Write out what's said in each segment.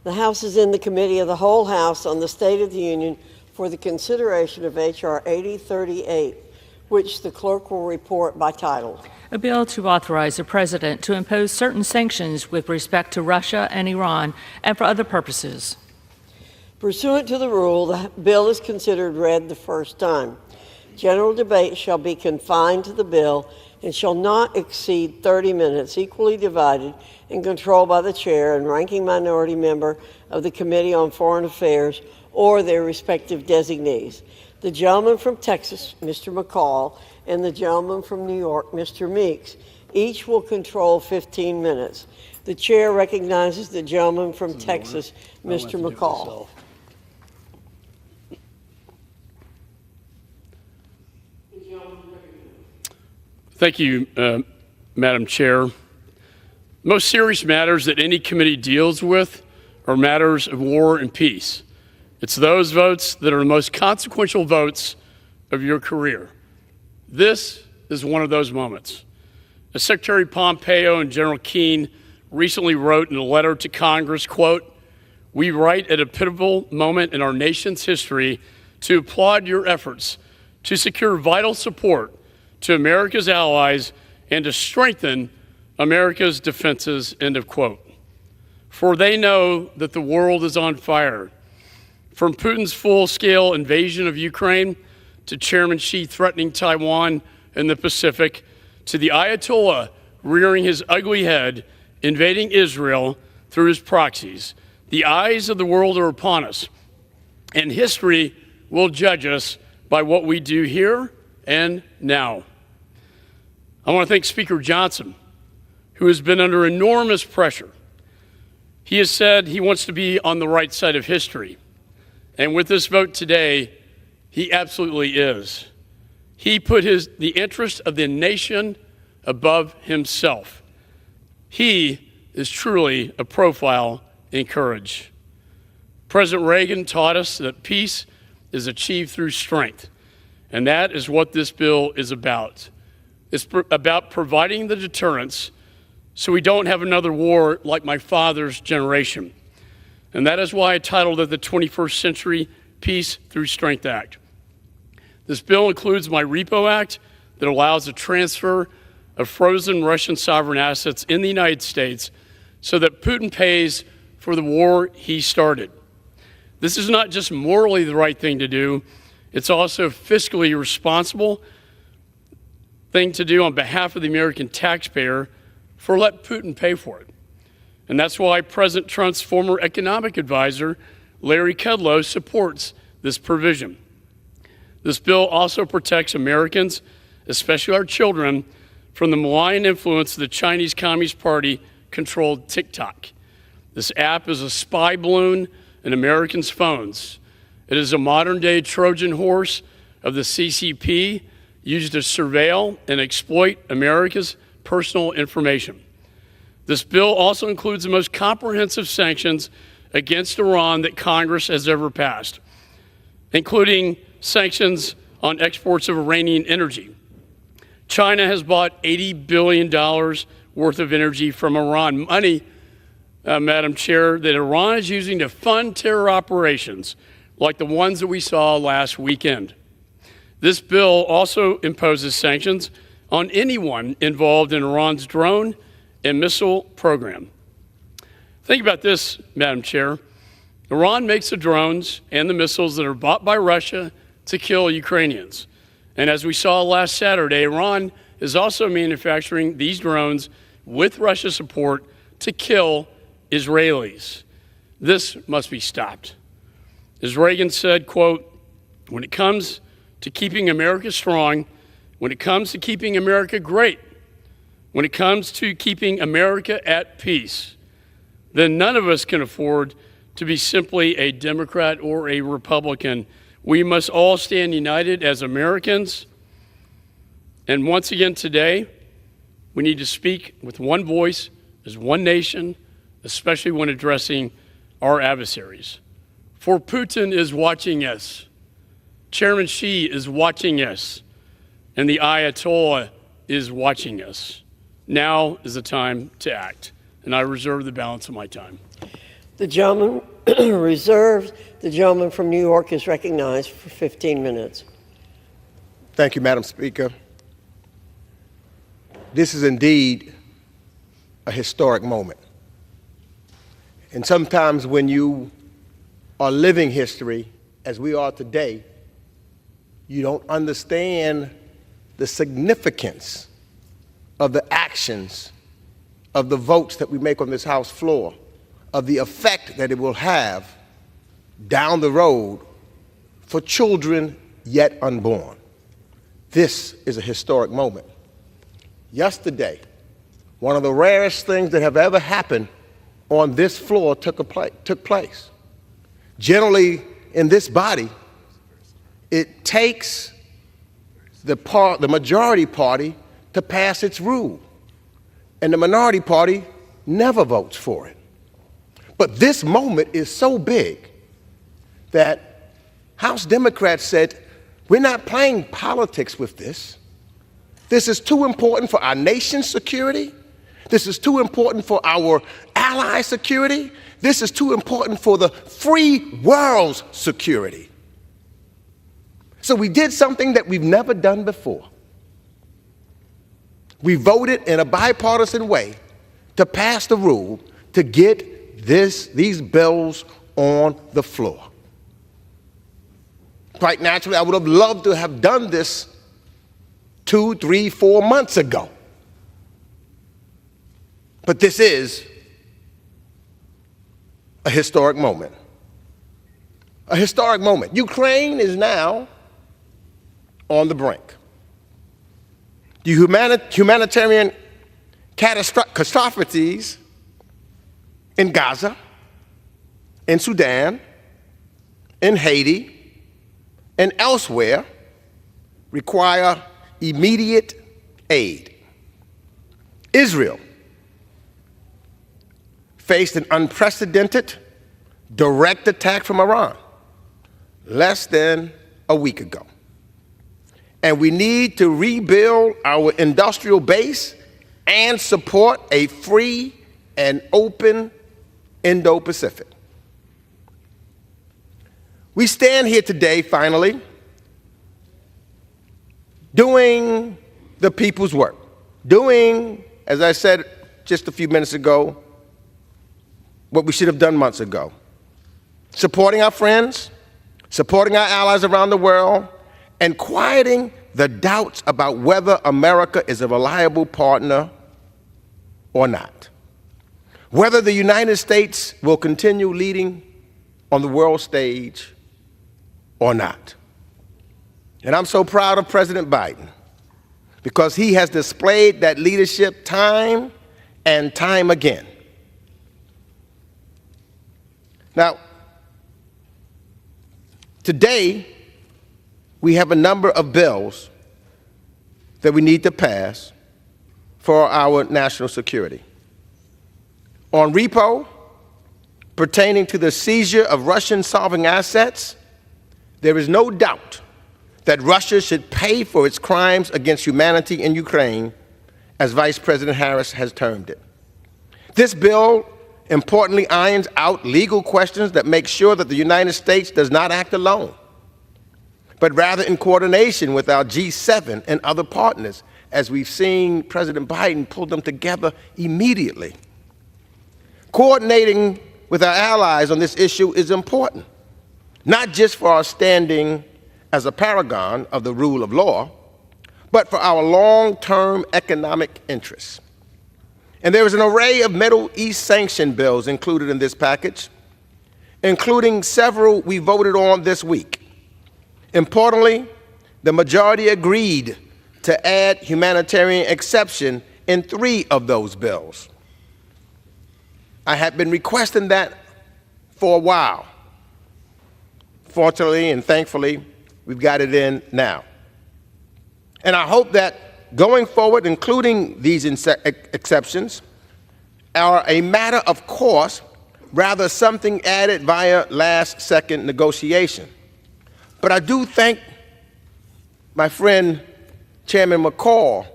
The House is in the Committee of the Whole House on the State of the Union for the consideration of H.R. 8038, which the clerk will report by title. A bill to authorize the President to impose certain sanctions with respect to Russia and Iran and for other purposes. Pursuant to the rule, the bill is considered read the first time. General debate shall be confined to the bill and shall not exceed 30 minutes, equally divided and controlled by the chair and ranking minority member of the Committee on Foreign Affairs or their respective designees. The gentleman from Texas, Mr. McCall, and the gentleman from New York, Mr. Meeks, each will control 15 minutes. The chair recognizes the gentleman from Texas, Mr. McCall. Thank you, Madam Chair. Most serious matters that any committee deals with are matters of war and peace. It's those votes that are the most consequential votes of your career. This is one of those moments. As Secretary Pompeo and General Keane recently wrote in a letter to Congress, quote, "We write at a pivotal moment in our nation's history to applaud your efforts to secure vital support to America's allies and to strengthen America's defenses," end of quote. For they know that the world is on fire. From Putin's full-scale invasion of Ukraine to Chairman Xi threatening Taiwan and the Pacific, to the Ayatollah rearing his ugly head, invading Israel through his proxies, the eyes of the world are upon us, and history will judge us by what we do here and now. I want to thank Speaker Johnson, who has been under enormous pressure. He has said he wants to be on the right side of history. And with this vote today, he absolutely is. He put the interest of the nation above himself. He is truly a profile in courage. President Reagan taught us that peace is achieved through strength, and that is what this bill is about. It's about providing the deterrence so we don't have another war like my father's generation. And that is why I titled it the 21st Century Peace Through Strength Act. This bill includes my Repo Act that allows the transfer of frozen Russian sovereign assets in the United States so that Putin pays for the war he started. This is not just morally the right thing to do, it's also fiscally responsible thing to do on behalf of the American taxpayer for let Putin pay for it. And that's why President Trump's former economic advisor, Larry Kudlow, supports this provision. This bill also protects Americans, especially our children, from the malign influence of the Chinese Communist Party-controlled TikTok. This app is a spy balloon in Americans' phones. It is a modern-day Trojan horse of the CCP used to surveil and exploit America's personal information. This bill also includes the most comprehensive sanctions against Iran that Congress has ever passed, including sanctions on exports of Iranian energy. China has bought $80 billion worth of energy from Iran, money, Madam Chair, that Iran is using to fund terror operations like the ones that we saw last weekend. This bill also imposes sanctions on anyone involved in Iran's drone and missile program. Think about this, Madam Chair. Iran makes the drones and the missiles that are bought by Russia to kill Ukrainians. And as we saw last Saturday, Iran is also manufacturing these drones with Russia's support to kill Israelis. This must be stopped. As Reagan said, quote, "When it comes to keeping America strong, when it comes to keeping America great, when it comes to keeping America at peace, then none of us can afford to be simply a Democrat or a Republican. We must all stand united as Americans. And once again today, we need to speak with one voice as one nation, especially when addressing our adversaries. For Putin is watching us. Chairman Xi is watching us. And the Ayatollah is watching us. Now is the time to act. and I reserve the balance of my time. The gentleman reserved. The gentleman from New York is recognized for 15 minutes. Thank you, Madam Speaker. This is indeed a historic moment. And sometimes when you are living history, as we are today, you don't understand the significance of the actions, of the votes that we make on this House floor, of the effect that it will have down the road for children yet unborn. This is a historic moment. Yesterday, one of the rarest things that have ever happened on this floor took place. Generally, in this body, it takes the majority party to pass its rule, and the minority party never votes for it. But this moment is so big that House Democrats said, we're not playing politics with this. This is too important for our nation's security. This is too important for our allies' security. This is too important for the free world's security. So we did something that we've never done before. We voted in a bipartisan way to pass the rule to get these bills on the floor. Quite naturally, I would have loved to have done this 2, 3, 4 months ago. But this is a historic moment. A historic moment. Ukraine is now on the brink. The humanitarian catastrophes in Gaza, in Sudan, in Haiti, and elsewhere require immediate aid. Israel faced an unprecedented direct attack from Iran less than a week ago. And we need to rebuild our industrial base and support a free and open Indo-Pacific. We stand here today, finally, doing the people's work, doing, as I said just a few minutes ago, what we should have done months ago, supporting our friends, supporting our allies around the world, and quieting the doubts about whether America is a reliable partner or not, whether the United States will continue leading on the world stage or not. And I'm so proud of President Biden because he has displayed that leadership time and time again. Now, today, we have a number of bills that we need to pass for our national security. On repo, pertaining to the seizure of Russian sovereign assets, there is no doubt that Russia should pay for its crimes against humanity in Ukraine, as Vice President Harris has termed it. This bill importantly irons out legal questions that make sure that the United States does not act alone, but rather in coordination with our G7 and other partners, as we've seen President Biden pull them together immediately. Coordinating with our allies on this issue is important, not just for our standing as a paragon of the rule of law, but for our long-term economic interests. And there is an array of Middle East sanction bills included in this package, including several we voted on this week. Importantly, the majority agreed to add humanitarian exception in 3 of those bills. I have been requesting that for a while. Fortunately and thankfully, we've got it in now. And I hope that going forward, including these exceptions, are a matter of course, rather something added via last-second negotiation. But I do thank my friend Chairman McCall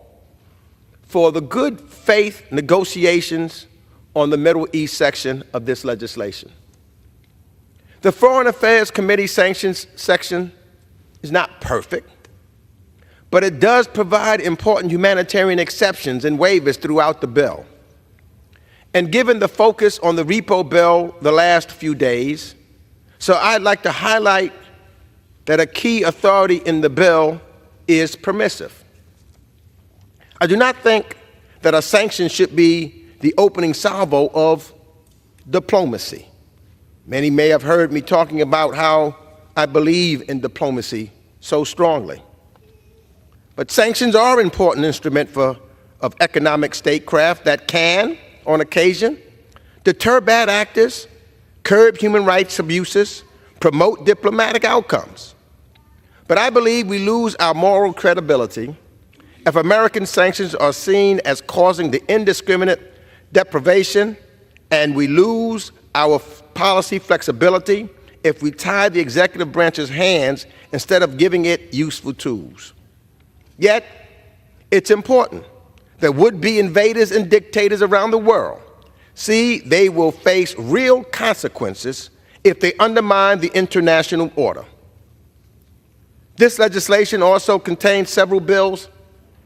for the good faith negotiations on the Middle East section of this legislation. The Foreign Affairs Committee sanctions section is not perfect, but it does provide important humanitarian exceptions and waivers throughout the bill. And given the focus on the repo bill the last few days, so I'd like to highlight that a key authority in the bill is permissive. I do not think that a sanction should be the opening salvo of diplomacy. Many may have heard me talking about how I believe in diplomacy so strongly. But sanctions are an important instrument of economic statecraft that can, on occasion, deter bad actors, curb human rights abuses, promote diplomatic outcomes. But I believe we lose our moral credibility if American sanctions are seen as causing the indiscriminate deprivation, and we lose our policy flexibility if we tie the executive branch's hands instead of giving it useful tools. Yet, it's important that would-be invaders and dictators around the world see they will face real consequences if they undermine the international order. This legislation also contains several bills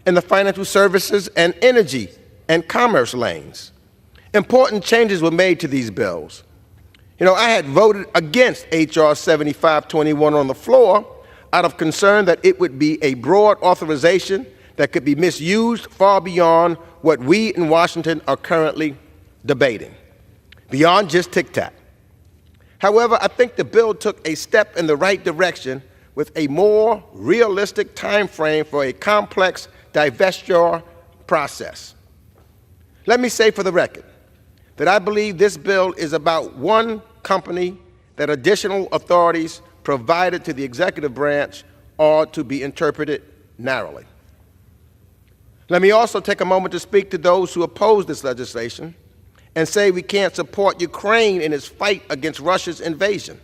in the financial services and energy and commerce lanes. Important changes were made to these bills. I had voted against H.R. 7521 on the floor out of concern that it would be a broad authorization that could be misused far beyond what we in Washington are currently debating, beyond just tic-tac. However, I think the bill took a step in the right direction with a more realistic time frame for a complex divestiture process. Let me say for the record that I believe this bill is about one company that additional authorities provided to the executive branch are to be interpreted narrowly. Let me also take a moment to speak to those who oppose this legislation and say we can't support Ukraine in its fight against Russia's invasion,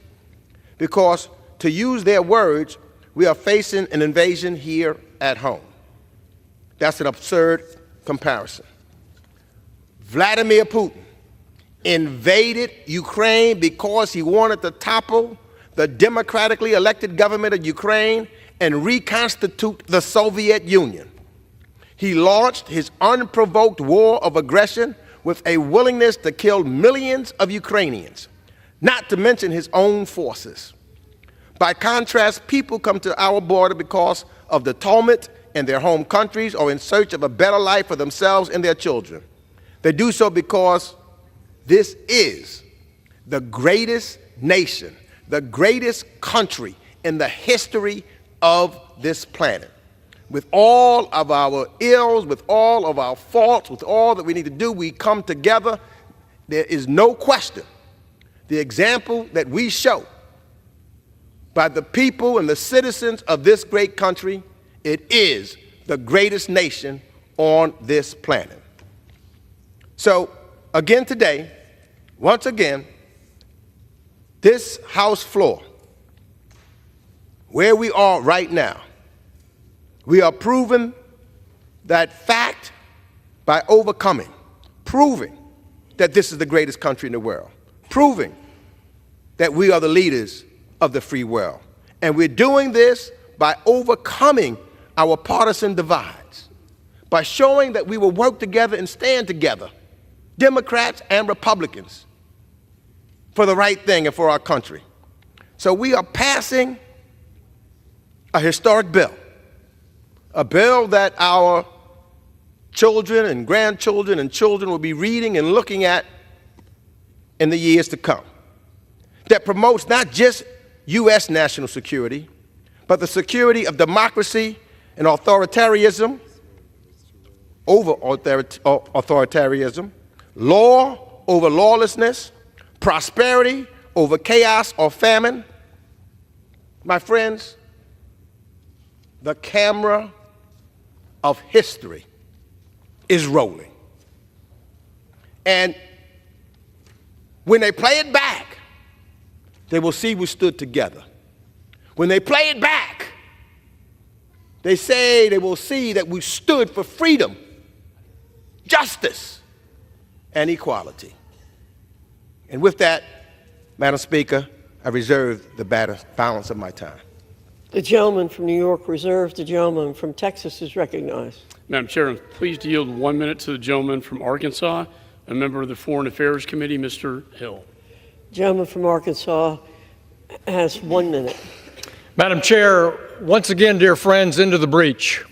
because, to use their words, we are facing an invasion here at home. That's an absurd comparison. Vladimir Putin invaded Ukraine because he wanted to topple the democratically elected government of Ukraine and reconstitute the Soviet Union. He launched his unprovoked war of aggression with a willingness to kill millions of Ukrainians, not to mention his own forces. By contrast, people come to our border because of the tumult in their home countries or in search of a better life for themselves and their children. They do so because this is the greatest nation, the greatest country in the history of this planet. With all of our ills, with all of our faults, with all that we need to do, we come together. There is no question. The example that we show by the people and the citizens of this great country, it is the greatest nation on this planet. So, again today, once again, this House floor, where we are right now, we are proving that fact by proving that this is the greatest country in the world, proving that we are the leaders of the free world. And we're doing this by overcoming our partisan divides, by showing that we will work together and stand together, Democrats and Republicans, for the right thing and for our country. So we are passing a historic bill, a bill that our children and grandchildren and children will be reading and looking at in the years to come, that promotes not just U.S. national security, but the security of democracy and authoritarianism, over authoritarianism, law over lawlessness, prosperity over chaos or famine. My friends, the camera of history is rolling. And when they play it back, they will see we stood together. When they play it back, they will see that we stood for freedom, justice, and equality. And with that, Madam Speaker, I reserve the balance of my time. The gentleman from New York reserves. The gentleman from Texas is recognized. Madam Chair, I'm pleased to yield 1 minute to the gentleman from Arkansas, a member of the Foreign Affairs Committee, Mr. Hill. The gentleman from Arkansas has 1 minute. Madam Chair, once again, dear friends, into the breach.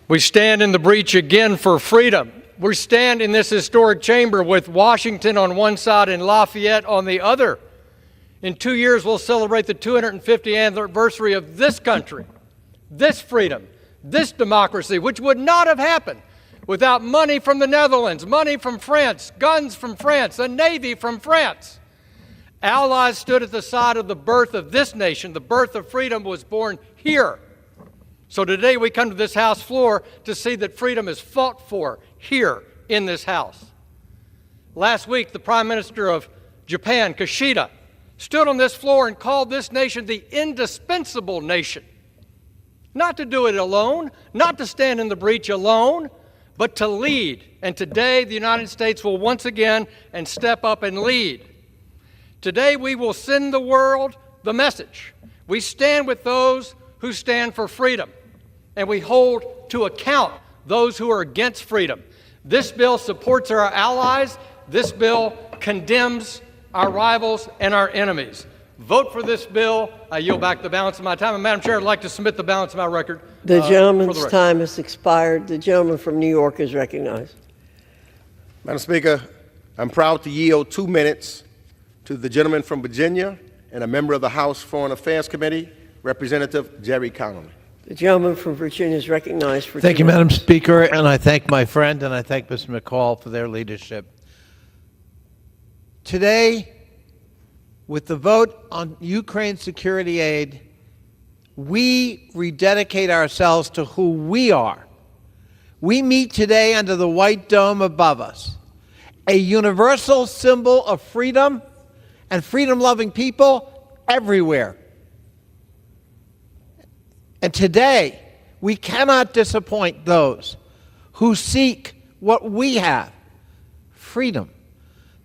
We stand in the breach again for freedom. We stand in this historic chamber with Washington on one side and Lafayette on the other. In 2 years, we'll celebrate the 250th anniversary of this country, this freedom, this democracy, which would not have happened without money from the Netherlands, money from France, guns from France, a navy from France. Allies stood at the side of the birth of this nation. The birth of freedom was born here. So today we come to this House floor to see that freedom is fought for here in this House. Last week, the Prime Minister of Japan, Kishida, stood on this floor and called this nation the indispensable nation. Not to do it alone, not to stand in the breach alone, but to lead. And today, the United States will once again and step up and lead. Today, we will send the world the message. We stand with those who stand for freedom, and we hold to account those who are against freedom. This bill supports our allies. This bill condemns our rivals and our enemies. Vote for this bill. I yield back the balance of my time. And Madam Chair, I'd like to submit the balance of my record. The gentleman's time has expired. The gentleman from New York is recognized. Madam Speaker, I'm proud to yield 2 minutes to the gentleman from Virginia and a member of the House Foreign Affairs Committee, Representative Jerry Connolly. The gentleman from Virginia is recognized for 2 minutes. Thank you, Madam Speaker, and I thank my friend and I thank Mr. McCall for their leadership. Today, with the vote on Ukraine security aid, we rededicate ourselves to who we are. We meet today under the white dome above us, a universal symbol of freedom and freedom-loving people everywhere. And today, we cannot disappoint those who seek what we have, freedom.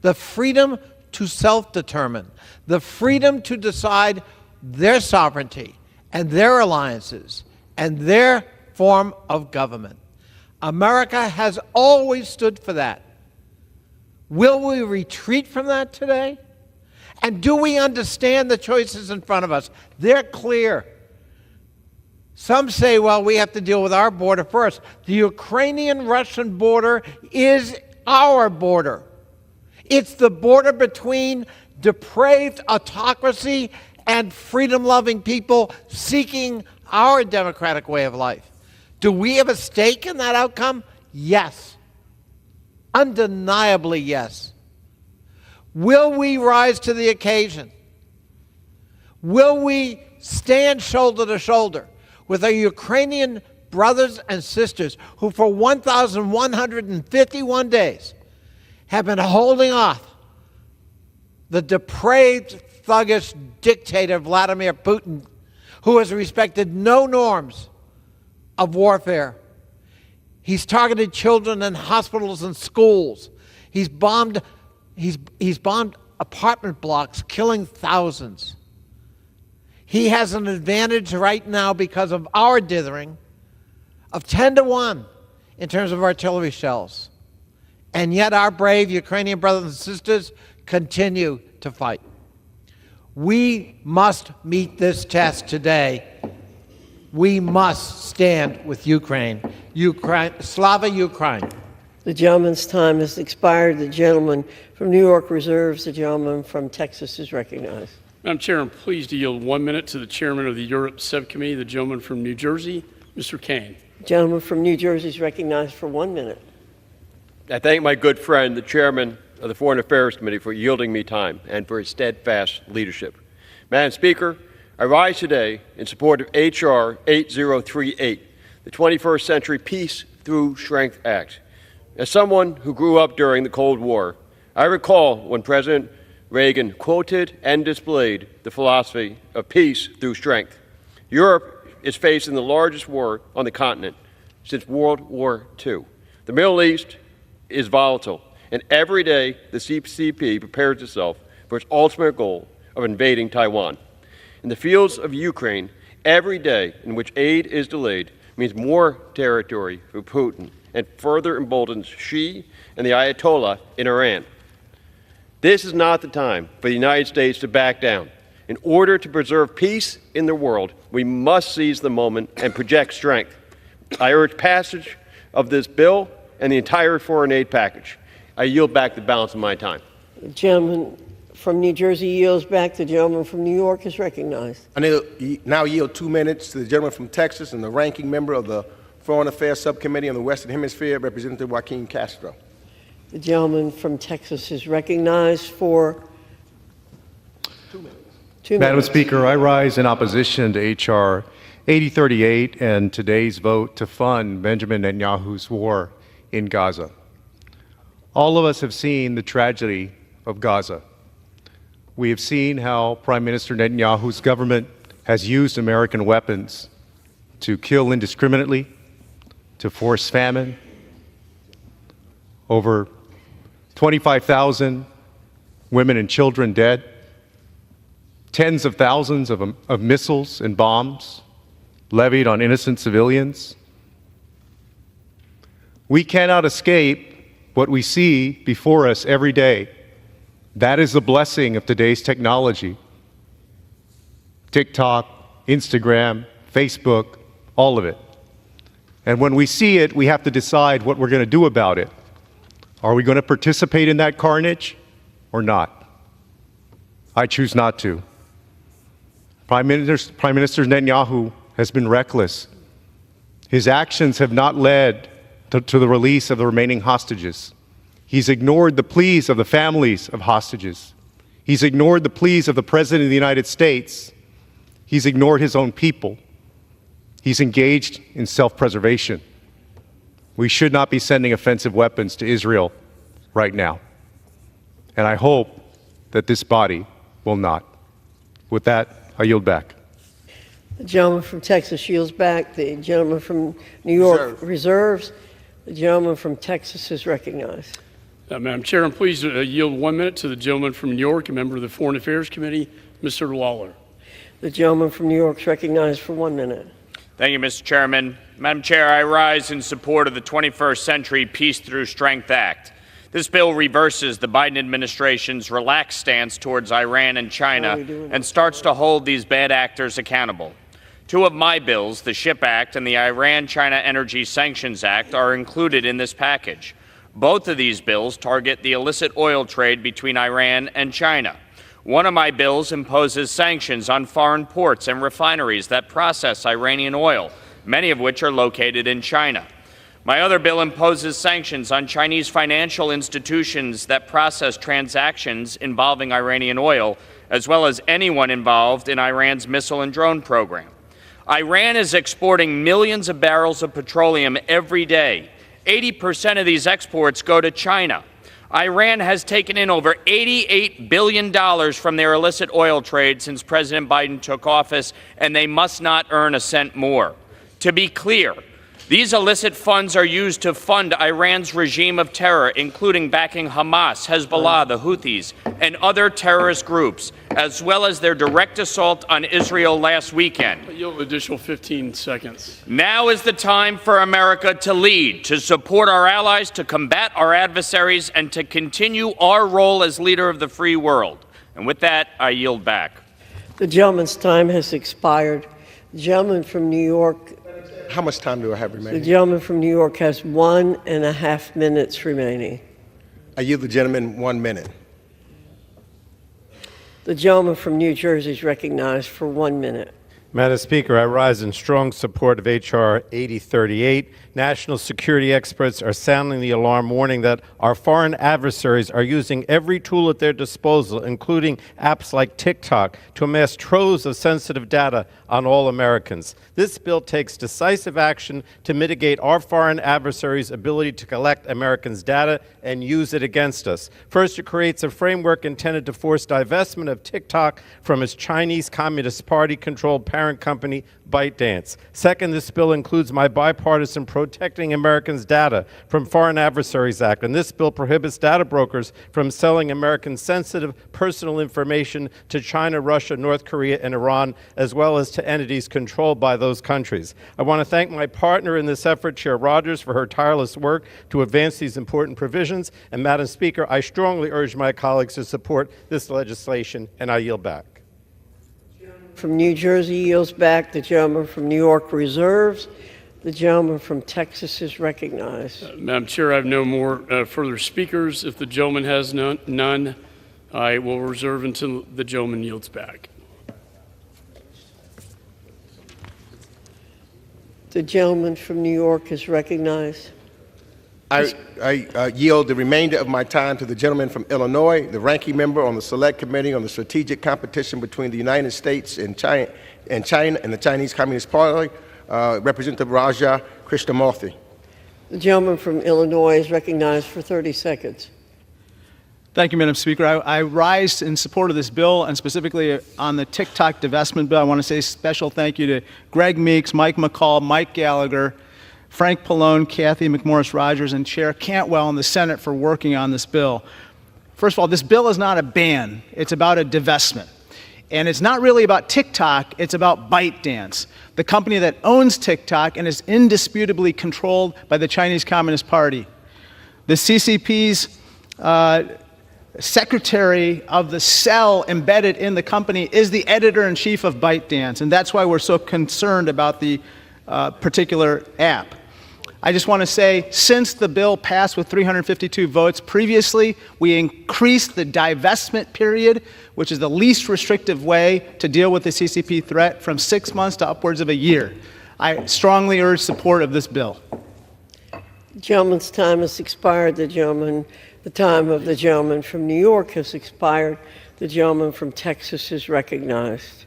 The freedom to self-determine, the freedom to decide their sovereignty and their alliances and their form of government. America has always stood for that. Will we retreat from that today? And do we understand the choices in front of us? They're clear. Some say, well, we have to deal with our border first. The Ukrainian-Russian border is our border. It's the border between depraved autocracy and freedom-loving people seeking our democratic way of life. Do we have a stake in that outcome? Yes. Undeniably yes. Will we rise to the occasion? Will we stand shoulder to shoulder with our Ukrainian brothers and sisters who for 1,151 days have been holding off the depraved, thuggish dictator Vladimir Putin, who has respected no norms of warfare? He's targeted children in hospitals and schools. He's bombed apartment blocks, killing thousands. He has an advantage right now because of our dithering of 10-1 in terms of artillery shells. And yet our brave Ukrainian brothers and sisters continue to fight. We must meet this test today. We must stand with Ukraine. Slava Ukraine. The gentleman's time has expired. The gentleman from New York reserves. The gentleman from Texas is recognized. Madam Chair, I'm pleased to yield 1 minute to the chairman of the Europe Subcommittee, the gentleman from New Jersey, Mr. Kane. The gentleman from New Jersey is recognized for 1 minute. I thank my good friend, the chairman of the Foreign Affairs Committee, for yielding me time and for his steadfast leadership. Madam Speaker, I rise today in support of H.R. 8038, the 21st Century Peace Through Strength Act. As someone who grew up during the Cold War, I recall when President Reagan quoted and displayed the philosophy of peace through strength. Europe is facing the largest war on the continent since World War II. The Middle East is volatile, and every day the CCP prepares itself for its ultimate goal of invading Taiwan. In the fields of Ukraine, every day in which aid is delayed means more territory for Putin and further emboldens Xi and the Ayatollah in Iran. This is not the time for the United States to back down. In order to preserve peace in the world, we must seize the moment and project strength. I urge passage of this bill and the entire foreign aid package. I yield back the balance of my time. The gentleman from New Jersey yields back. The gentleman from New York is recognized. I now yield 2 minutes to the gentleman from Texas and the ranking member of the Foreign Affairs Subcommittee on the Western Hemisphere, Representative Joaquin Castro. The gentleman from Texas is recognized for 2 minutes. Madam Speaker, I rise in opposition to H.R. 8038 and today's vote to fund Benjamin Netanyahu's war in Gaza. All of us have seen the tragedy of Gaza. We have seen how Prime Minister Netanyahu's government has used American weapons to kill indiscriminately, to force famine. Over 25,000 women and children dead, tens of thousands of missiles and bombs levied on innocent civilians. We cannot escape what we see before us every day. That is the blessing of today's technology. TikTok, Instagram, Facebook, all of it. And when we see it, we have to decide what we're going to do about it. Are we going to participate in that carnage or not? I choose not to. Prime Minister Netanyahu has been reckless. His actions have not led to the release of the remaining hostages. He's ignored the pleas of the families of hostages. He's ignored the pleas of the President of the United States. He's ignored his own people. He's engaged in self-preservation. We should not be sending offensive weapons to Israel right now. And I hope that this body will not. With that, I yield back. The gentleman from Texas yields back. The gentleman from New York reserves. The gentleman from Texas is recognized. Madam Chair, I'm pleased to yield 1 minute to the gentleman from New York, a member of the Foreign Affairs Committee, Mr. Lawler. The gentleman from New York is recognized for 1 minute. Thank you, Mr. Chairman. Madam Chair, I rise in support of the 21st Century Peace Through Strength Act. This bill reverses the Biden administration's relaxed stance towards Iran and China and starts to hold these bad actors accountable. Two of my bills, the SHIP Act and the Iran-China Energy Sanctions Act, are included in this package. Both of these bills target the illicit oil trade between Iran and China. One of my bills imposes sanctions on foreign ports and refineries that process Iranian oil, many of which are located in China. My other bill imposes sanctions on Chinese financial institutions that process transactions involving Iranian oil, as well as anyone involved in Iran's missile and drone program. Iran is exporting millions of barrels of petroleum every day. 80% of these exports go to China. Iran has taken in over $88 billion from their illicit oil trade since President Biden took office, and they must not earn a cent more. To be clear, these illicit funds are used to fund Iran's regime of terror, including backing Hamas, Hezbollah, the Houthis, and other terrorist groups, as well as their direct assault on Israel last weekend. You'll have an additional 15 seconds. Now is the time for America to lead, to support our allies, to combat our adversaries, and to continue our role as leader of the free world. And with that, I yield back. The gentleman's time has expired. The gentleman from New York. How much time do I have remaining? The gentleman from New York has 1.5 minutes remaining. I yield the gentleman 1 minute. The gentleman from New Jersey is recognized for 1 minute. Madam Speaker, I rise in strong support of H.R. 8038. National security experts are sounding the alarm, warning that our foreign adversaries are using every tool at their disposal, including apps like TikTok, to amass troves of sensitive data on all Americans. This bill takes decisive action to mitigate our foreign adversaries' ability to collect Americans' data and use it against us. First, it creates a framework intended to force divestment of TikTok from its Chinese Communist Party-controlled parent company, ByteDance. Second, this bill includes my bipartisan pro Protecting Americans' Data from Foreign Adversaries Act, and this bill prohibits data brokers from selling American sensitive personal information to China, Russia, North Korea, and Iran, as well as to entities controlled by those countries. I want to thank my partner in this effort, Chair Rogers, for her tireless work to advance these important provisions. And Madam Speaker, I strongly urge my colleagues to support this legislation, and I yield back. From New Jersey yields back. The gentleman from New York reserves. The gentleman from Texas is recognized. Madam Chair, I have no more further speakers. If the gentleman has none, I will reserve until the gentleman yields back. The gentleman from New York is recognized. I yield the remainder of my time to the gentleman from Illinois, the ranking member on the Select Committee on the Strategic Competition between the United States and China and the Chinese Communist Party, Representative Raja Krishnamurthy. The gentleman from Illinois is recognized for 30 seconds. Thank you, Madam Speaker. I rise in support of this bill, and specifically on the TikTok divestment bill. I want to say a special thank you to Greg Meeks, Mike McCall, Mike Gallagher, Frank Pallone, Kathy McMorris-Rogers, and Chair Cantwell in the Senate for working on this bill. First of all, this bill is not a ban. It's about a divestment. And it's not really about TikTok. It's about ByteDance, the company that owns TikTok and is indisputably controlled by the Chinese Communist Party. The CCP's secretary of the cell embedded in the company is the editor-in-chief of ByteDance, and that's why we're so concerned about the particular app. I just want to say, since the bill passed with 352 votes previously, we increased the divestment period, which is the least restrictive way to deal with the CCP threat, from 6 months to upwards of a year. I strongly urge support of this bill. The gentleman's time has expired. The time of the gentleman from New York has expired. The gentleman from Texas is recognized.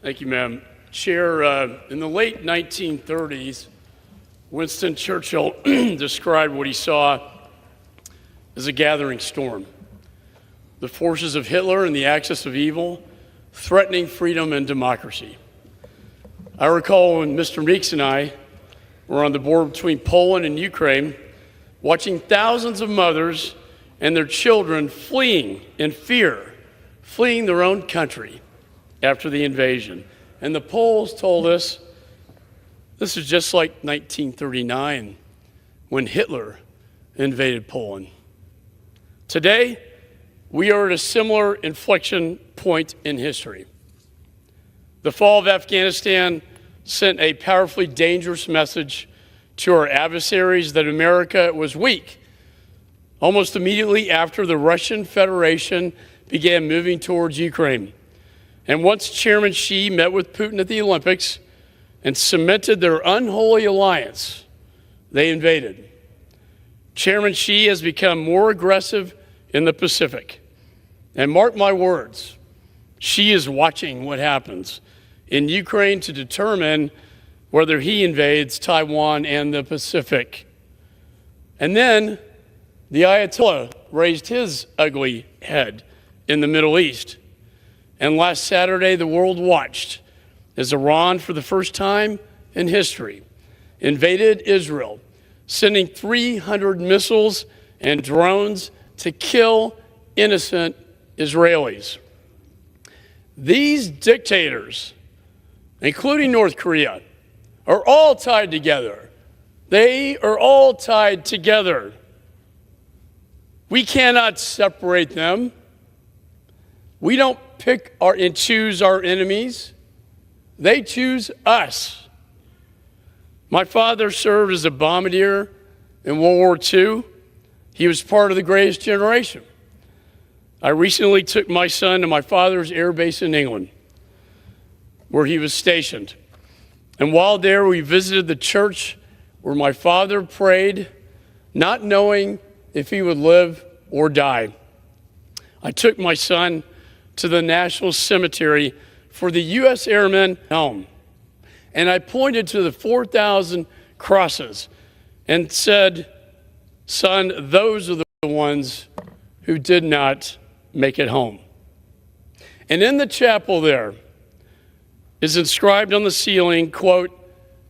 Thank you, Madam Chair. In the late 1930s, Winston Churchill described what he saw as a gathering storm. The forces of Hitler and the axis of evil threatening freedom and democracy. I recall when Mr. Meeks and I were on the border between Poland and Ukraine, watching thousands of mothers and their children fleeing in fear, fleeing their own country after the invasion. And the polls told us this is just like 1939 when Hitler invaded Poland. Today, we are at a similar inflection point in history. The fall of Afghanistan sent a powerfully dangerous message to our adversaries that America was weak. Almost immediately after the Russian Federation began moving towards Ukraine. And once Chairman Xi met with Putin at the Olympics and cemented their unholy alliance, they invaded. Chairman Xi has become more aggressive in the Pacific. And mark my words, Xi is watching what happens in Ukraine to determine whether he invades Taiwan and the Pacific. And then the Ayatollah raised his ugly head in the Middle East. And last Saturday, the world watched as Iran, for the first time in history, invaded Israel, sending 300 missiles and drones to kill innocent Israelis. These dictators, including North Korea, are all tied together. They are all tied together. We cannot separate them. We don't pick and choose our enemies. They choose us. My father served as a bombardier in World War II. He was part of the greatest generation. I recently took my son to my father's air base in England, where he was stationed. And while there, we visited the church where my father prayed, not knowing if he would live or die. I took my son to the National Cemetery for the U.S. Airmen home. And I pointed to the 4,000 crosses and said, son, those are the ones who did not make it home. And in the chapel there, is inscribed on the ceiling, quote,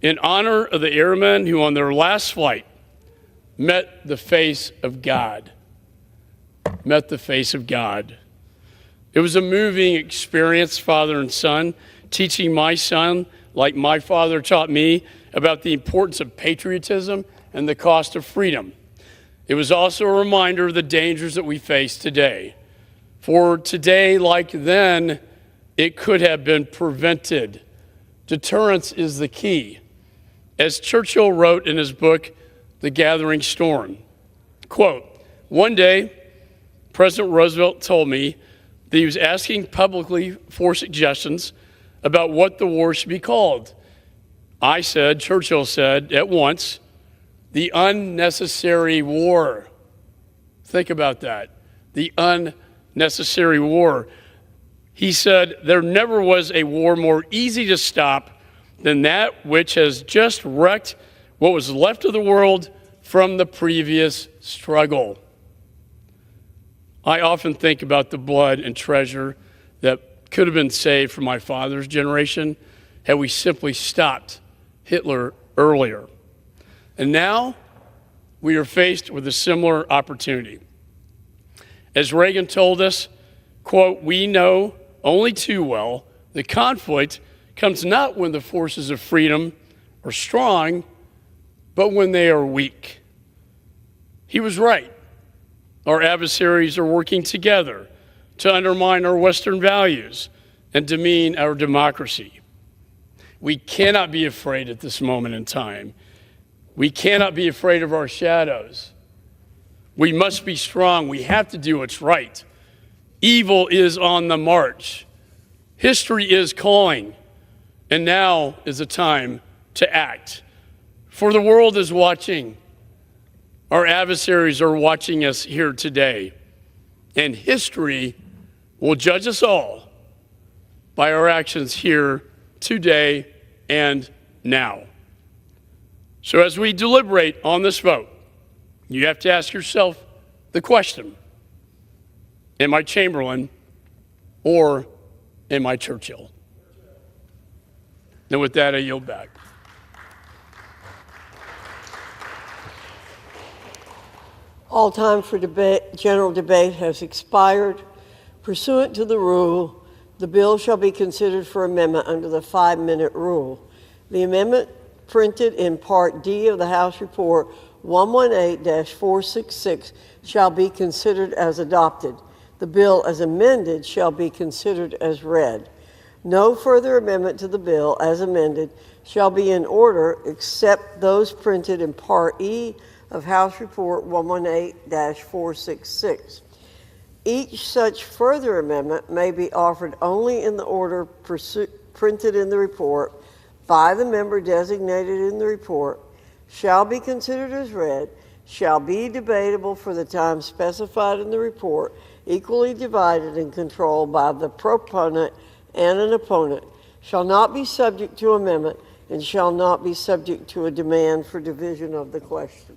in honor of the airmen who on their last flight met the face of God. Met the face of God. It was a moving experience, father and son, teaching my son, like my father taught me, about the importance of patriotism and the cost of freedom. It was also a reminder of the dangers that we face today. For today, like then, it could have been prevented. Deterrence is the key. As Churchill wrote in his book, The Gathering Storm, quote, one day, President Roosevelt told me that he was asking publicly for suggestions about what the war should be called. I said, Churchill said at once, the unnecessary war. Think about that. The unnecessary war. He said, there never was a war more easy to stop than that which has just wrecked what was left of the world from the previous struggle. I often think about the blood and treasure that could have been saved from my father's generation had we simply stopped Hitler earlier. And now we are faced with a similar opportunity. As Reagan told us, quote, we know only too well the conflict comes not when the forces of freedom are strong, but when they are weak. He was right. Our adversaries are working together to undermine our Western values and demean our democracy. We cannot be afraid at this moment in time. We cannot be afraid of our shadows. We must be strong. We have to do what's right. Evil is on the march. History is calling. And now is the time to act. For the world is watching. Our adversaries are watching us here today. And history will judge us all by our actions here today and now. So as we deliberate on this vote, you have to ask yourself the question, am I Chamberlain or am I Churchill? And with that, I yield back. All time for debate, general debate has expired. Pursuant to the rule, the bill shall be considered for amendment under the 5-minute rule. The amendment printed in Part D of the House Report 118-466 shall be considered as adopted. The bill as amended shall be considered as read. No further amendment to the bill as amended shall be in order except those printed in Part E of House Report 118-466. Each such further amendment may be offered only in the order printed in the report by the member designated in the report, shall be considered as read, shall be debatable for the time specified in the report, equally divided and controlled by the proponent and an opponent, shall not be subject to amendment, and shall not be subject to a demand for division of the question.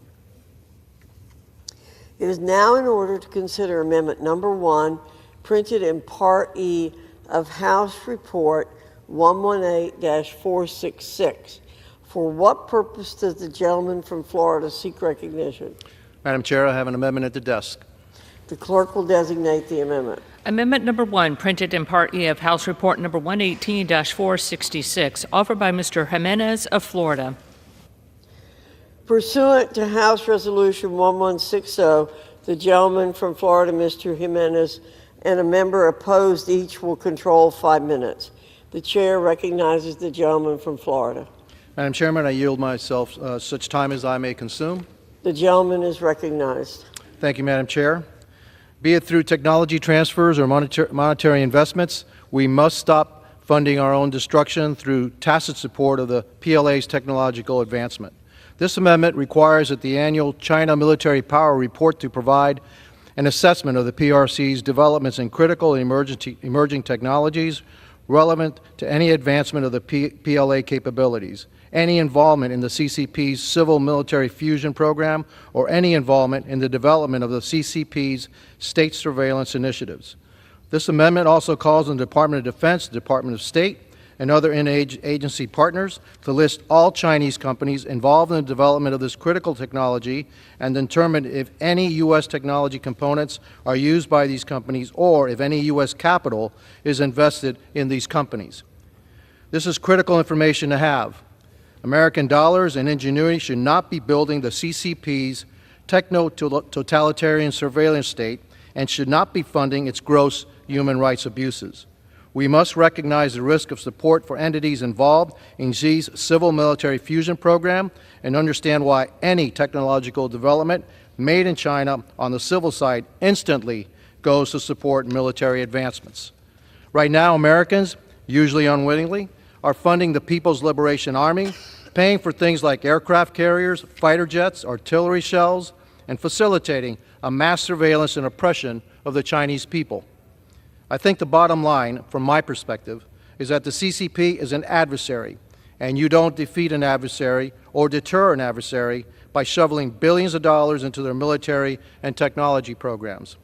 It is now in order to consider amendment number 1, printed in Part E of House Report 118-466. For what purpose does the gentleman from Florida seek recognition? Madam Chair, I have an amendment at the desk. The clerk will designate the amendment. Amendment number 1, printed in Part E of House Report number 118-466, offered by Mr. Jimenez of Florida. Pursuant to House Resolution 1160, the gentleman from Florida, Mr. Jimenez, and a member opposed each will control 5 minutes. The chair recognizes the gentleman from Florida. Madam Chairman, I yield myself such time as I may consume. The gentleman is recognized. Thank you, Madam Chair. Be it through technology transfers or monetary investments, we must stop funding our own destruction through tacit support of the PLA's technological advancement. This amendment requires that the annual China Military Power Report to provide an assessment of the PRC's developments in critical and emerging technologies relevant to any advancement of the PLA capabilities, any involvement in the CCP's civil-military fusion program, or any involvement in the development of the CCP's state surveillance initiatives. This amendment also calls on the Department of Defense, the Department of State, and other interagency partners to list all Chinese companies involved in the development of this critical technology and determine if any U.S. technology components are used by these companies or if any U.S. capital is invested in these companies. This is critical information to have. American dollars and ingenuity should not be building the CCP's techno-totalitarian surveillance state and should not be funding its gross human rights abuses. We must recognize the risk of support for entities involved in Xi's civil-military fusion program and understand why any technological development made in China on the civil side instantly goes to support military advancements. Right now, Americans, usually unwittingly, are funding the People's Liberation Army, paying for things like aircraft carriers, fighter jets, artillery shells, and facilitating a mass surveillance and oppression of the Chinese people. I think the bottom line, from my perspective, is that the CCP is an adversary, and you don't defeat an adversary or deter an adversary by shoveling billions of dollars into their military and technology programs.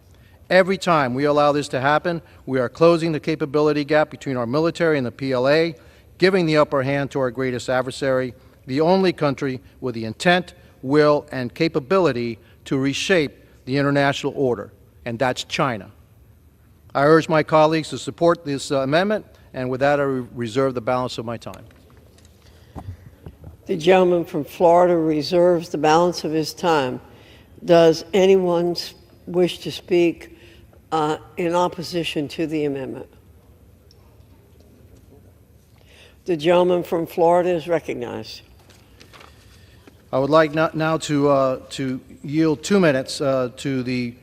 Every time we allow this to happen, we are closing the capability gap between our military and the PLA, giving the upper hand to our greatest adversary, the only country with the intent, will, and capability to reshape the international order, and that's China. I urge my colleagues to support this amendment, and with that I reserve the balance of my time. The gentleman from Florida reserves the balance of his time. Does anyone wish to speak in opposition to the amendment? The gentleman from Florida is recognized. I would like now to yield 2 minutes to the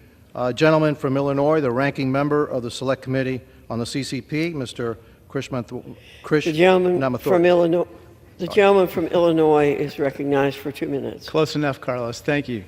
gentleman from Illinois, the ranking member of the Select Committee on the CCP, Mr. The gentleman from Illinois is recognized for 2 minutes. Close enough, Carlos. Thank you.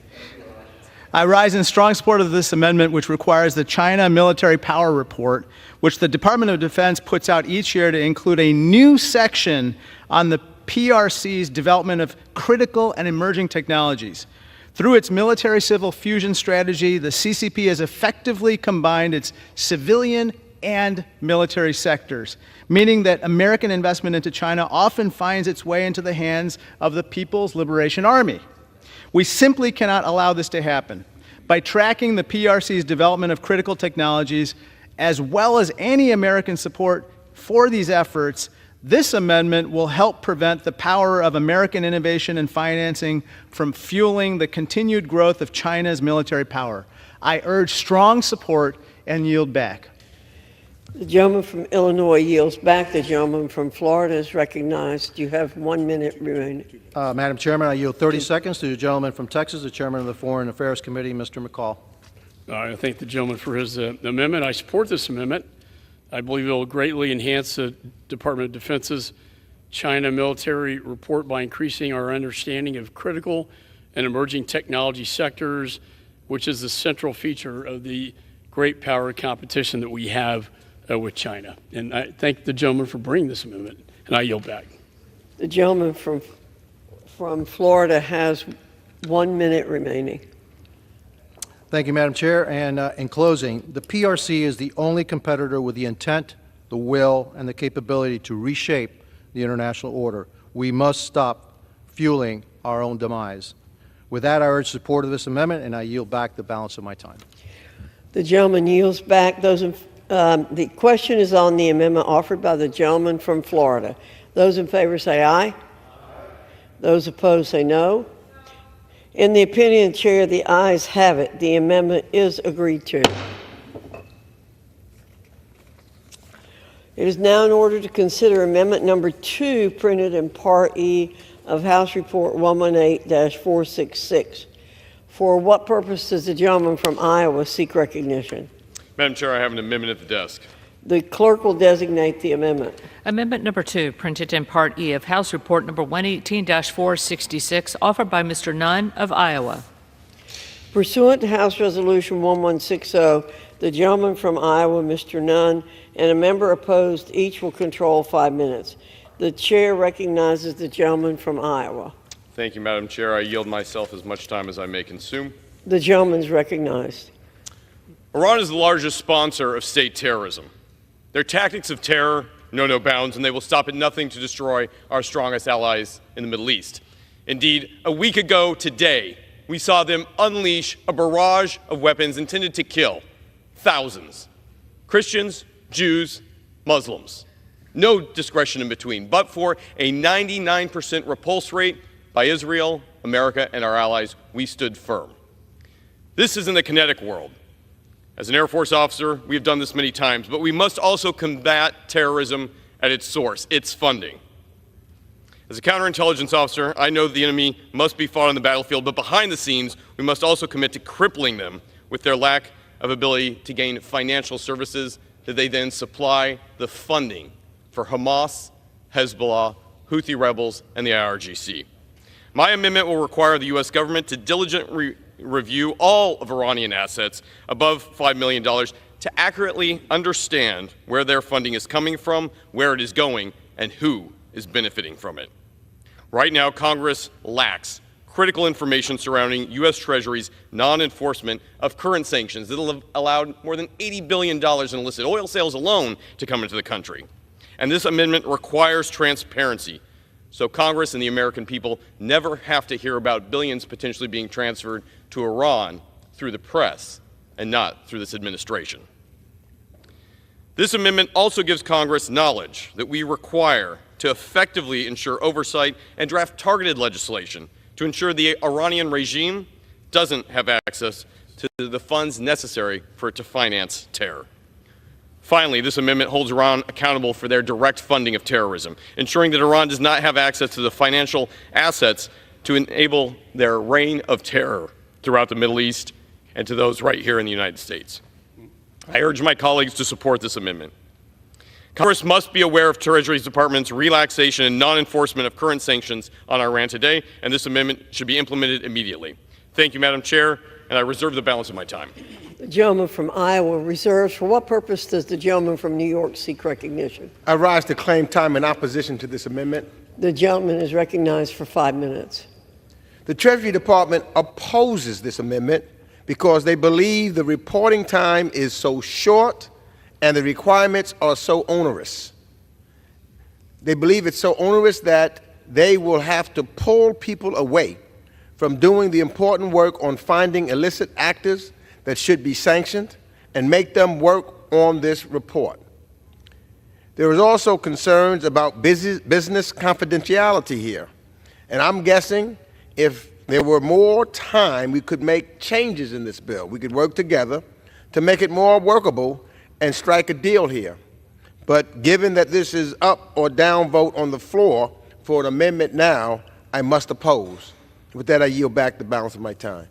I rise in strong support of this amendment, which requires the China Military Power Report, which the Department of Defense puts out each year, to include a new section on the PRC's development of critical and emerging technologies. Through its military-civil fusion strategy, the CCP has effectively combined its civilian and military sectors, meaning that American investment into China often finds its way into the hands of the People's Liberation Army. We simply cannot allow this to happen. By tracking the PRC's development of critical technologies, as well as any American support for these efforts, this amendment will help prevent the power of American innovation and financing from fueling the continued growth of China's military power. I urge strong support and yield back. The gentleman from Illinois yields back. The gentleman from Florida is recognized. You have 1 minute remaining. Madam Chairman, I yield 30 seconds to the gentleman from Texas, the chairman of the Foreign Affairs Committee, Mr. McCall. I thank the gentleman for his amendment. I support this amendment. I believe it will greatly enhance the Department of Defense's China military report by increasing our understanding of critical and emerging technology sectors, which is the central feature of the great power competition that we have with China. And I thank the gentleman for bringing this amendment, and I yield back. The gentleman from Florida has 1 minute remaining. Thank you, Madam Chair. And in closing, the PRC is the only competitor with the intent, the will, and the capability to reshape the international order. We must stop fueling our own demise. With that, I urge support of this amendment, and I yield back the balance of my time. The gentleman yields back. The question is on the amendment offered by the gentleman from Florida. Those in favor say aye. Those opposed say no. In the opinion of the chair, the ayes have it. The amendment is agreed to. It is now in order to consider amendment number 2, printed in Part E of House Report 118-466. For what purpose does the gentleman from Iowa seek recognition? Madam Chair, I have an amendment at the desk. The clerk will designate the amendment. Amendment number 2, printed in Part E of House Report number 118-466, offered by Mr. Nunn of Iowa. Pursuant to House Resolution 1160, the gentleman from Iowa, Mr. Nunn, and a member opposed each will control 5 minutes. The chair recognizes the gentleman from Iowa. Thank you, Madam Chair. I yield myself as much time as I may consume. The gentleman is recognized. Iran is the largest sponsor of state terrorism. Their tactics of terror know no bounds, and they will stop at nothing to destroy our strongest allies in the Middle East. Indeed, a week ago today, we saw them unleash a barrage of weapons intended to kill thousands. Christians, Jews, Muslims. No discretion in between, but for a 99% repulse rate by Israel, America, and our allies, we stood firm. This is in the kinetic world. As an Air Force officer, we have done this many times, but we must also combat terrorism at its source, its funding. As a counterintelligence officer, I know the enemy must be fought on the battlefield, but behind the scenes, we must also commit to crippling them with their lack of ability to gain financial services that they then supply the funding for Hamas, Hezbollah, Houthi rebels, and the IRGC. My amendment will require the U.S. government to diligently review all of Iranian assets above $5 million to accurately understand where their funding is coming from, where it is going, and who is benefiting from it. Right now, Congress lacks critical information surrounding U.S. Treasury's non-enforcement of current sanctions that have allowed more than $80 billion in illicit oil sales alone to come into the country. And this amendment requires transparency, so Congress and the American people never have to hear about billions potentially being transferred to Iran through the press and not through this administration. This amendment also gives Congress knowledge that we require to effectively ensure oversight and draft targeted legislation to ensure the Iranian regime doesn't have access to the funds necessary for it to finance terror. Finally, this amendment holds Iran accountable for their direct funding of terrorism, ensuring that Iran does not have access to the financial assets to enable their reign of terror throughout the Middle East and to those right here in the United States. I urge my colleagues to support this amendment. Congress must be aware of Treasury Department's relaxation and non-enforcement of current sanctions on Iran today, and this amendment should be implemented immediately. Thank you, Madam Chair, and I reserve the balance of my time. The gentleman from Iowa reserves. For what purpose does the gentleman from New York seek recognition? I rise to claim time in opposition to this amendment. The gentleman is recognized for 5 minutes. The Treasury Department opposes this amendment because they believe the reporting time is so short and the requirements are so onerous. They believe it's so onerous that they will have to pull people away from doing the important work on finding illicit actors that should be sanctioned and make them work on this report. There is also concerns about business confidentiality here. And I'm guessing if there were more time, we could make changes in this bill. We could work together to make it more workable and strike a deal here. But given that this is up or down vote on the floor for an amendment now, I must oppose. With that, I yield back the balance of my time.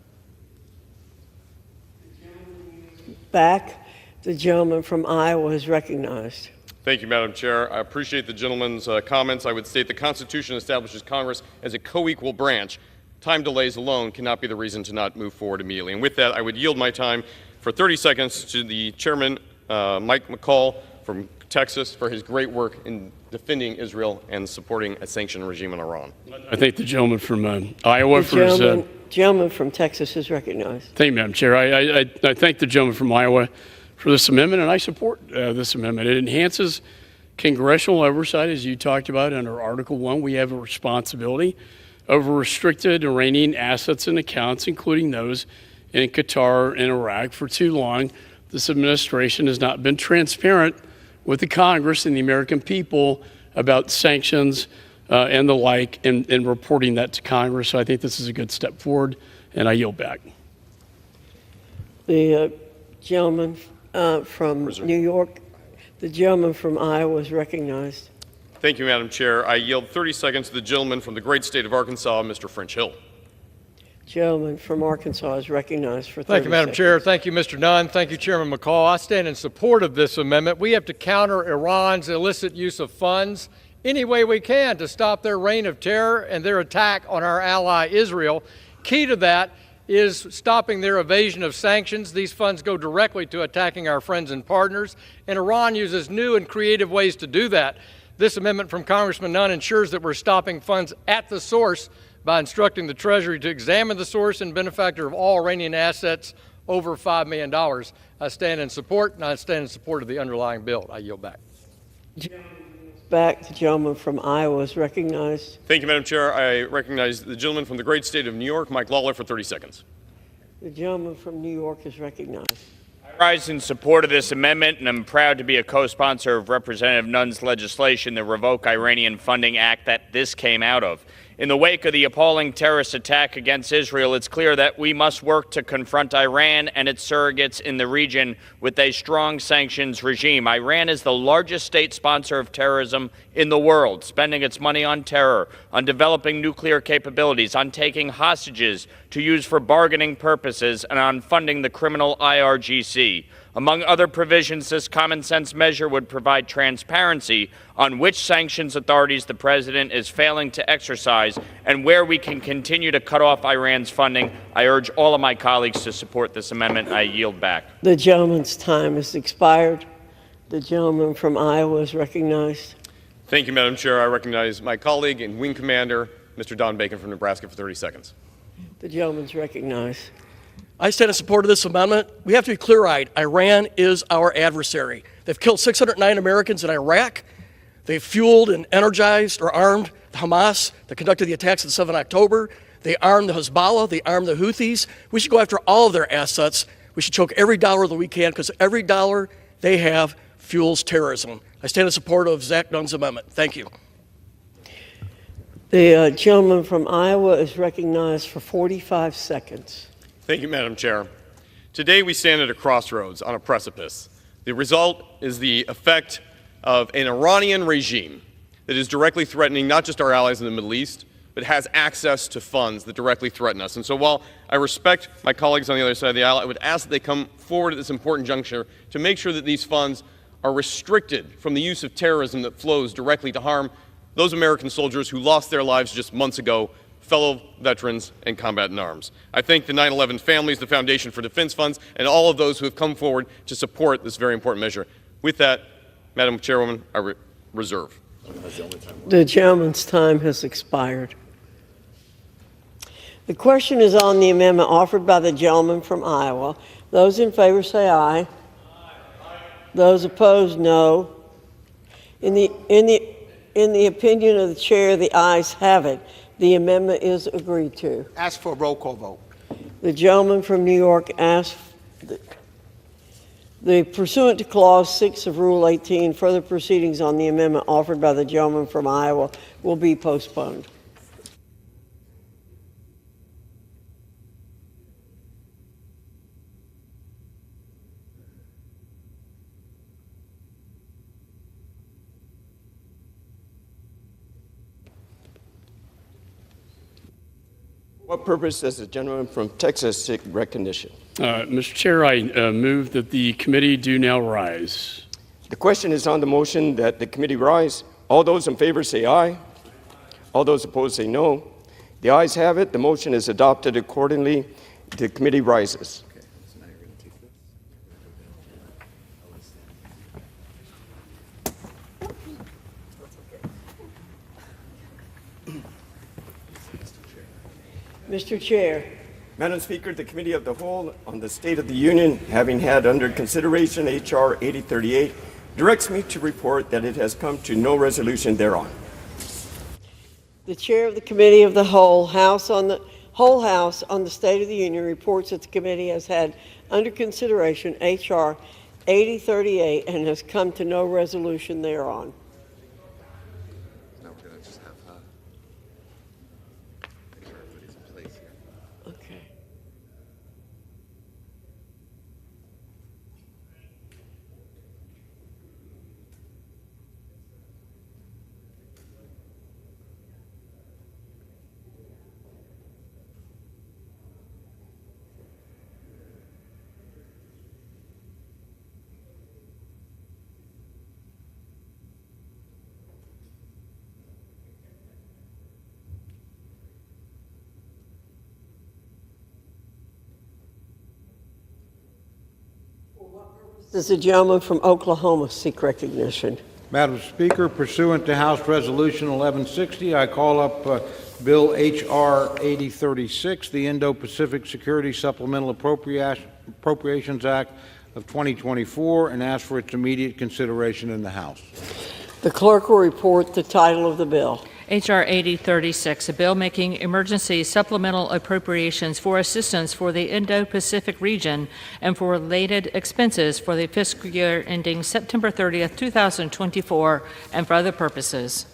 Back. The gentleman from Iowa is recognized. Thank you, Madam Chair. I appreciate the gentleman's comments. I would state the Constitution establishes Congress as a co-equal branch. Time delays alone cannot be the reason to not move forward immediately. And with that, I would yield my time for 30 seconds to the Chairman, Mike McCall from Texas, for his great work in defending Israel and supporting a sanctioned regime in Iran. I thank the gentleman from Iowa for his... Gentleman from Texas is recognized. Thank you, Madam Chair. I thank the gentleman from Iowa for this amendment, and I support this amendment. It enhances congressional oversight, as you talked about under Article 1. We have a responsibility over restricted Iranian assets and accounts, including those in Qatar and Iraq. For too long, this administration has not been transparent with the Congress and the American people about sanctions and the like, and reporting that to Congress. So I think this is a good step forward, and I yield back. The gentleman from New York, the gentleman from Iowa is recognized. Thank you, Madam Chair. I yield 30 seconds to the gentleman from the great state of Arkansas, Mr. French Hill. Gentleman from Arkansas is recognized for 30 Thank you, Madam seconds. Chair. Thank you, Mr. Nunn. Thank you, Chairman McCall. I stand in support of this amendment. We have to counter Iran's illicit use of funds any way we can to stop their reign of terror and their attack on our ally Israel. Key to that is stopping their evasion of sanctions. These funds go directly to attacking our friends and partners, and Iran uses new and creative ways to do that. This amendment from Congressman Nunn ensures that we're stopping funds at the source by instructing the Treasury to examine the source and benefactor of all Iranian assets over $5 million. I stand in support, and I stand in support of the underlying bill. I yield back. Gentleman back. The gentleman from Iowa is recognized. Thank you, Madam Chair. I recognize the gentleman from the great state of New York, Mike Lawler, for 30 seconds. The gentleman from New York is recognized. I rise in support of this amendment, and I'm proud to be a co-sponsor of Representative Nunn's legislation, the Revoke Iranian Funding Act, that this came out of. In the wake of the appalling terrorist attack against Israel, it's clear that we must work to confront Iran and its surrogates in the region with a strong sanctions regime. Iran is the largest state sponsor of terrorism in the world, spending its money on terror, on developing nuclear capabilities, on taking hostages to use for bargaining purposes, and on funding the criminal IRGC. Among other provisions, this common sense measure would provide transparency on which sanctions authorities the president is failing to exercise and where we can continue to cut off Iran's funding. I urge all of my colleagues to support this amendment. I yield back. The gentleman's time has expired. The gentleman from Iowa is recognized. Thank you, Madam Chair. I recognize my colleague and Wing Commander, Mr. Don Bacon from Nebraska, for 30 seconds. The gentleman's recognized. I stand in support of this amendment. We have to be clear-eyed. Iran is our adversary. They've killed 609 Americans in Iraq. They've fueled and energized or armed the Hamas that conducted the attacks on 7 October. They armed the Hezbollah. They armed the Houthis. We should go after all of their assets. We should choke every dollar that we can, because every dollar they have fuels terrorism. I stand in support of Zach Nunn's amendment. Thank you. The gentleman from Iowa is recognized for 45 seconds. Thank you, Madam Chair. Today we stand at a crossroads on a precipice. The result is the effect of an Iranian regime that is directly threatening not just our allies in the Middle East, but has access to funds that directly threaten us. And so while I respect my colleagues on the other side of the aisle, I would ask that they come forward at this important juncture to make sure that these funds are restricted from the use of terrorism that flows directly to harm those American soldiers who lost their lives just months ago, fellow veterans and combat in arms. I thank the 9/11 families, the Foundation for Defense Funds, and all of those who have come forward to support this very important measure. With that, Madam Chairwoman, I reserve. The gentleman's time has expired. The question is on the amendment offered by the gentleman from Iowa. Those in favor say aye. Those opposed, no. In the opinion of the chair, the ayes have it. The amendment is agreed to. Ask for a roll call vote. The gentleman from New York asked, the pursuant to Clause 6 of Rule 18, further proceedings on the amendment offered by the gentleman from Iowa will be postponed. What purpose does the gentleman from Texas seek recognition? Mr. Chair, I move that the committee do now rise. The question is on the motion that the committee rise. All those in favor say aye. All those opposed say no. The ayes have it. The motion is adopted. Accordingly, the committee rises. Mr. Chair. Madam Speaker, the Committee of the Whole on the State of the Union, having had under consideration H.R. 8038, directs me to report that it has come to no resolution thereon. The chair of the Committee of the Whole House on the State of the Union reports that the committee has had under consideration H.R. 8038 and has come to no resolution thereon. Does the gentleman from Oklahoma seek recognition? Madam Speaker, pursuant to House Resolution 1160, I call up Bill H.R. 8036, the Indo-Pacific Security Supplemental Appropriations Act of 2024, and ask for its immediate consideration in the House. The clerk will report the title of the bill. H.R. 8036, a bill making emergency supplemental appropriations for assistance for the Indo-Pacific region and for related expenses for the fiscal year ending September 30th, 2024, and for other purposes.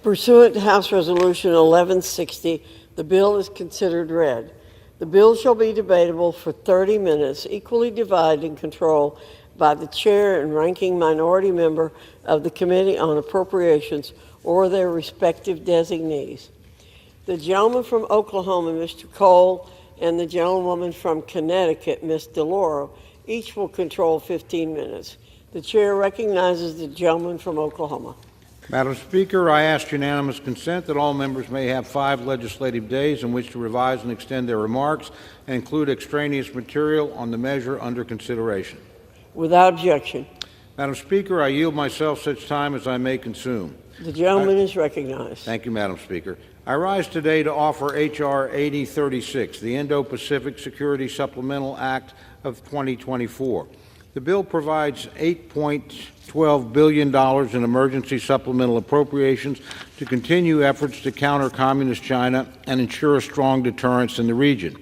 Pursuant to House Resolution 1160, the bill is considered read. The bill shall be debatable for 30 minutes, equally divided and controlled by the chair and ranking minority member of the Committee on Appropriations or their respective designees. The gentleman from Oklahoma, Mr. Cole, and the gentlewoman from Connecticut, Ms. DeLauro, each will control 15 minutes. The chair recognizes the gentleman from Oklahoma. Madam Speaker, I ask unanimous consent that all members may have 5 legislative days in which to revise and extend their remarks and include extraneous material on the measure under consideration. Without objection. Madam Speaker, I yield myself such time as I may consume. The gentleman is recognized. Thank you, Madam Speaker. I rise today to offer H.R. 8036, the Indo-Pacific Security Supplemental Act of 2024. The bill provides $8.12 billion in emergency supplemental appropriations to continue efforts to counter Communist China and ensure a strong deterrence in the region.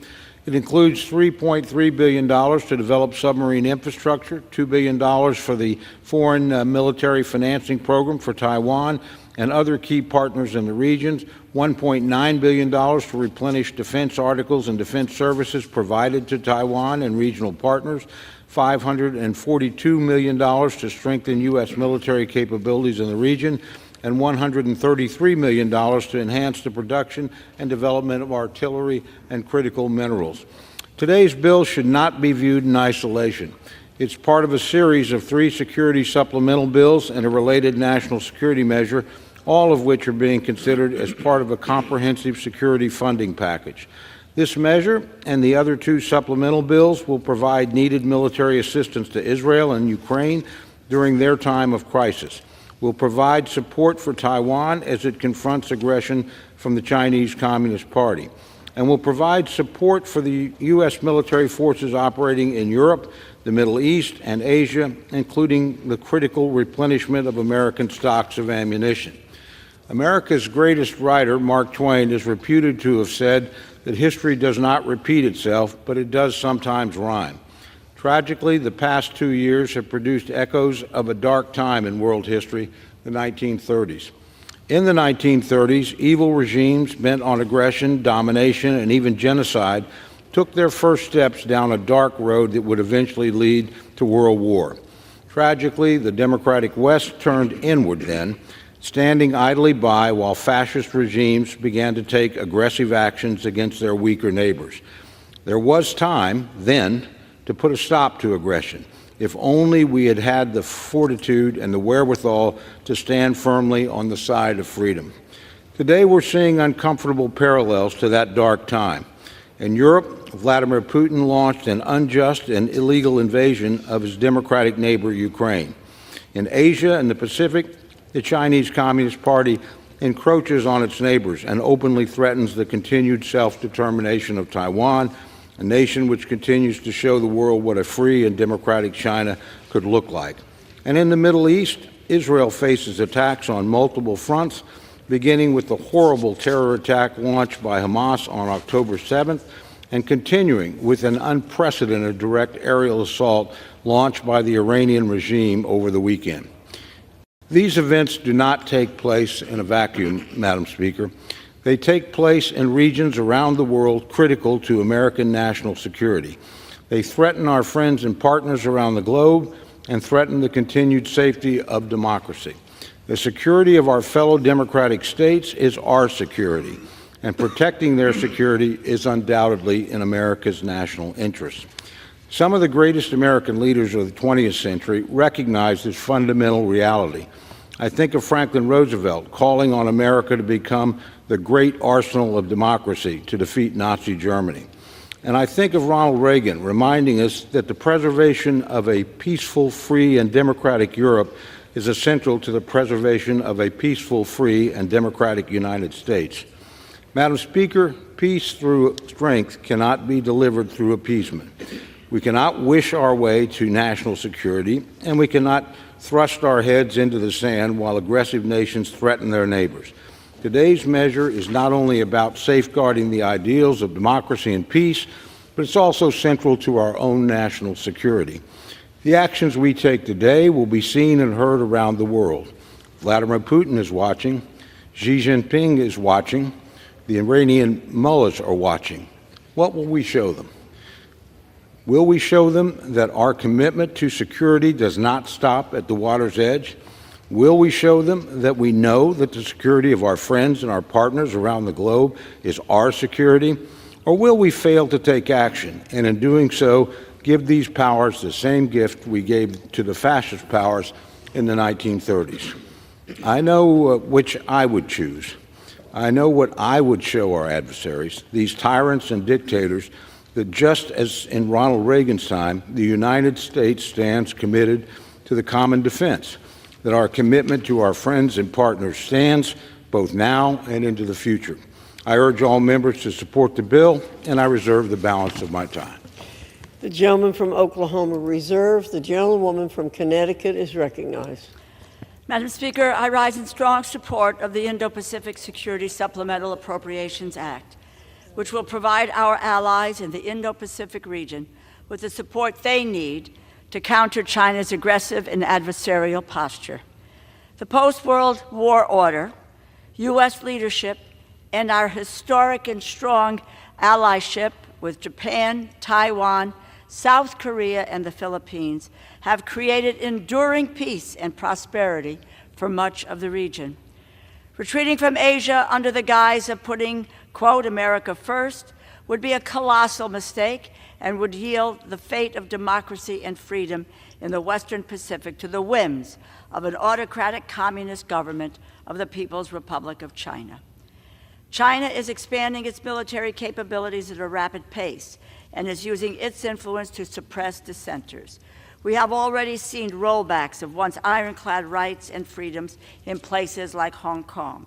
It includes $3.3 billion to develop submarine infrastructure, $2 billion for the Foreign Military Financing Program for Taiwan and other key partners in the regions, $1.9 billion to replenish defense articles and defense services provided to Taiwan and regional partners, $542 million to strengthen U.S. military capabilities in the region, and $133 million to enhance the production and development of artillery and critical minerals. Today's bill should not be viewed in isolation. It's part of a series of 3 security supplemental bills and a related national security measure, all of which are being considered as part of a comprehensive security funding package. This measure and the other 2 supplemental bills will provide needed military assistance to Israel and Ukraine during their time of crisis. Will provide support for Taiwan as it confronts aggression from the Chinese Communist Party, and will provide support for the U.S. military forces operating in Europe, the Middle East, and Asia, including the critical replenishment of American stocks of ammunition. America's greatest writer, Mark Twain, is reputed to have said that history does not repeat itself, but it does sometimes rhyme. Tragically, the past 2 years have produced echoes of a dark time in world history, the 1930s. In the 1930s, evil regimes bent on aggression, domination, and even genocide took their first steps down a dark road that would eventually lead to World War. Tragically, the democratic West turned inward then, standing idly by while fascist regimes began to take aggressive actions against their weaker neighbors. There was time then to put a stop to aggression, if only we had had the fortitude and the wherewithal to stand firmly on the side of freedom. Today we're seeing uncomfortable parallels to that dark time. In Europe, Vladimir Putin launched an unjust and illegal invasion of his democratic neighbor, Ukraine. In Asia and the Pacific, the Chinese Communist Party encroaches on its neighbors and openly threatens the continued self-determination of Taiwan, a nation which continues to show the world what a free and democratic China could look like. And in the Middle East, Israel faces attacks on multiple fronts, beginning with the horrible terror attack launched by Hamas on October 7th, and continuing with an unprecedented direct aerial assault launched by the Iranian regime over the weekend. These events do not take place in a vacuum, Madam Speaker. They take place in regions around the world critical to American national security. They threaten our friends and partners around the globe and threaten the continued safety of democracy. The security of our fellow democratic states is our security, and protecting their security is undoubtedly in America's national interest. Some of the greatest American leaders of the 20th century recognized this fundamental reality. I think of Franklin Roosevelt calling on America to become the great arsenal of democracy to defeat Nazi Germany. And I think of Ronald Reagan reminding us that the preservation of a peaceful, free, and democratic Europe is essential to the preservation of a peaceful, free, and democratic United States. Madam Speaker, peace through strength cannot be delivered through appeasement. We cannot wish our way to national security, and we cannot thrust our heads into the sand while aggressive nations threaten their neighbors. Today's measure is not only about safeguarding the ideals of democracy and peace, but it's also central to our own national security. The actions we take today will be seen and heard around the world. Vladimir Putin is watching. Xi Jinping is watching. The Iranian mullahs are watching. What will we show them? Will we show them that our commitment to security does not stop at the water's edge? Will we show them that we know that the security of our friends and our partners around the globe is our security? Or will we fail to take action, and in doing so, give these powers the same gift we gave to the fascist powers in the 1930s? I know which I would choose. I know what I would show our adversaries, these tyrants and dictators, that just as in Ronald Reagan's time, the United States stands committed to the common defense, that our commitment to our friends and partners stands both now and into the future. I urge all members to support the bill, and I reserve the balance of my time. The gentleman from Oklahoma reserves. The gentlewoman from Connecticut is recognized. Madam Speaker, I rise in strong support of the Indo-Pacific Security Supplemental Appropriations Act, which will provide our allies in the Indo-Pacific region with the support they need to counter China's aggressive and adversarial posture. The post-World War order, U.S. leadership, and our historic and strong allyship with Japan, Taiwan, South Korea, and the Philippines have created enduring peace and prosperity for much of the region. Retreating from Asia under the guise of putting, quote, America first, would be a colossal mistake and would yield the fate of democracy and freedom in the Western Pacific to the whims of an autocratic communist government of the People's Republic of China. China is expanding its military capabilities at a rapid pace and is using its influence to suppress dissenters. We have already seen rollbacks of once ironclad rights and freedoms in places like Hong Kong.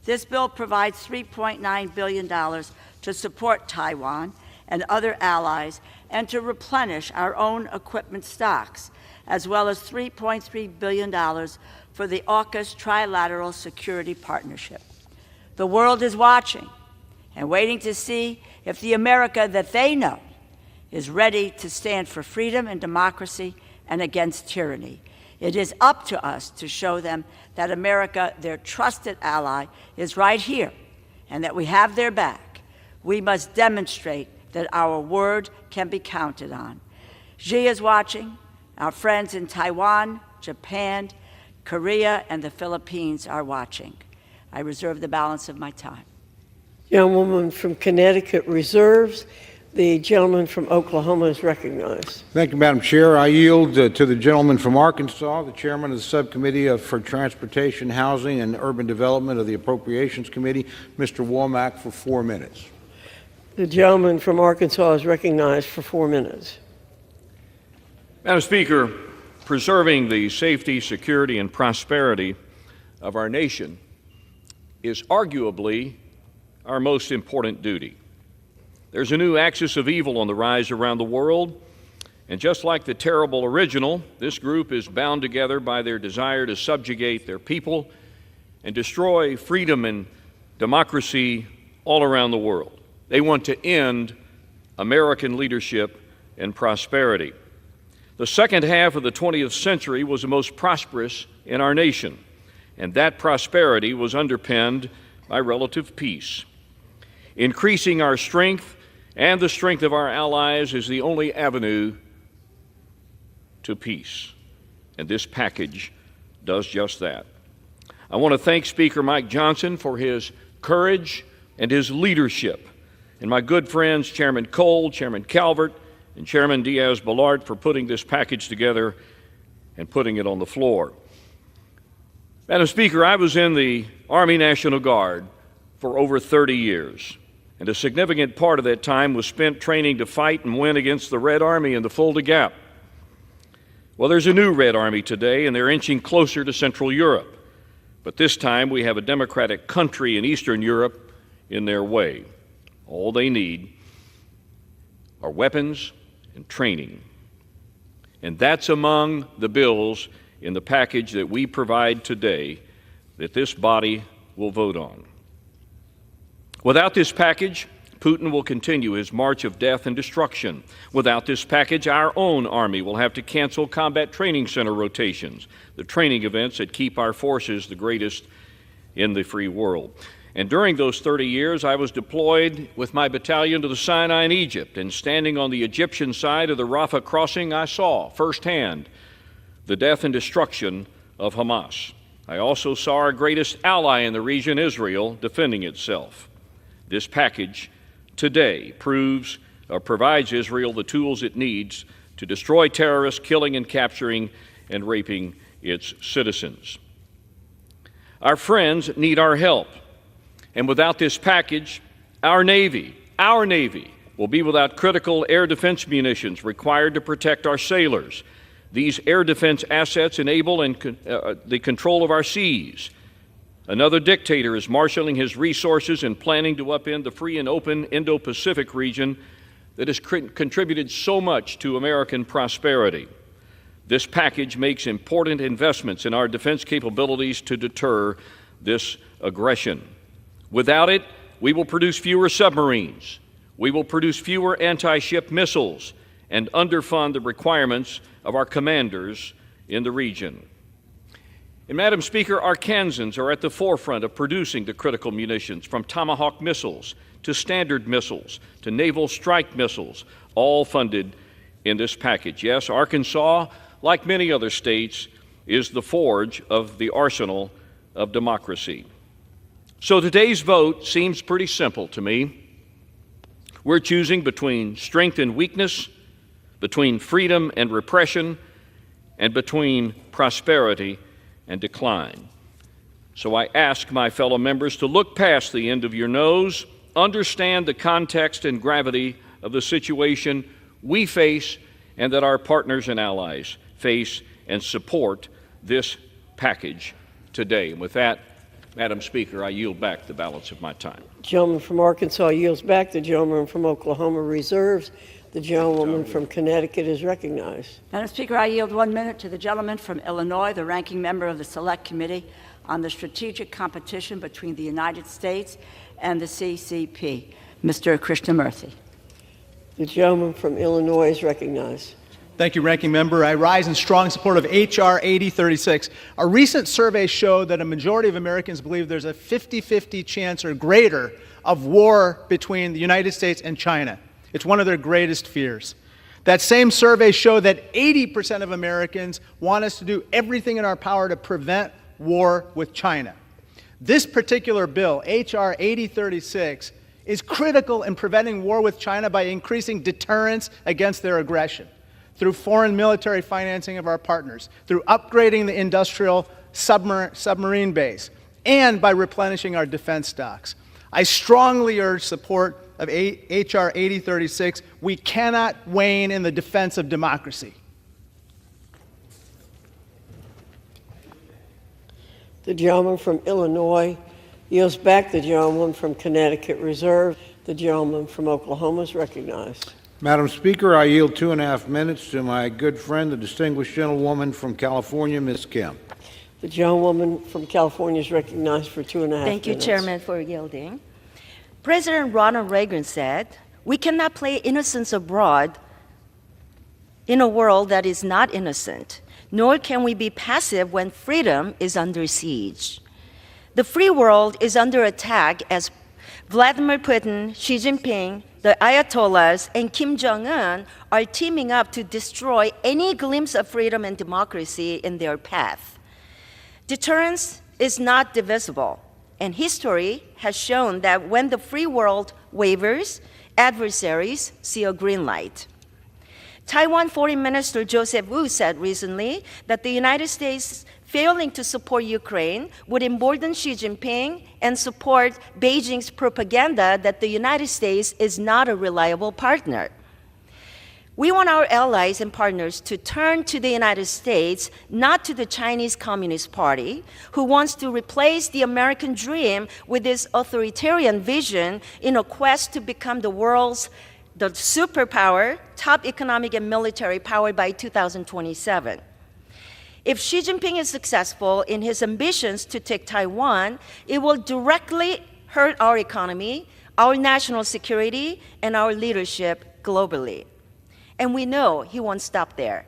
This bill provides $3.9 billion to support Taiwan and other allies and to replenish our own equipment stocks, as well as $3.3 billion for the AUKUS Trilateral Security Partnership. The world is watching and waiting to see if the America that they know is ready to stand for freedom and democracy and against tyranny. It is up to us to show them that America, their trusted ally, is right here and that we have their back. We must demonstrate that our word can be counted on. Xi is watching. Our friends in Taiwan, Japan, Korea, and the Philippines are watching. I reserve the balance of my time. Gentlewoman from Connecticut reserves. The gentleman from Oklahoma is recognized. Thank you, Madam Chair. I yield to the gentleman from Arkansas, the chairman of the Subcommittee for Transportation, Housing, and Urban Development of the Appropriations Committee, Mr. Womack, for 4 minutes. The gentleman from Arkansas is recognized for 4 minutes. Madam Speaker, preserving the safety, security, and prosperity of our nation is arguably our most important duty. There's a new axis of evil on the rise around the world, and just like the terrible original, this group is bound together by their desire to subjugate their people and destroy freedom and democracy all around the world. They want to end American leadership and prosperity. The second half of the 20th century was the most prosperous in our nation, and that prosperity was underpinned by relative peace. Increasing our strength and the strength of our allies is the only avenue to peace, and this package does just that. I want to thank Speaker Mike Johnson for his courage and his leadership, and my good friends Chairman Cole, Chairman Calvert, and Chairman Diaz-Balart for putting this package together and putting it on the floor. Madam Speaker, I was in the Army National Guard for over 30 years, and a significant part of that time was spent training to fight and win against the Red Army in the Fulda Gap. Well, there's a new Red Army today, and they're inching closer to Central Europe. But this time we have a democratic country in Eastern Europe in their way. All they need are weapons and training. And that's among the bills in the package that we provide today that this body will vote on. Without this package, Putin will continue his march of death and destruction. Without this package, our own Army will have to cancel combat training center rotations, the training events that keep our forces the greatest in the free world. And during those 30 years, I was deployed with my battalion to the Sinai in Egypt, and standing on the Egyptian side of the Rafah crossing, I saw firsthand the death and destruction of Hamas. I also saw our greatest ally in the region, Israel, defending itself. This package today provides Israel the tools it needs to destroy terrorists, killing and capturing and raping its citizens. Our friends need our help. And without this package, our Navy will be without critical air defense munitions required to protect our sailors. These air defense assets enable the control of our seas. Another dictator is marshaling his resources and planning to upend the free and open Indo-Pacific region that has contributed so much to American prosperity. This package makes important investments in our defense capabilities to deter this aggression. Without it, we will produce fewer submarines, we will produce fewer anti-ship missiles, and underfund the requirements of our commanders in the region. And Madam Speaker, our Kansans are at the forefront of producing the critical munitions, from Tomahawk missiles to Standard missiles to Naval Strike missiles, all funded in this package. Yes, Arkansas, like many other states, is the forge of the arsenal of democracy. So today's vote seems pretty simple to me. We're choosing between strength and weakness, between freedom and repression, and between prosperity and decline. So I ask my fellow members to look past the end of your nose, understand the context and gravity of the situation we face and that our partners and allies face, and support this package today. And with that, Madam Speaker, I yield back the balance of my time. The gentleman from Arkansas yields back. The gentleman from Oklahoma reserves. The gentlewoman from Connecticut is recognized. Madam Speaker, I yield 1 minute to the gentleman from Illinois, the ranking member of the Select Committee on the Strategic Competition between the United States and the CCP, Mr. Krishnamurthy. The gentleman from Illinois is recognized. Thank you, Ranking Member. I rise in strong support of H.R. 8036. A recent survey showed that a majority of Americans believe there's a 50-50 chance or greater of war between the United States and China. It's one of their greatest fears. That same survey showed that 80% of Americans want us to do everything in our power to prevent war with China. This particular bill, H.R. 8036, is critical in preventing war with China by increasing deterrence against their aggression, through foreign military financing of our partners, through upgrading the industrial submarine base, and by replenishing our defense stocks. I strongly urge support of H.R. 8036. We cannot wane in the defense of democracy. The gentleman from Illinois yields back. The gentleman from Connecticut reserved. The gentleman from Oklahoma is recognized. Madam Speaker, I yield 2.5 minutes to my good friend, the distinguished gentlewoman from California, Ms. Kim. The gentlewoman from California is recognized for 2.5 minutes. Thank you, Chairman, for yielding. President Ronald Reagan said, "We cannot play innocence abroad in a world that is not innocent, nor can we be passive when freedom is under siege." The free world is under attack as Vladimir Putin, Xi Jinping, the Ayatollahs, and Kim Jong-un are teaming up to destroy any glimpse of freedom and democracy in their path. Deterrence is not divisible, and history has shown that when the free world wavers, adversaries see a green light. Taiwan Foreign Minister Joseph Wu said recently that the United States failing to support Ukraine would embolden Xi Jinping and support Beijing's propaganda that the United States is not a reliable partner. We want our allies and partners to turn to the United States, not to the Chinese Communist Party, who wants to replace the American dream with this authoritarian vision in a quest to become the world's superpower, top economic and military power by 2027. If Xi Jinping is successful in his ambitions to take Taiwan, it will directly hurt our economy, our national security, and our leadership globally. And we know he won't stop there.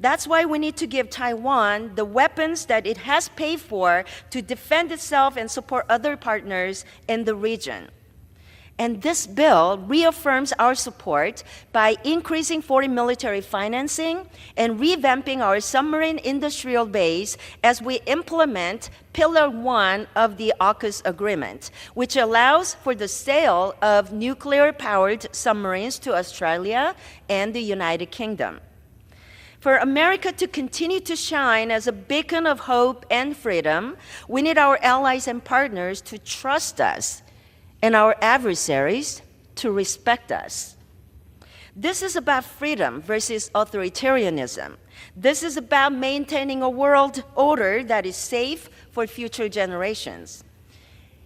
That's why we need to give Taiwan the weapons that it has paid for to defend itself and support other partners in the region. And this bill reaffirms our support by increasing foreign military financing and revamping our submarine industrial base as we implement Pillar 1 of the AUKUS agreement, which allows for the sale of nuclear-powered submarines to Australia and the United Kingdom. For America to continue to shine as a beacon of hope and freedom, we need our allies and partners to trust us and our adversaries to respect us. This is about freedom versus authoritarianism. This is about maintaining a world order that is safe for future generations.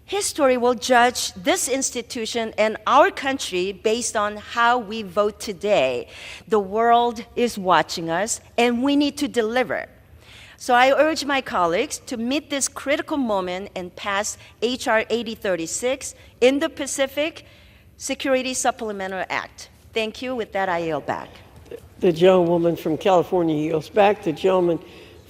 History will judge this institution and our country based on how we vote today. The world is watching us, and we need to deliver. So I urge my colleagues to meet this critical moment and pass H.R. 8036, Indo-Pacific Security Supplemental Act. Thank you. With that, I yield back. The gentlewoman from California yields back. The gentleman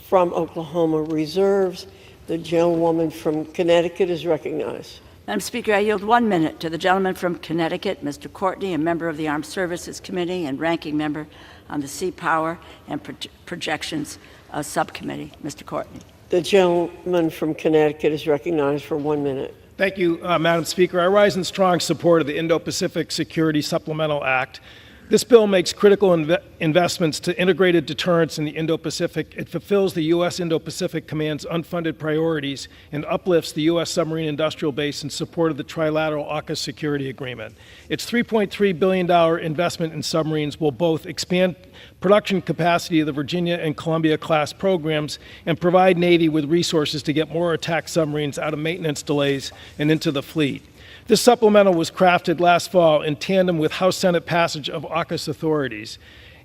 from Oklahoma reserves. The gentlewoman from Connecticut is recognized. Madam Speaker, I yield 1 minute to the gentleman from Connecticut, Mr. Courtney, a member of the Armed Services Committee and ranking member on the Sea Power and Projections Subcommittee. Mr. Courtney. The gentleman from Connecticut is recognized for 1 minute. Thank you, Madam Speaker. I rise in strong support of the Indo-Pacific Security Supplemental Act. This bill makes critical investments to integrated deterrence in the Indo-Pacific. It fulfills the U.S. Indo-Pacific Command's unfunded priorities and uplifts the U.S. submarine industrial base in support of the trilateral AUKUS security agreement. Its $3.3 billion investment in submarines will both expand production capacity of the Virginia and Columbia class programs and provide Navy with resources to get more attack submarines out of maintenance delays and into the fleet. This supplemental was crafted last fall in tandem with House-Senate passage of AUKUS authorities.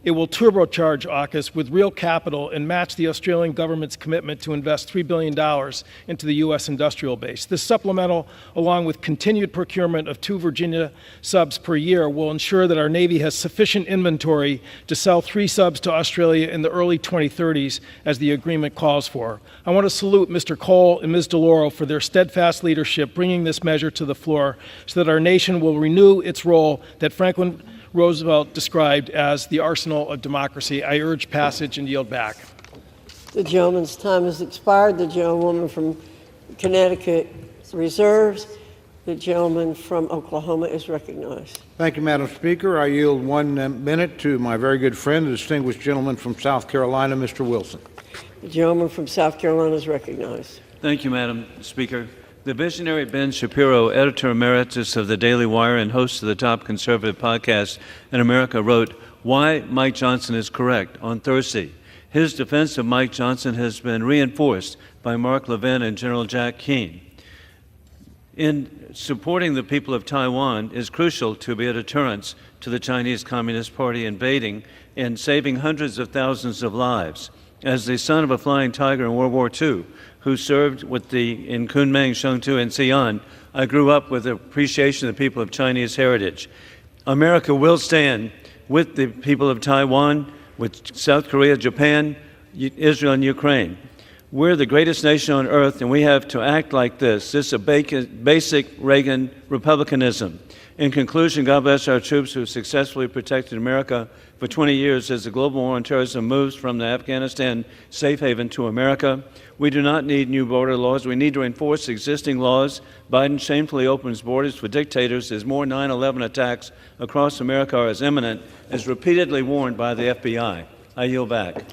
It will turbocharge AUKUS with real capital and match the Australian government's commitment to invest $3 billion into the U.S. industrial base. This supplemental, along with continued procurement of 2 Virginia subs per year, will ensure that our Navy has sufficient inventory to sell 3 subs to Australia in the early 2030s, as the agreement calls for. I want to salute Mr. Cole and Ms. DeLauro for their steadfast leadership bringing this measure to the floor so that our nation will renew its role that Franklin Roosevelt described as the arsenal of democracy. I urge passage and yield back. The gentleman's time has expired. The gentlewoman from Connecticut reserves. The gentleman from Oklahoma is recognized. Thank you, Madam Speaker. I yield 1 minute to my very good friend, the distinguished gentleman from South Carolina, Mr. Wilson. The gentleman from South Carolina is recognized. Thank you, Madam Speaker. The visionary Ben Shapiro, editor emeritus of the Daily Wire and host of the top conservative podcast in America, wrote, "Why Mike Johnson is correct" on Thursday. His defense of Mike Johnson has been reinforced by Mark Levin and General Jack Keane. In supporting the people of Taiwan is crucial to be a deterrence to the Chinese Communist Party invading and saving hundreds of thousands of lives. As the son of a flying tiger in World War II, who served in Kunming, Chengdu, and Xi'an, I grew up with appreciation of the people of Chinese heritage. America will stand with the people of Taiwan, with South Korea, Japan, Israel, and Ukraine. We're the greatest nation on earth, and we have to act like this. This is a basic Reagan republicanism. In conclusion, God bless our troops who have successfully protected America for 20 years as the global war on terrorism moves from the Afghanistan safe haven to America. We do not need new border laws. We need to enforce existing laws. Biden shamefully opens borders for dictators as more 9/11 attacks across America are as imminent, as repeatedly warned by the FBI. I yield back.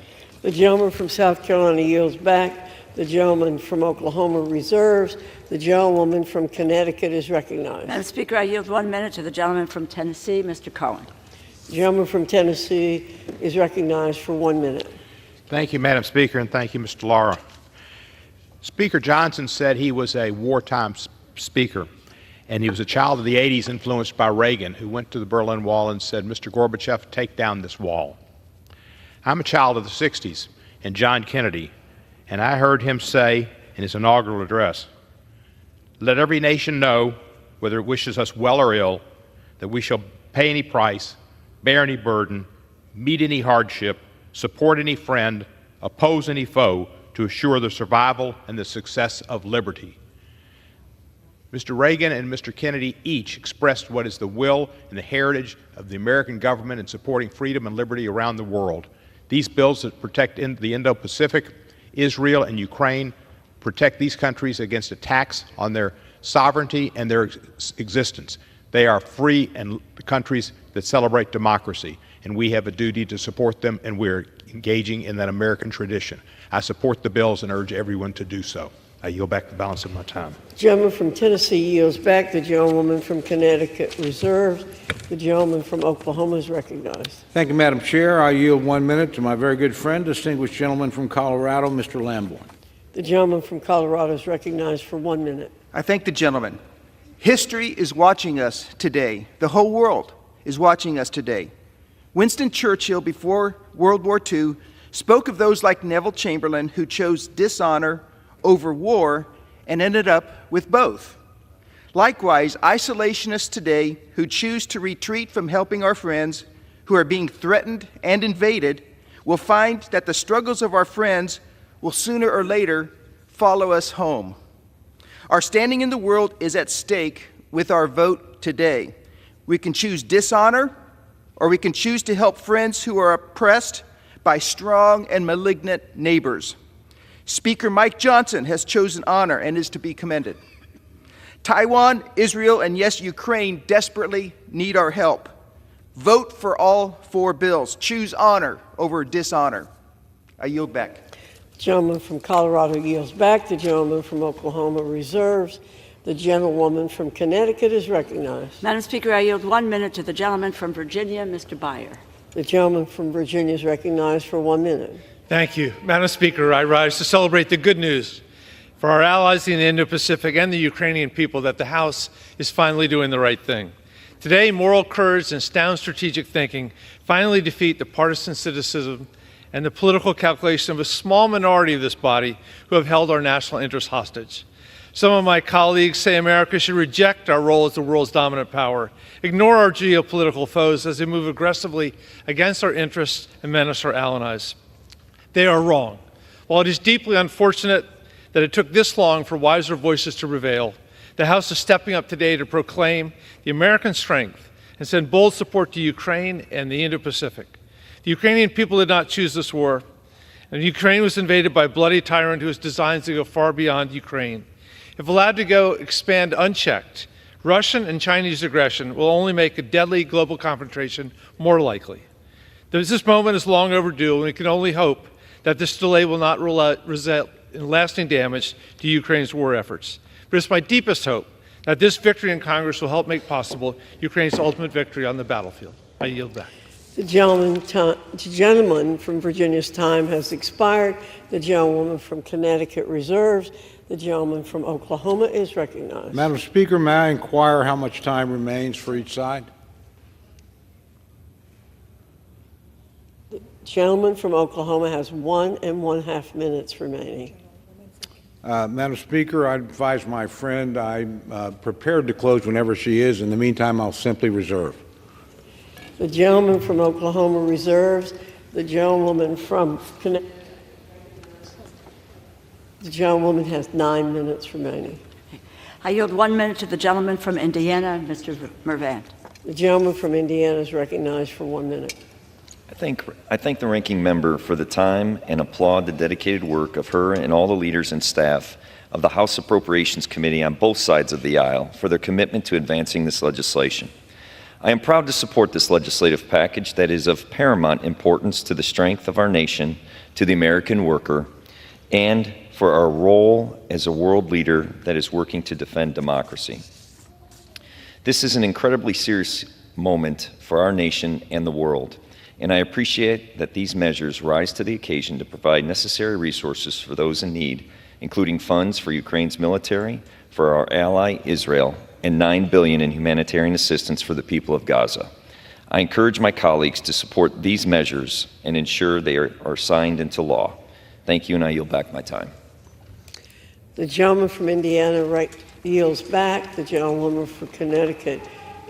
The gentleman from South Carolina yields back. The gentleman from Oklahoma reserves. The gentlewoman from Connecticut is recognized. Madam Speaker, I yield 1 minute to the gentleman from Tennessee, Mr. Cohen. The gentleman from Tennessee is recognized for 1 minute. Thank you, Madam Speaker, and thank you, Mr. Lara. Speaker Johnson said he was a wartime speaker, and he was a child of the 80s influenced by Reagan, who went to the Berlin Wall and said, "Mr. Gorbachev, take down this wall." I'm a child of the 60s, and John Kennedy, and I heard him say in his inaugural address, "Let every nation know, whether it wishes us well or ill, that we shall pay any price, bear any burden, meet any hardship, support any friend, oppose any foe, to assure the survival and the success of liberty." Mr. Reagan and Mr. Kennedy each expressed what is the will and the heritage of the American government in supporting freedom and liberty around the world. These bills that protect the Indo-Pacific, Israel, and Ukraine protect these countries against attacks on their sovereignty and their existence. They are free and countries that celebrate democracy, and we have a duty to support them, and we're engaging in that American tradition. I support the bills and urge everyone to do so. I yield back the balance of my time. The gentleman from Tennessee yields back. The gentlewoman from Connecticut reserves. The gentleman from Oklahoma is recognized. Thank you, Madam Chair. I yield 1 minute to my very good friend, distinguished gentleman from Colorado, Mr. Lamborn. The gentleman from Colorado is recognized for 1 minute. I thank the gentleman. History is watching us today. The whole world is watching us today. Winston Churchill, before World War II, spoke of those like Neville Chamberlain who chose dishonor over war and ended up with both. Likewise, isolationists today who choose to retreat from helping our friends who are being threatened and invaded will find that the struggles of our friends will sooner or later follow us home. Our standing in the world is at stake with our vote today. We can choose dishonor, or we can choose to help friends who are oppressed by strong and malignant neighbors. Speaker Mike Johnson has chosen honor and is to be commended. Taiwan, Israel, and yes, Ukraine desperately need our help. Vote for all 4 bills. Choose honor over dishonor. I yield back. The gentleman from Colorado yields back. The gentleman from Oklahoma reserves. The gentlewoman from Connecticut is recognized. Madam Speaker, I yield 1 minute to the gentleman from Virginia, Mr. Byer. The gentleman from Virginia is recognized for 1 minute. Thank you. Madam Speaker, I rise to celebrate the good news for our allies in the Indo-Pacific and the Ukrainian people that the House is finally doing the right thing. Today, moral courage and sound strategic thinking finally defeat the partisan cynicism and the political calculation of a small minority of this body who have held our national interests hostage. Some of my colleagues say America should reject our role as the world's dominant power, ignore our geopolitical foes as they move aggressively against our interests and menace our allies. They are wrong. While it is deeply unfortunate that it took this long for wiser voices to prevail, the House is stepping up today to proclaim the American strength and send bold support to Ukraine and the Indo-Pacific. The Ukrainian people did not choose this war, and Ukraine was invaded by a bloody tyrant whose designs to go far beyond Ukraine. If allowed to go expand unchecked, Russian and Chinese aggression will only make a deadly global confrontation more likely. This moment is long overdue, and we can only hope that this delay will not result in lasting damage to Ukraine's war efforts. But it's my deepest hope that this victory in Congress will help make possible Ukraine's ultimate victory on the battlefield. I yield back. The gentleman from Virginia's time has expired. The gentlewoman from Connecticut reserves. The gentleman from Oklahoma is recognized. Madam Speaker, may I inquire how much time remains for each side? The gentleman from Oklahoma has 1.5 minutes remaining. Madam Speaker, I advise my friend I'm prepared to close whenever she is. In the meantime, I'll simply reserve. The gentleman from Oklahoma reserves. The gentlewoman from Connecticut. The gentlewoman has 9 minutes remaining. I yield 1 minute to the gentleman from Indiana, Mr. Mervant. The gentleman from Indiana is recognized for 1 minute. I thank the ranking member for the time and applaud the dedicated work of her and all the leaders and staff of the House Appropriations Committee on both sides of the aisle for their commitment to advancing this legislation. I am proud to support this legislative package that is of paramount importance to the strength of our nation, to the American worker, and for our role as a world leader that is working to defend democracy. This is an incredibly serious moment for our nation and the world, and I appreciate that these measures rise to the occasion to provide necessary resources for those in need, including funds for Ukraine's military, for our ally Israel, and $9 billion in humanitarian assistance for the people of Gaza. I encourage my colleagues to support these measures and ensure they are signed into law. Thank you, and I yield back my time. The gentleman from Indiana yields back. The gentlewoman from Connecticut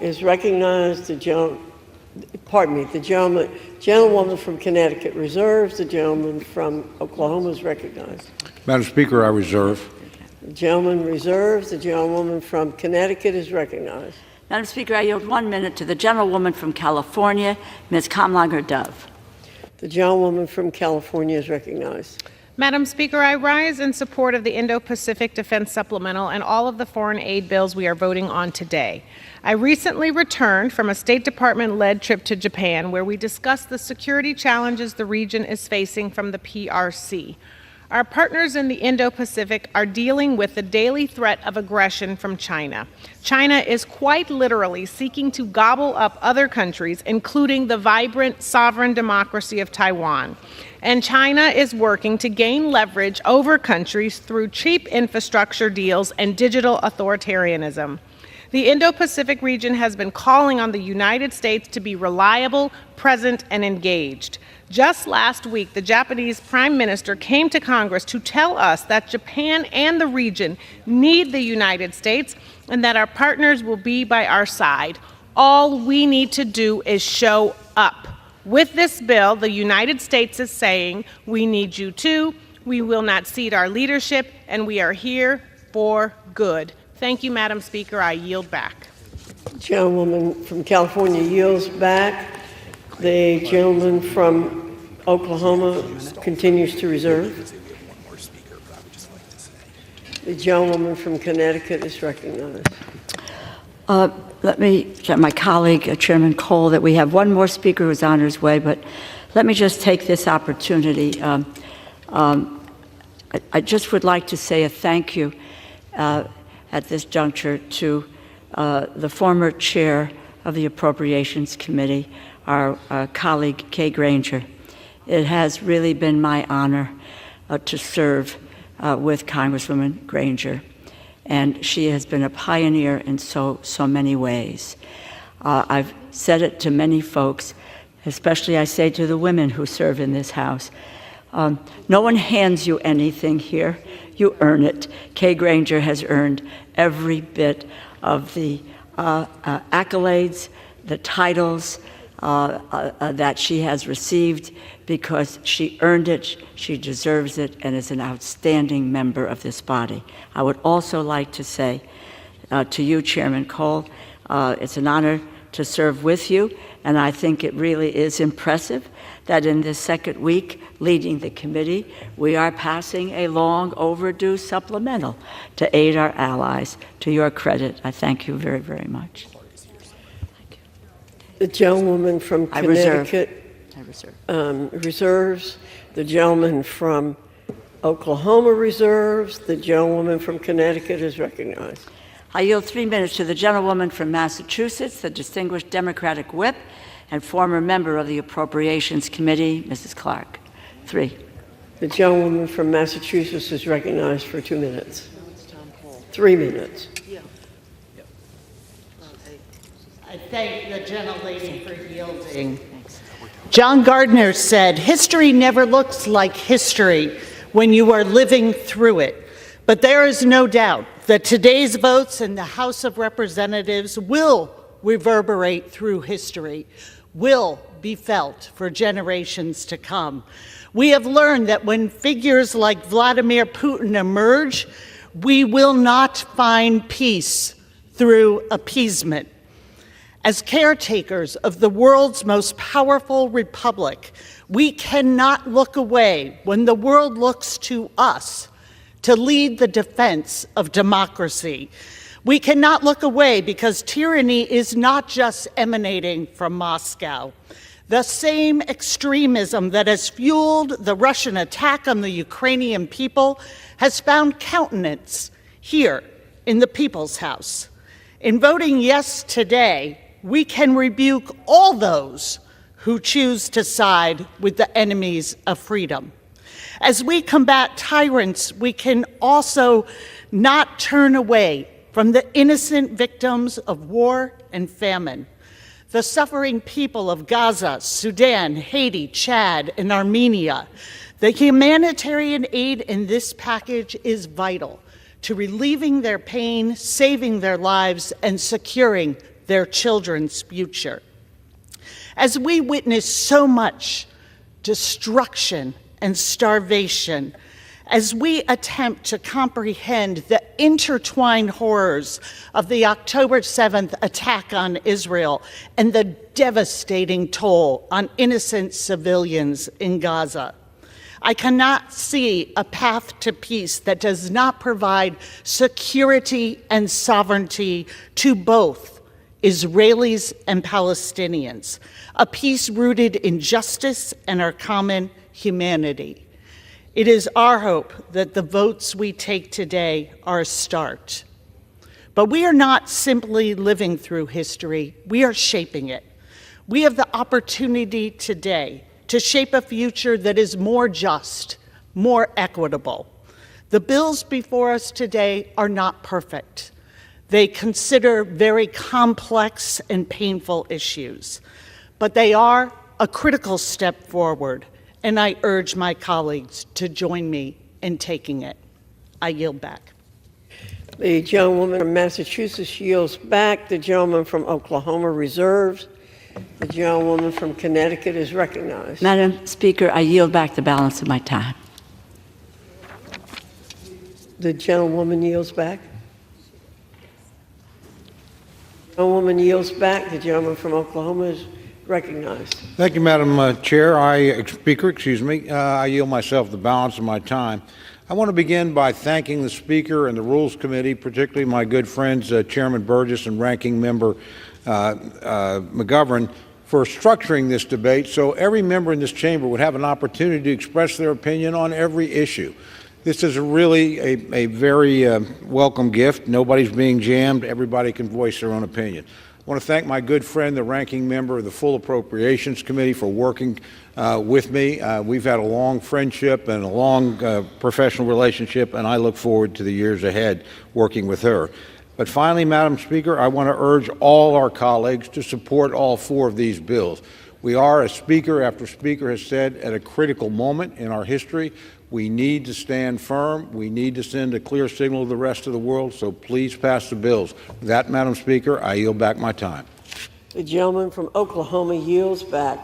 is recognized. The gentlewoman from Connecticut reserves. The gentleman from Oklahoma is recognized. Madam Speaker, I reserve. The gentleman reserves. The gentlewoman from Connecticut is recognized. Madam Speaker, I yield 1 minute to the gentlewoman from California, Ms. Kamlager-Dove. The gentlewoman from California is recognized. Madam Speaker, I rise in support of the Indo-Pacific Defense Supplemental and all of the foreign aid bills we are voting on today. I recently returned from a State Department-led trip to Japan where we discussed the security challenges the region is facing from the PRC. Our partners in the Indo-Pacific are dealing with the daily threat of aggression from China. China is quite literally seeking to gobble up other countries, including the vibrant, sovereign democracy of Taiwan. And China is working to gain leverage over countries through cheap infrastructure deals and digital authoritarianism. The Indo-Pacific region has been calling on the United States to be reliable, present, and engaged. Just last week, the Japanese Prime Minister came to Congress to tell us that Japan and the region need the United States and that our partners will be by our side. All we need to do is show up. With this bill, the United States is saying, we need you too, we will not cede our leadership, and we are here for good. Thank you, Madam Speaker. I yield back. The gentlewoman from California yields back. The gentleman from Oklahoma continues to reserve. The gentlewoman from Connecticut is recognized. Let me tell my colleague, Chairman Cole, that we have one more speaker who's on his way, but let me just take this opportunity. I just would like to say a thank you at this juncture to the former chair of the Appropriations Committee, our colleague Kay Granger. It has really been my honor to serve with Congresswoman Granger, and she has been a pioneer in so many ways. I've said it to many folks, especially I say to the women who serve in this House. No one hands you anything here. You earn it. Kay Granger has earned every bit of the accolades, the titles that she has received because she earned it, she deserves it, and is an outstanding member of this body. I would also like to say to you, Chairman Cole, it's an honor to serve with you, and I think it really is impressive that in this second week leading the committee, we are passing a long overdue supplemental to aid our allies. To your credit, I thank you very, very much. The gentlewoman from Connecticut reserves. The gentleman from Oklahoma reserves. The gentlewoman from Connecticut is recognized. I yield 3 minutes to the gentlewoman from Massachusetts, the distinguished Democratic whip and former member of the Appropriations Committee, Mrs. Clark. 3. The gentlewoman from Massachusetts is recognized for 2 minutes. 3 minutes. I thank the gentlelady for yielding. John Gardner said, "History never looks like history when you are living through it." But there is no doubt that today's votes in the House of Representatives will reverberate through history, will be felt for generations to come. We have learned that when figures like Vladimir Putin emerge, we will not find peace through appeasement. As caretakers of the world's most powerful republic, we cannot look away when the world looks to us to lead the defense of democracy. We cannot look away because tyranny is not just emanating from Moscow. The same extremism that has fueled the Russian attack on the Ukrainian people has found countenance here in the People's House. In voting yes today, we can rebuke all those who choose to side with the enemies of freedom. As we combat tyrants, we can also not turn away from the innocent victims of war and famine. The suffering people of Gaza, Sudan, Haiti, Chad, and Armenia, The humanitarian aid in this package is vital to relieving their pain, saving their lives, and securing their children's future. As we witness so much destruction and starvation, as we attempt to comprehend the intertwined horrors of the October 7th attack on Israel and the devastating toll on innocent civilians in Gaza, I cannot see a path to peace that does not provide security and sovereignty to both Israelis and Palestinians, a peace rooted in justice and our common humanity. It is our hope that the votes we take today are a start. But we are not simply living through history, we are shaping it. We have the opportunity today to shape a future that is more just, more equitable. The bills before us today are not perfect. They consider very complex and painful issues, but they are a critical step forward, and I urge my colleagues to join me in taking it. I yield back. The gentlewoman from Massachusetts yields back. The gentleman from Oklahoma reserves. The gentlewoman from Connecticut is recognized. Madam Speaker, I yield back the balance of my time. The gentlewoman yields back. The gentlewoman yields back. The gentleman from Oklahoma is recognized. Thank you, Madam Speaker. I yield myself the balance of my time. I want to begin by thanking the Speaker and the Rules Committee, particularly my good friends Chairman Burgess and Ranking Member McGovern, for structuring this debate so every member in this chamber would have an opportunity to express their opinion on every issue. This is really a very welcome gift. Nobody's being jammed. Everybody can voice their own opinion. I want to thank my good friend, the ranking member of the Full Appropriations Committee, for working with me. We've had a long friendship and a long professional relationship, and I look forward to the years ahead working with her. But finally, Madam Speaker, I want to urge all our colleagues to support all four of these bills. We are, as Speaker after Speaker has said, at a critical moment in our history. We need to stand firm. We need to send a clear signal to the rest of the world, so please pass the bills. With that, Madam Speaker, I yield back my time. The gentleman from Oklahoma yields back.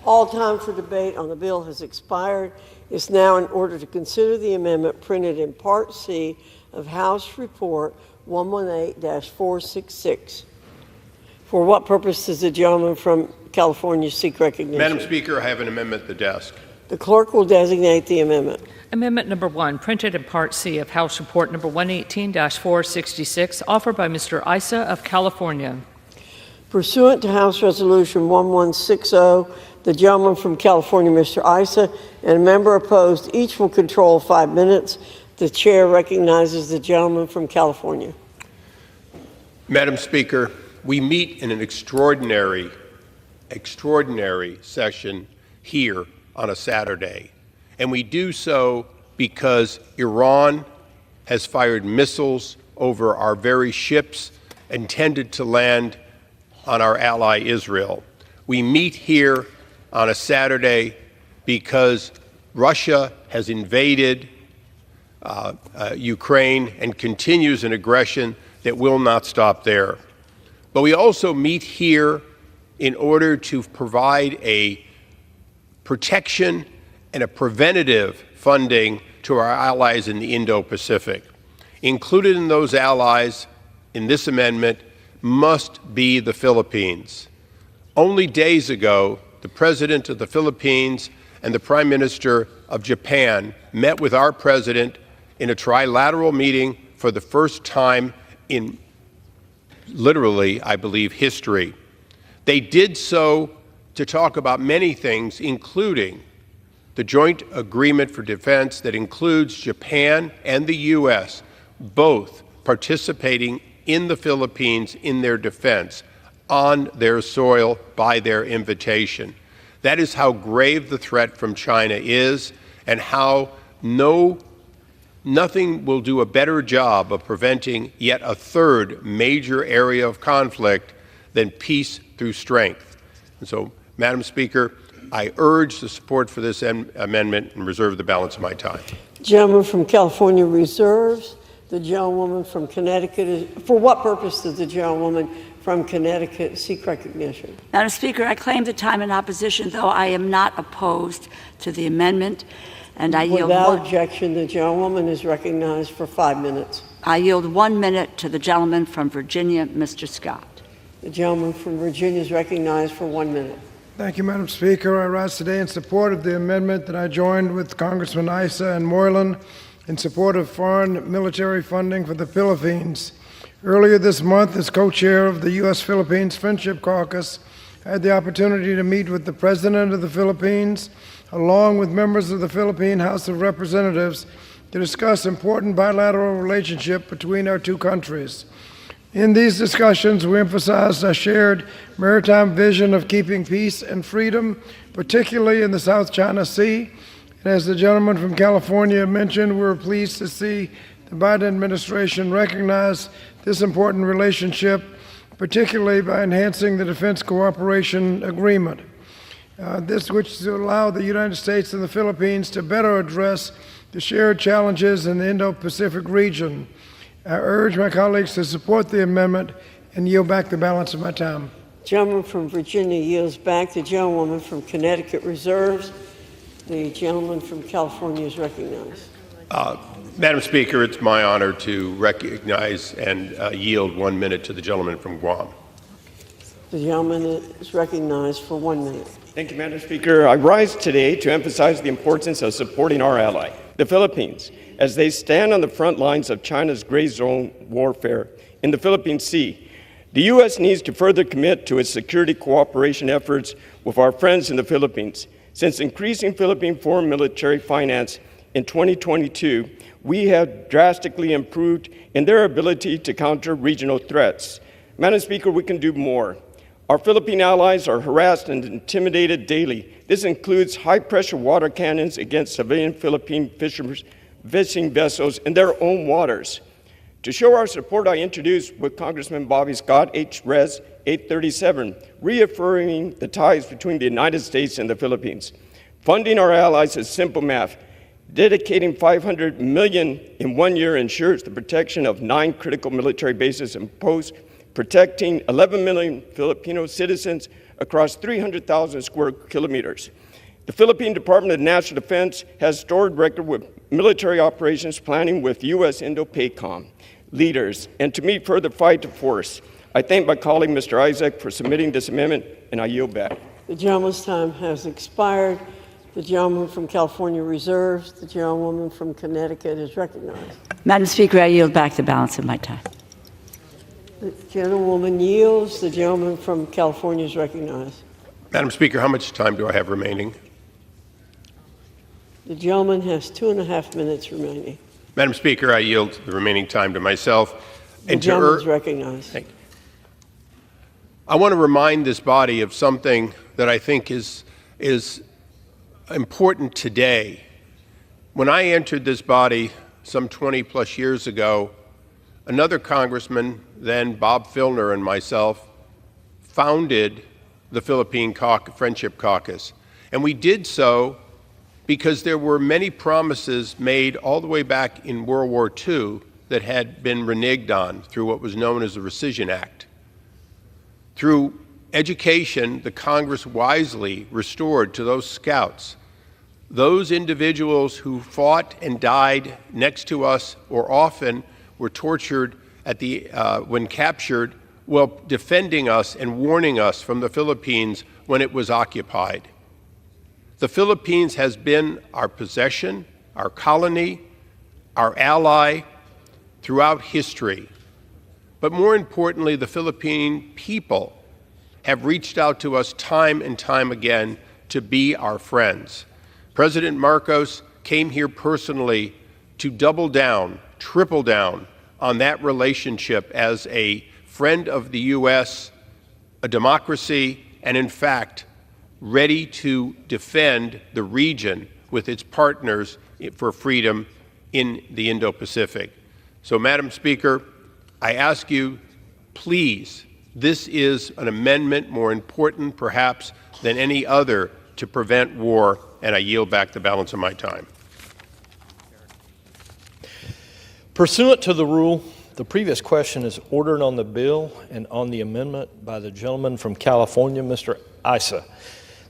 All time for debate on the bill has expired. It's now in order to consider the amendment printed in Part C of House Report 118-466. For what purpose does the gentleman from California seek recognition? Madam Speaker, I have an amendment at the desk. The clerk will designate the amendment. Amendment number 1, printed in Part C of House Report number 118-466, offered by Mr. Issa of California. Pursuant to House Resolution 1160, the gentleman from California, Mr. Issa, and a member opposed, each will control 5 minutes. The chair recognizes the gentleman from California. Madam Speaker, we meet in an extraordinary session here on a Saturday, and we do so because Iran has fired missiles over our very ships intended to land on our ally Israel. We meet here on a Saturday because Russia has invaded Ukraine and continues an aggression that will not stop there. But we also meet here in order to provide a protection and a preventative funding to our allies in the Indo-Pacific. Included in those allies in this amendment must be the Philippines. Only days ago, the President of the Philippines and the Prime Minister of Japan met with our President in a trilateral meeting for the first time in literally, I believe, history. They did so to talk about many things, including the joint agreement for defense that includes Japan and the U.S., both participating in the Philippines in their defense on their soil by their invitation. That is how grave the threat from China is, and how nothing will do a better job of preventing yet a third major area of conflict than peace through strength. And so, Madam Speaker, I urge the support for this amendment and reserve the balance of my time. Gentleman from California reserves. The gentlewoman from Connecticut for what purpose does the gentlewoman from Connecticut seek recognition? Madam Speaker, I claim the time in opposition, though I am not opposed to the amendment, and I yield Without objection, the gentlewoman is recognized for 5 minutes. I yield 1 minute to the gentleman from Virginia, Mr. Scott. The gentleman from Virginia is recognized for 1 minute. Thank you, Madam Speaker. I rise today in support of the amendment that I joined with Congressman Issa and Moylan in support of foreign military funding for the Philippines. Earlier this month, as co-chair of the U.S.-Philippines Friendship Caucus, I had the opportunity to meet with the President of the Philippines, along with members of the Philippine House of Representatives, to discuss important bilateral relationship between our two countries. In these discussions, we emphasized our shared maritime vision of keeping peace and freedom, particularly in the South China Sea. And as the gentleman from California mentioned, we're pleased to see the Biden administration recognize this important relationship, particularly by enhancing the Defense Cooperation Agreement. This which to allow the United States and the Philippines to better address the shared challenges in the Indo-Pacific region. I urge my colleagues to support the amendment and yield back the balance of my time. Gentleman from Virginia yields back. The gentlewoman from Connecticut reserves. The gentleman from California is recognized. Madam Speaker, it's my honor to recognize and yield 1 minute to the gentleman from Guam. The gentleman is recognized for 1 minute. Thank you, Madam Speaker. I rise today to emphasize the importance of supporting our ally, the Philippines, as they stand on the front lines of China's gray zone warfare in the Philippine Sea. The U.S. needs to further commit to its security cooperation efforts with our friends in the Philippines. Since increasing Philippine foreign military finance in 2022, we have drastically improved in their ability to counter regional threats. Madam Speaker, we can do more. Our Philippine allies are harassed and intimidated daily. This includes high-pressure water cannons against civilian Philippine fishing vessels in their own waters. To show our support, I introduced with Congressman Bobby Scott H-Res 837, reaffirming the ties between the United States and the Philippines. Funding our allies is simple math. Dedicating $500 million in 1 year ensures the protection of 9 critical military bases and posts, protecting 11 million Filipino citizens across 300,000 square kilometers. The Philippine Department of National Defense has stored record with military operations planning with U.S. Indo-PACOM leaders and to meet further fight to force. I thank my colleague, Mr. Isaac, for submitting this amendment, and I yield back. The gentleman's time has expired. The gentleman from California reserves. The gentlewoman from Connecticut is recognized. Madam Speaker, I yield back the balance of my time. The gentlewoman yields. The gentleman from California is recognized. Madam Speaker, how much time do I have remaining? The gentleman has 2.5 minutes remaining. Madam Speaker, I yield the remaining time to myself. The gentleman is recognized. Thank you. I want to remind this body of something that I think is important today. When I entered this body some 20 plus years ago, another congressman, then Bob Filner, and myself founded the Philippine Friendship Caucus. And we did so because there were many promises made all the way back in World War II that had been reneged on through what was known as the Rescission Act. Through education, the Congress wisely restored to those scouts, those individuals who fought and died next to us or often were tortured when captured, while defending us and warning us from the Philippines when it was occupied. The Philippines has been our possession, our colony, our ally throughout history. But more importantly, the Philippine people have reached out to us time and time again to be our friends. President Marcos came here personally to double down, triple down on that relationship as a friend of the U.S., a democracy, and in fact, ready to defend the region with its partners for freedom in the Indo-Pacific. So, Madam Speaker, I ask you, please, this is an amendment more important perhaps than any other to prevent war, and I yield back the balance of my time. Pursuant to the rule, the previous question is ordered on the bill and on the amendment by the gentleman from California, Mr. Issa.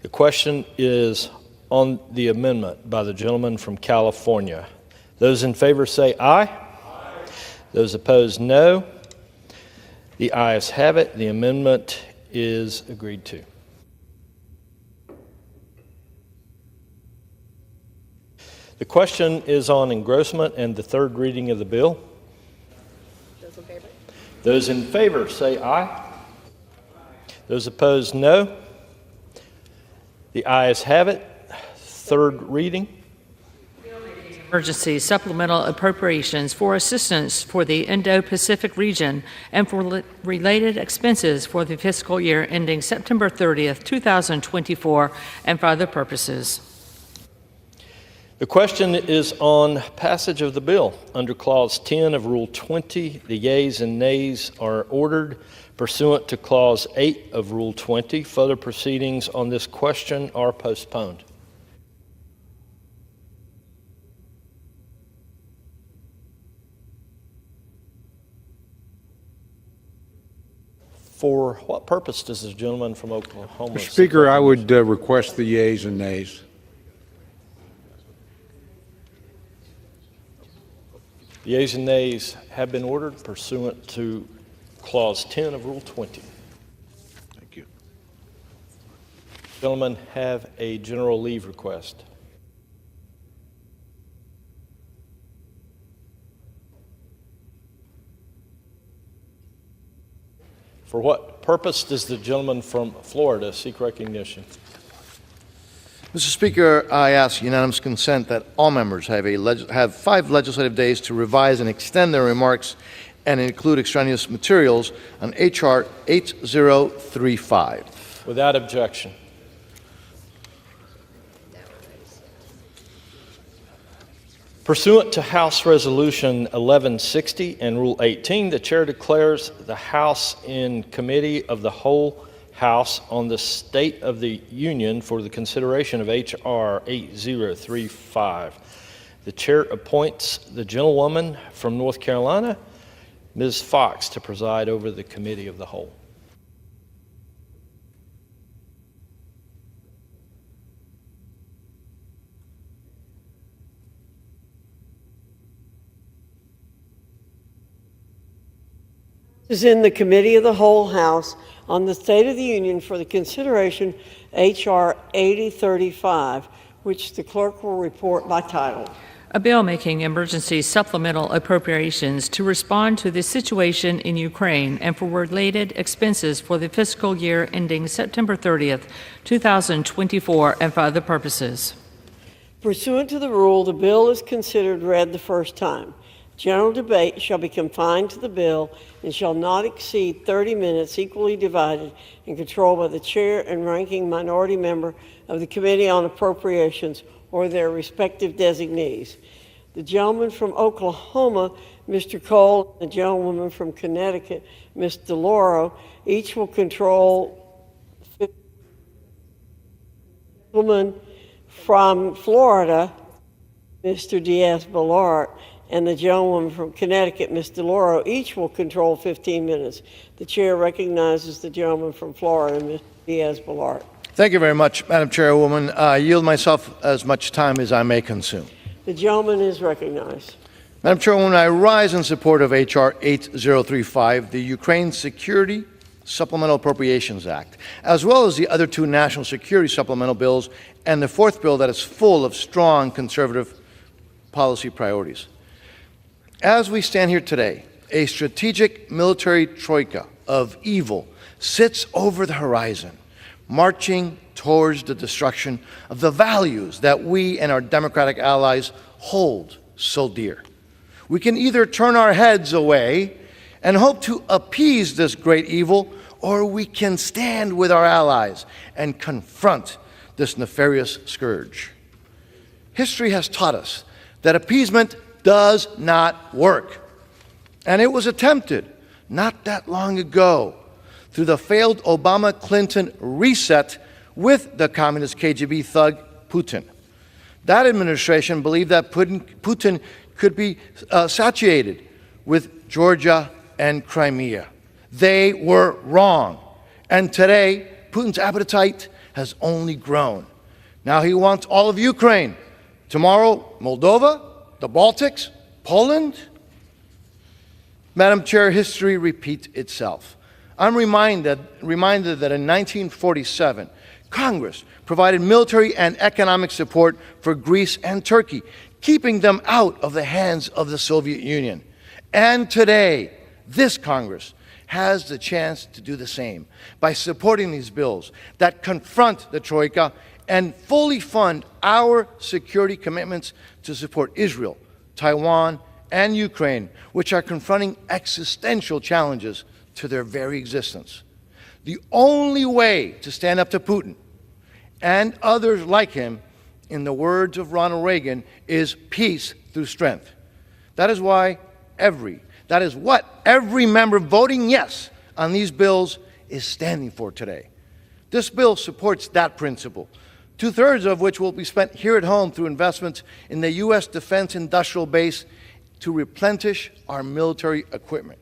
The question is on the amendment by the gentleman from California. Those in favor say aye. Aye. Those opposed, no. The ayes have it. The amendment is agreed to. The question is on engrossment and the third reading of the bill. Those in favor say aye. Those opposed, no. The ayes have it. Third reading. Emergency supplemental appropriations for assistance for the Indo-Pacific region and for related expenses for the fiscal year ending September 30th, 2024, and for other purposes. The question is on passage of the bill. Under Clause 10 of Rule 20, the yeas and nays are ordered. Pursuant to Clause 8 of Rule 20, further proceedings on this question are postponed. For what purpose does this gentleman from Oklahoma? Mr. Speaker, I would request the yeas and nays. The yeas and nays have been ordered pursuant to Clause 10 of Rule 20. Thank you. Gentlemen have a general leave request. For what purpose does the gentleman from Florida seek recognition? Mr. Speaker, I ask unanimous consent that all members have 5 legislative days to revise and extend their remarks and include extraneous materials on H.R. 8035. Without objection. Pursuant to House Resolution 1160 and Rule 18, the Chair declares the House in Committee of the Whole House on the State of the Union for the consideration of H.R. 8035. The Chair appoints the gentlewoman from North Carolina, Ms. Fox, to preside over the Committee of the Whole. Is in the Committee of the Whole House on the State of the Union for the consideration H.R. 8035, which the clerk will report by title. A bill making emergency supplemental appropriations to respond to the situation in Ukraine and for related expenses for the fiscal year ending September 30th, 2024, and for other purposes. Pursuant to the rule, the bill is considered read the first time. General debate shall be confined to the bill and shall not exceed 30 minutes, equally divided and controlled by the chair and ranking minority member of the Committee on Appropriations or their respective designees. The gentleman from Oklahoma, Mr. Cole, and the gentlewoman from Connecticut, Ms. DeLauro, each will control. The gentleman from Florida, Mr. Diaz-Balart, and the gentlewoman from Connecticut, Ms. DeLauro, each will control 15 minutes. The chair recognizes the gentleman from Florida, Ms. Diaz-Balart. Thank you very much, Madam Chairwoman. I yield myself as much time as I may consume. The gentleman is recognized. Madam Chairwoman, I rise in support of H.R. 8035, the Ukraine Security Supplemental Appropriations Act, as well as the other 2 national security supplemental bills and the 4th bill that is full of strong conservative policy priorities. As we stand here today, a strategic military troika of evil sits over the horizon, marching towards the destruction of the values that we and our democratic allies hold so dear. We can either turn our heads away and hope to appease this great evil, or we can stand with our allies and confront this nefarious scourge. History has taught us that appeasement does not work. And it was attempted not that long ago through the failed Obama-Clinton reset with the communist KGB thug Putin. That administration believed that Putin could be satiated with Georgia and Crimea. They were wrong. And today, Putin's appetite has only grown. Now he wants all of Ukraine. Tomorrow, Moldova, the Baltics, Poland. Madam Chair, history repeats itself. I'm reminded that in 1947, Congress provided military and economic support for Greece and Turkey, keeping them out of the hands of the Soviet Union. And today, this Congress has the chance to do the same by supporting these bills that confront the Troika and fully fund our security commitments to support Israel, Taiwan, and Ukraine, which are confronting existential challenges to their very existence. The only way to stand up to Putin and others like him, in the words of Ronald Reagan, is peace through strength. That is what every member voting yes on these bills is standing for today. This bill supports that principle, 2/3 of which will be spent here at home through investments in the U.S. defense industrial base to replenish our military equipment.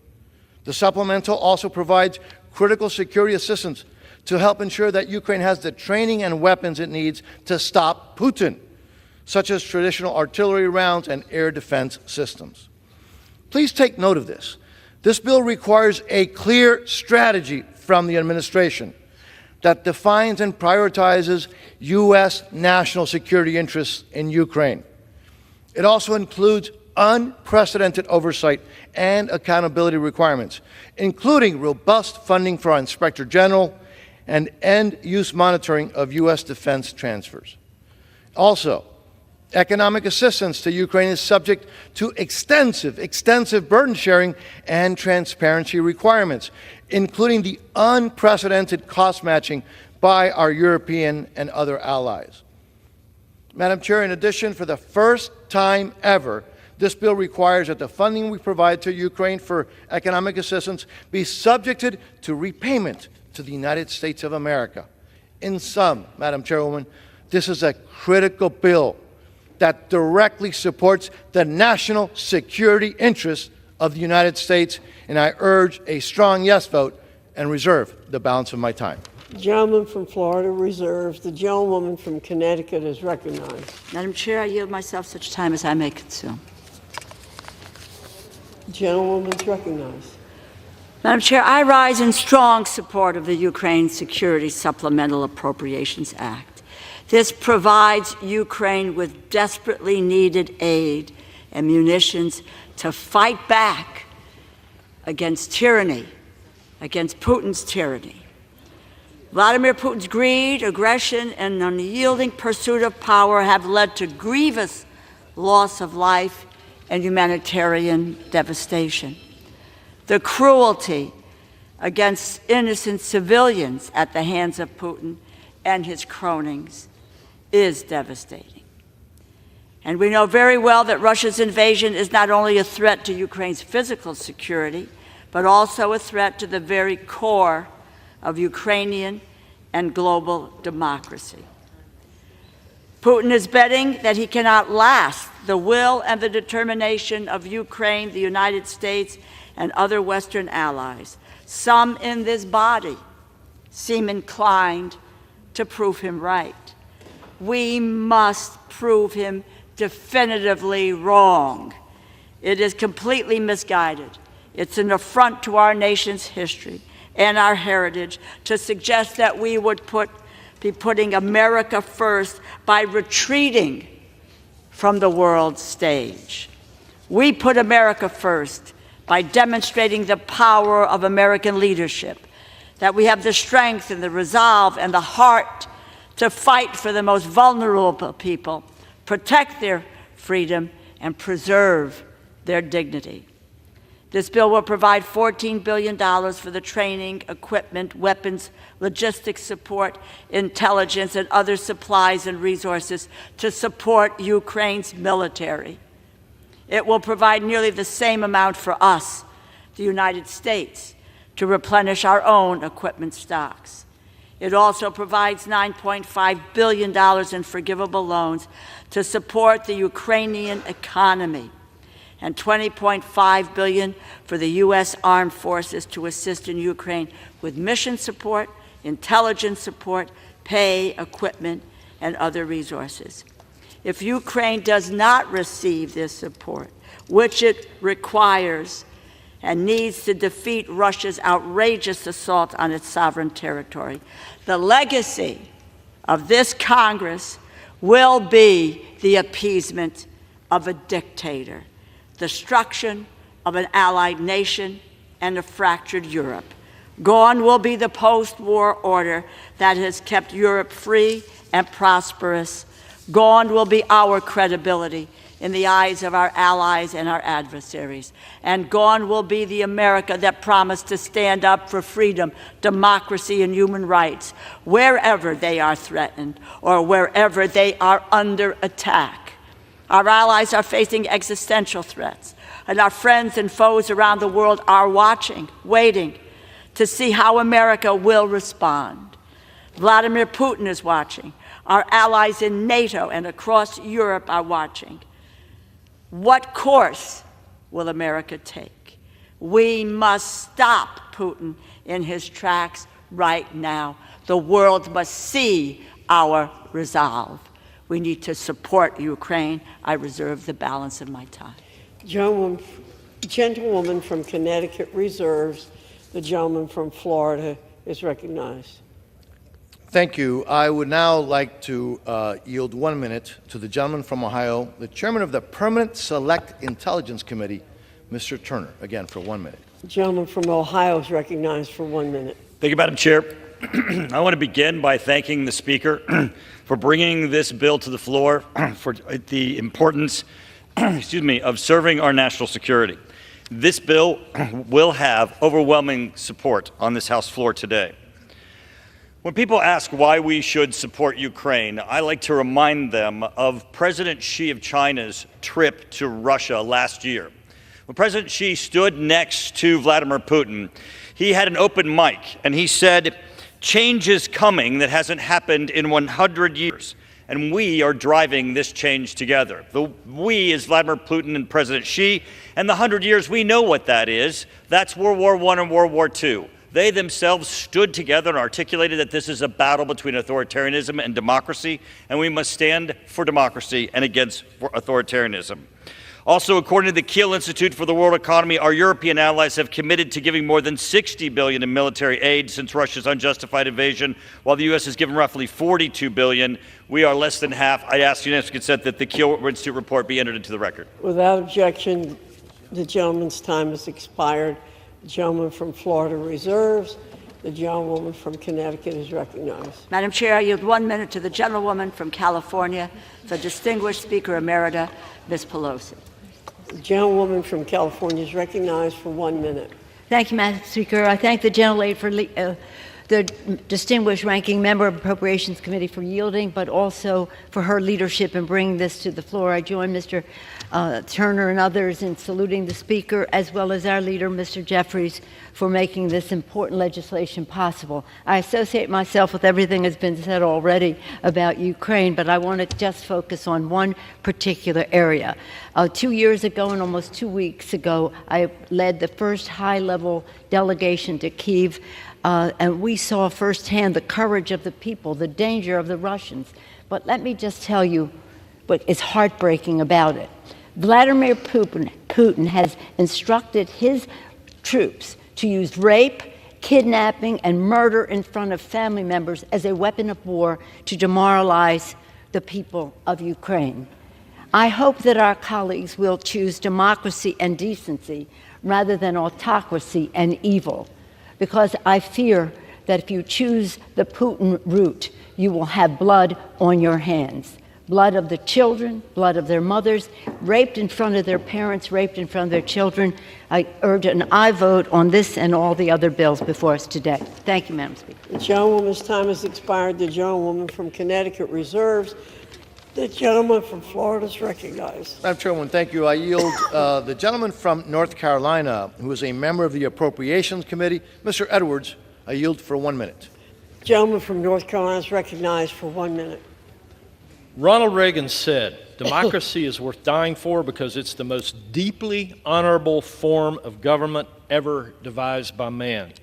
The supplemental also provides critical security assistance to help ensure that Ukraine has the training and weapons it needs to stop Putin, such as traditional artillery rounds and air defense systems. Please take note of this. This bill requires a clear strategy from the administration that defines and prioritizes U.S. national security interests in Ukraine. It also includes unprecedented oversight and accountability requirements, including robust funding for our Inspector General and end-use monitoring of U.S. defense transfers. Also, economic assistance to Ukraine is subject to extensive burden sharing and transparency requirements, including the unprecedented cost matching by our European and other allies. Madam Chair, in addition, for the first time ever, this bill requires that the funding we provide to Ukraine for economic assistance be subjected to repayment to the United States of America. In sum, Madam Chairwoman, this is a critical bill that directly supports the national security interests of the United States, and I urge a strong yes vote and reserve the balance of my time. The gentleman from Florida reserves. The gentlewoman from Connecticut is recognized. Madam Chair, I yield myself such time as I may consume. The gentlewoman is recognized. Madam Chair, I rise in strong support of the Ukraine Security Supplemental Appropriations Act. This provides Ukraine with desperately needed aid and munitions to fight back against tyranny, against Putin's tyranny. Vladimir Putin's greed, aggression, and unyielding pursuit of power have led to grievous loss of life and humanitarian devastation. The cruelty against innocent civilians at the hands of Putin and his cronies is devastating. And we know very well that Russia's invasion is not only a threat to Ukraine's physical security, but also a threat to the very core of Ukrainian and global democracy. Putin is betting that he cannot last the will and the determination of Ukraine, the United States, and other Western allies. Some in this body seem inclined to prove him right. We must prove him definitively wrong. It is completely misguided. It's an affront to our nation's history and our heritage to suggest that we would be putting America first by retreating from the world stage. We put America first by demonstrating the power of American leadership, that we have the strength and the resolve and the heart to fight for the most vulnerable people, protect their freedom, and preserve their dignity. This bill will provide $14 billion for the training, equipment, weapons, logistics support, intelligence, and other supplies and resources to support Ukraine's military. It will provide nearly the same amount for us, the United States, to replenish our own equipment stocks. It also provides $9.5 billion in forgivable loans to support the Ukrainian economy and $20.5 billion for the U.S. Armed Forces to assist in Ukraine with mission support, intelligence support, pay, equipment, and other resources. If Ukraine does not receive this support, which it requires and needs to defeat Russia's outrageous assault on its sovereign territory, the legacy of this Congress will be the appeasement of a dictator, the destruction of an allied nation, and a fractured Europe. Gone will be the post-war order that has kept Europe free and prosperous. Gone will be our credibility in the eyes of our allies and our adversaries. And gone will be the America that promised to stand up for freedom, democracy, and human rights wherever they are threatened or wherever they are under attack. Our allies are facing existential threats, and our friends and foes around the world are watching, waiting to see how America will respond. Vladimir Putin is watching. Our allies in NATO and across Europe are watching. What course will America take? We must stop Putin in his tracks right now. The world must see our resolve. We need to support Ukraine. I reserve the balance of my time. Gentlewoman from Connecticut reserves. The gentleman from Florida is recognized. Thank you. I would now like to yield 1 minute to the gentleman from Ohio, the chairman of the Permanent Select Intelligence Committee, Mr. Turner. Again, for 1 minute. The gentleman from Ohio is recognized for 1 minute. Thank you, Madam Chair. I want to begin by thanking the Speaker for bringing this bill to the floor for the importance of serving our national security. This bill will have overwhelming support on this House floor today. When people ask why we should support Ukraine, I like to remind them of President Xi of China's trip to Russia last year. When President Xi stood next to Vladimir Putin, he had an open mic, and he said, "Change is coming that hasn't happened in 100 years, and we are driving this change together." The we is Vladimir Putin and President Xi, and the 100 years, we know what that is. That's World War I and World War II. They themselves stood together and articulated that this is a battle between authoritarianism and democracy, and we must stand for democracy and against authoritarianism. Also, according to the Kiel Institute for the World Economy, our European allies have committed to giving more than $60 billion in military aid since Russia's unjustified invasion, while the U.S. has given roughly $42 billion. We are less than half. I ask unanimous consent that the Kiel Institute report be entered into the record. Without objection, the gentleman's time has expired. The gentleman from Florida reserves. The gentlewoman from Connecticut is recognized. Madam Chair, I yield 1 minute to the gentlewoman from California, the distinguished Speaker Emerita, Ms. Pelosi. The gentlewoman from California is recognized for 1 minute. Thank you, Madam Speaker. I thank the gentlelady for the distinguished ranking member of Appropriations Committee for yielding, but also for her leadership in bringing this to the floor. I join Mr. Turner and others in saluting the Speaker, as well as our leader, Mr. Jeffries, for making this important legislation possible. I associate myself with everything that's been said already about Ukraine, but I want to just focus on one particular area. 2 years ago and almost 2 weeks ago, I led the first high-level delegation to Kyiv, and we saw firsthand the courage of the people, the danger of the Russians. But let me just tell you what is heartbreaking about it. Vladimir Putin has instructed his troops to use rape, kidnapping, and murder in front of family members as a weapon of war to demoralize the people of Ukraine. I hope that our colleagues will choose democracy and decency rather than autocracy and evil, because I fear that if you choose the Putin route, you will have blood on your hands. Blood of the children, blood of their mothers, raped in front of their parents, raped in front of their children. I urge an aye vote on this and all the other bills before us today. Thank you, Madam Speaker. The gentlewoman's time has expired. The gentlewoman from Connecticut reserves. The gentleman from Florida is recognized. Madam Chairwoman, thank you. I yield the gentleman from North Carolina, who is a member of the Appropriations Committee, Mr. Edwards. I yield for 1 minute. Gentleman from North Carolina is recognized for 1 minute. Ronald Reagan said, democracy is worth dying for because it's the most deeply honorable form of government ever devised by man.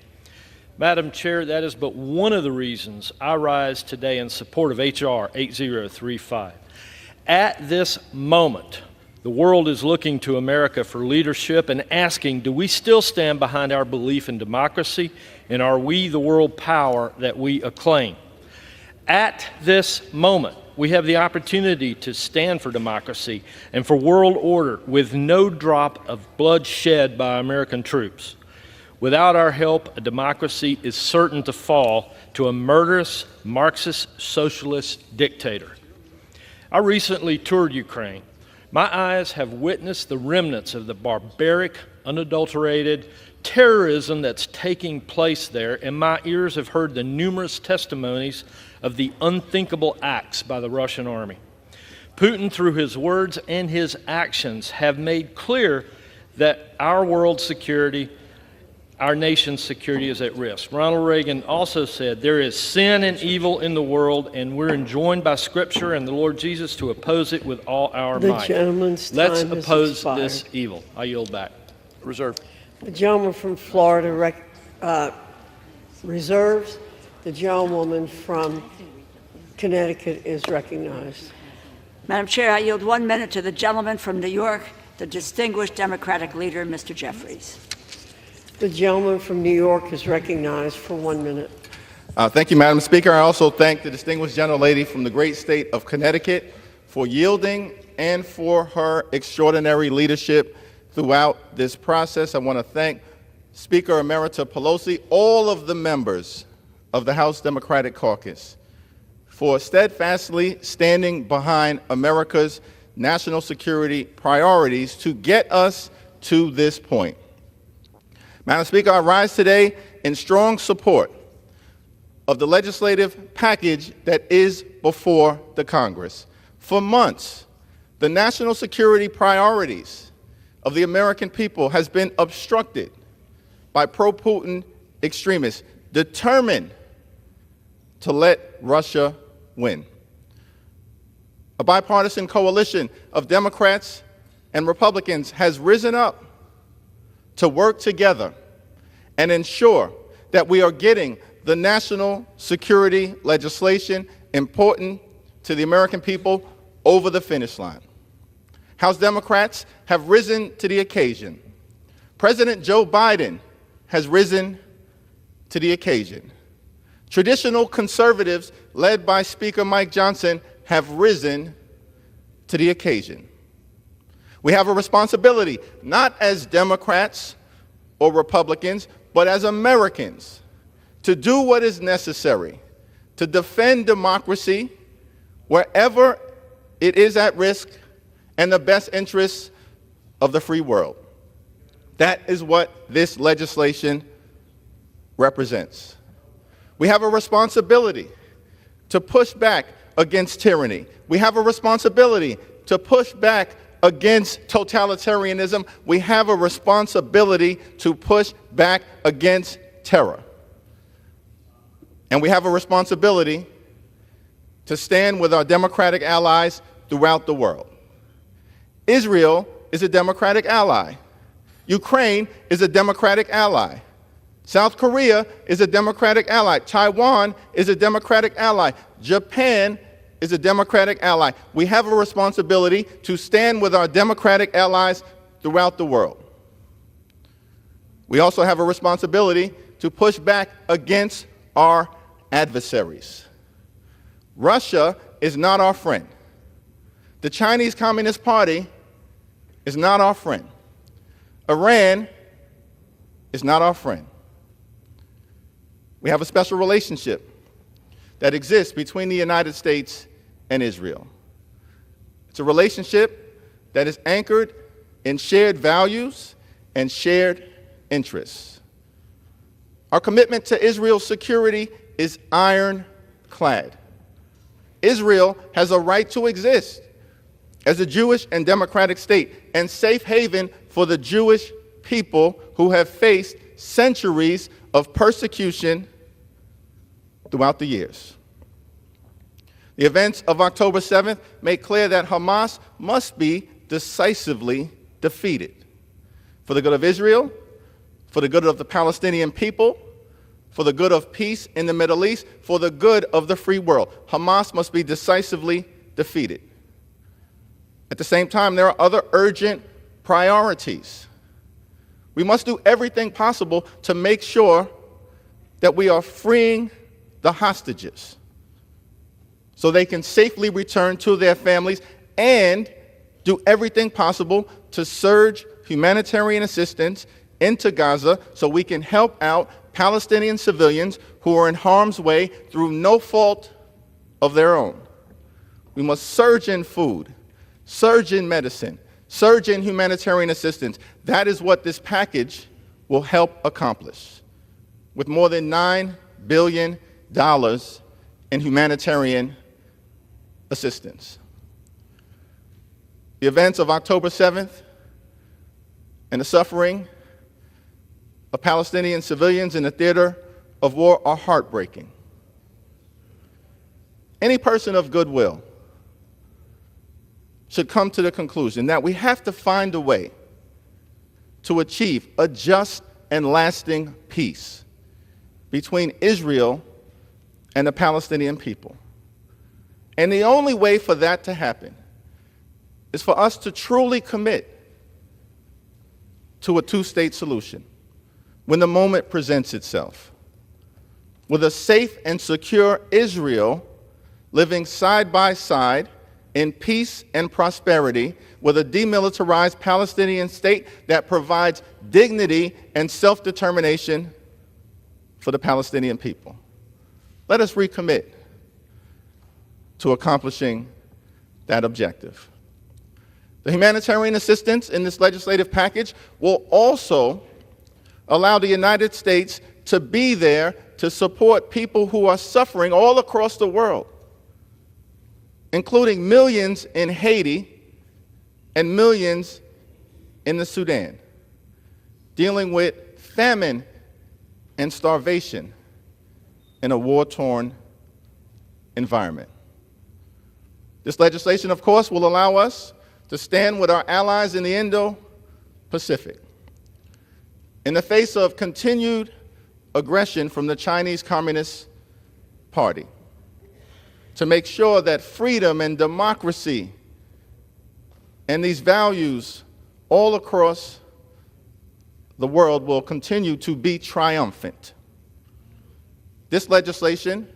Madam Chair, that is but one of the reasons I rise today in support of H.R. 8035. At this moment, the world is looking to America for leadership and asking, do we still stand behind our belief in democracy, and are we the world power that we acclaim? At this moment, we have the opportunity to stand for democracy and for world order with no drop of blood shed by American troops. Without our help, a democracy is certain to fall to a murderous Marxist socialist dictator. I recently toured Ukraine. My eyes have witnessed the remnants of the barbaric, unadulterated terrorism that's taking place there, and my ears have heard the numerous testimonies of the unthinkable acts by the Russian army. Putin, through his words and his actions, have made clear that our world security, our nation's security is at risk. Ronald Reagan also said, there is sin and evil in the world, and we're enjoined by Scripture and the Lord Jesus to oppose it with all our The might. gentleman's Let's time has oppose expired. this evil. I yield back. Reserve. The gentleman from Florida reserves. The gentlewoman from Connecticut is recognized. Madam Chair, I yield 1 minute to the gentleman from New York, the distinguished Democratic leader, Mr. Jeffries. The gentleman from New York is recognized for 1 minute. Thank you, Madam Speaker. I also thank the distinguished gentlelady from the great state of Connecticut for yielding and for her extraordinary leadership throughout this process. I want to thank Speaker Emerita Pelosi, all of the members of the House Democratic Caucus for steadfastly standing behind America's national security priorities to get us to this point. Madam Speaker, I rise today in strong support of the legislative package that is before the Congress. For months, the national security priorities of the American people has been obstructed by pro-Putin extremists determined to let Russia win. A bipartisan coalition of Democrats and Republicans has risen up to work together and ensure that we are getting the national security legislation important to the American people over the finish line. House Democrats have risen to the occasion. President Joe Biden has risen to the occasion. Traditional conservatives, led by Speaker Mike Johnson, have risen to the occasion. We have a responsibility, not as Democrats or Republicans, but as Americans, to do what is necessary to defend democracy wherever it is at risk and the best interests of the free world. That is what this legislation represents. We have a responsibility to push back against tyranny. We have a responsibility to push back against totalitarianism. We have a responsibility to push back against terror. And we have a responsibility to stand with our democratic allies throughout the world. Israel is a democratic ally. Ukraine is a democratic ally. South Korea is a democratic ally. Taiwan is a democratic ally. Japan is a democratic ally. We have a responsibility to stand with our democratic allies throughout the world. We also have a responsibility to push back against our adversaries. Russia is not our friend. The Chinese Communist Party is not our friend. Iran is not our friend. We have a special relationship that exists between the United States and Israel. It's a relationship that is anchored in shared values and shared interests. Our commitment to Israel's security is ironclad. Israel has a right to exist as a Jewish and democratic state and safe haven for the Jewish people who have faced centuries of persecution throughout the years. The events of October 7th made clear that Hamas must be decisively defeated for the good of Israel, for the good of the Palestinian people, for the good of peace in the Middle East, for the good of the free world. Hamas must be decisively defeated. At the same time, there are other urgent priorities. We must do everything possible to make sure that we are freeing the hostages so they can safely return to their families, and do everything possible to surge humanitarian assistance into Gaza so we can help out Palestinian civilians who are in harm's way through no fault of their own. We must surge in food, surge in medicine, surge in humanitarian assistance. That is what this package will help accomplish, with more than $9 billion in humanitarian assistance. The events of October 7th and the suffering of Palestinian civilians in the theater of war are heartbreaking. Any person of goodwill should come to the conclusion that we have to find a way to achieve a just and lasting peace between Israel and the Palestinian people. And the only way for that to happen is for us to truly commit to a two-state solution when the moment presents itself, with a safe and secure Israel living side by side in peace and prosperity, with a demilitarized Palestinian state that provides dignity and self-determination for the Palestinian people. Let us recommit to accomplishing that objective. The humanitarian assistance in this legislative package will also allow the United States to be there to support people who are suffering all across the world, including millions in Haiti and millions in the Sudan, dealing with famine and starvation in a war-torn environment. This legislation, of course, will allow us to stand with our allies in the Indo-Pacific in the face of continued aggression from the Chinese Communist Party, to make sure that freedom and democracy and these values all across the world will continue to be triumphant. This legislation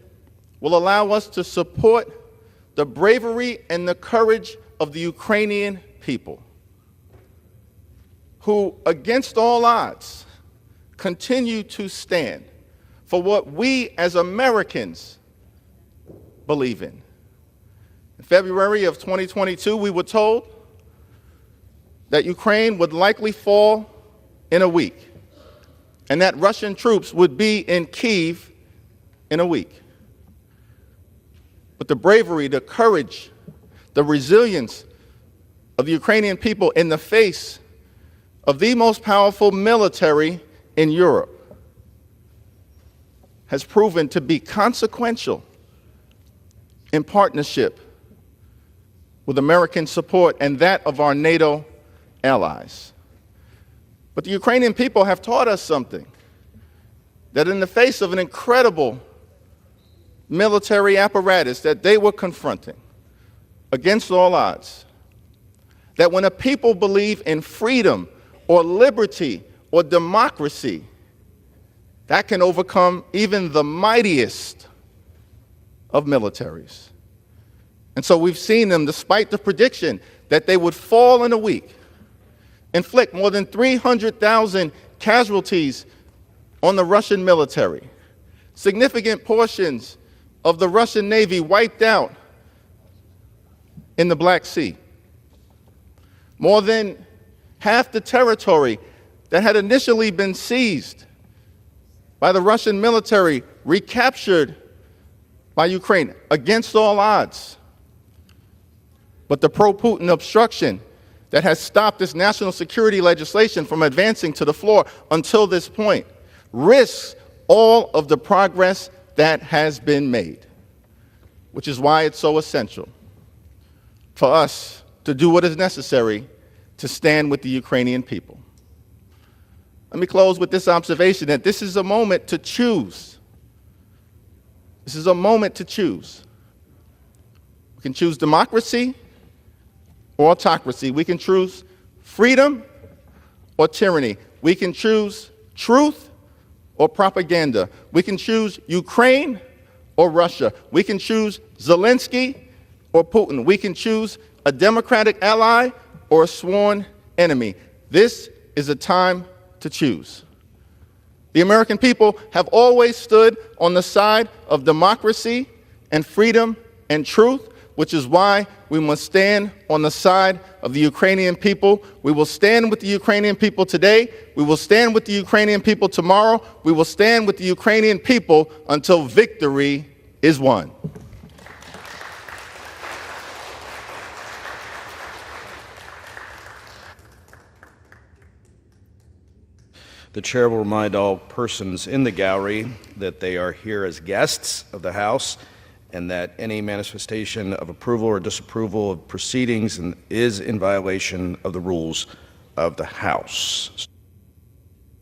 will allow us to support the bravery and the courage of the Ukrainian people, who, against all odds, continue to stand for what we as Americans believe in. In February of 2022, we were told that Ukraine would likely fall in a week, and that Russian troops would be in Kyiv in a week. But the bravery, the courage, the resilience of the Ukrainian people in the face of the most powerful military in Europe has proven to be consequential in partnership with American support and that of our NATO allies. But the Ukrainian people have taught us something, that in the face of an incredible military apparatus that they were confronting against all odds, that when a people believe in freedom or liberty or democracy, that can overcome even the mightiest of militaries. And so we've seen them, despite the prediction that they would fall in a week, inflict more than 300,000 casualties on the Russian military, significant portions of the Russian Navy wiped out in the Black Sea. More than half the territory that had initially been seized by the Russian military recaptured by Ukraine against all odds. But the pro-Putin obstruction that has stopped this national security legislation from advancing to the floor until this point risks all of the progress that has been made, which is why it's so essential for us to do what is necessary to stand with the Ukrainian people. Let me close with this observation that this is a moment to choose. This is a moment to choose. We can choose democracy or autocracy. We can choose freedom or tyranny. We can choose truth or propaganda. We can choose Ukraine or Russia. We can choose Zelensky or Putin. We can choose a democratic ally or a sworn enemy. This is a time to choose. The American people have always stood on the side of democracy and freedom and truth, which is why we must stand on the side of the Ukrainian people. We will stand with the Ukrainian people today. We will stand with the Ukrainian people tomorrow. We will stand with the Ukrainian people until victory is won. The chair will remind all persons in the gallery that they are here as guests of the House and that any manifestation of approval or disapproval of proceedings is in violation of the rules of the House.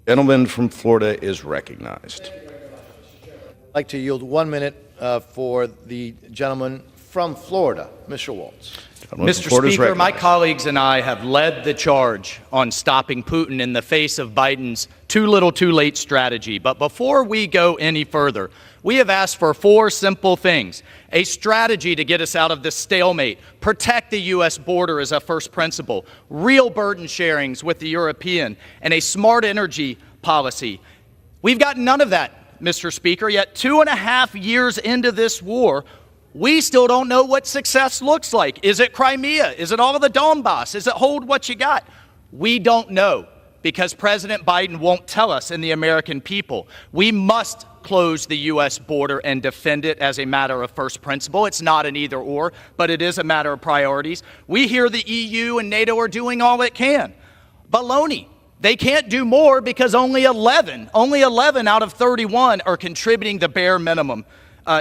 The gentleman from Florida is recognized. I'd like to yield 1 minute for the gentleman from Florida, Mr. Waltz. Mr. Speaker, my colleagues and I have led the charge on stopping Putin in the face of Biden's too little too late strategy. But before we go any further, we have asked for 4 simple things: a strategy to get us out of this stalemate, protect the U.S. border as a first principle, real burden sharings with the European, and a smart energy policy. We've got none of that, Mr. Speaker, yet 2.5 years into this war, we still don't know what success looks like. Is it Crimea? Is it all of the Donbass? Is it hold what you got? We don't know because President Biden won't tell us and the American people. We must close the U.S. border and defend it as a matter of first principle. It's not an either or, but it is a matter of priorities. We hear the EU and NATO are doing all it can. Baloney. They can't do more because only 11 out of 31 are contributing the bare minimum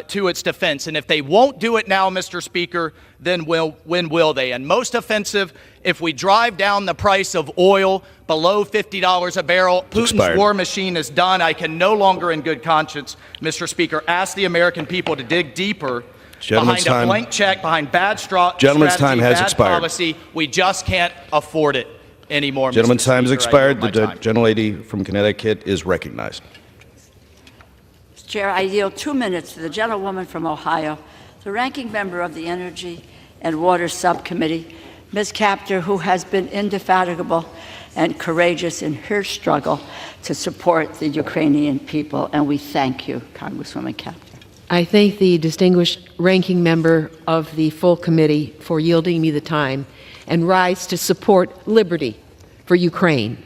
to its defense. And if they won't do it now, Mr. Speaker, then when will they? And most offensive, if we drive down the price of oil below $50 a barrel, Putin's war machine is done. I can no longer in good conscience, Mr. Speaker, ask the American people to dig deeper behind a blank check, behind bad strategy, bad policy. We just can't afford it anymore, Gentleman's time has expired. The time. gentlelady from Connecticut is recognized. Chair, I yield 2 minutes to the gentlewoman from Ohio, the ranking member of the Energy and Water Subcommittee, Ms. Kaptur, who has been indefatigable and courageous in her struggle to support the Ukrainian people, and we thank you, Congresswoman Kaptur. I thank the distinguished ranking member of the full committee for yielding me the time and rise to support liberty for Ukraine.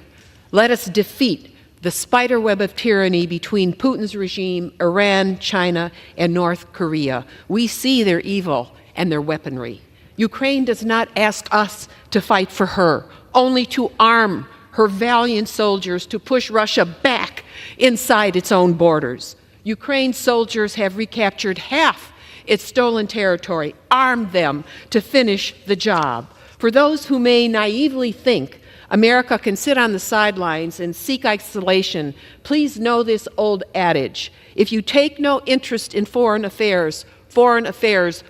Let us defeat the spiderweb of tyranny between Putin's regime, Iran, China, and North Korea. We see their evil and their weaponry. Ukraine does not ask us to fight for her, only to arm her valiant soldiers to push Russia back inside its own borders. Ukraine's soldiers have recaptured half its stolen territory. Arm them to finish the job. For those who may naively think America can sit on the sidelines and seek isolation, please know this old adage: if you take no interest in foreign affairs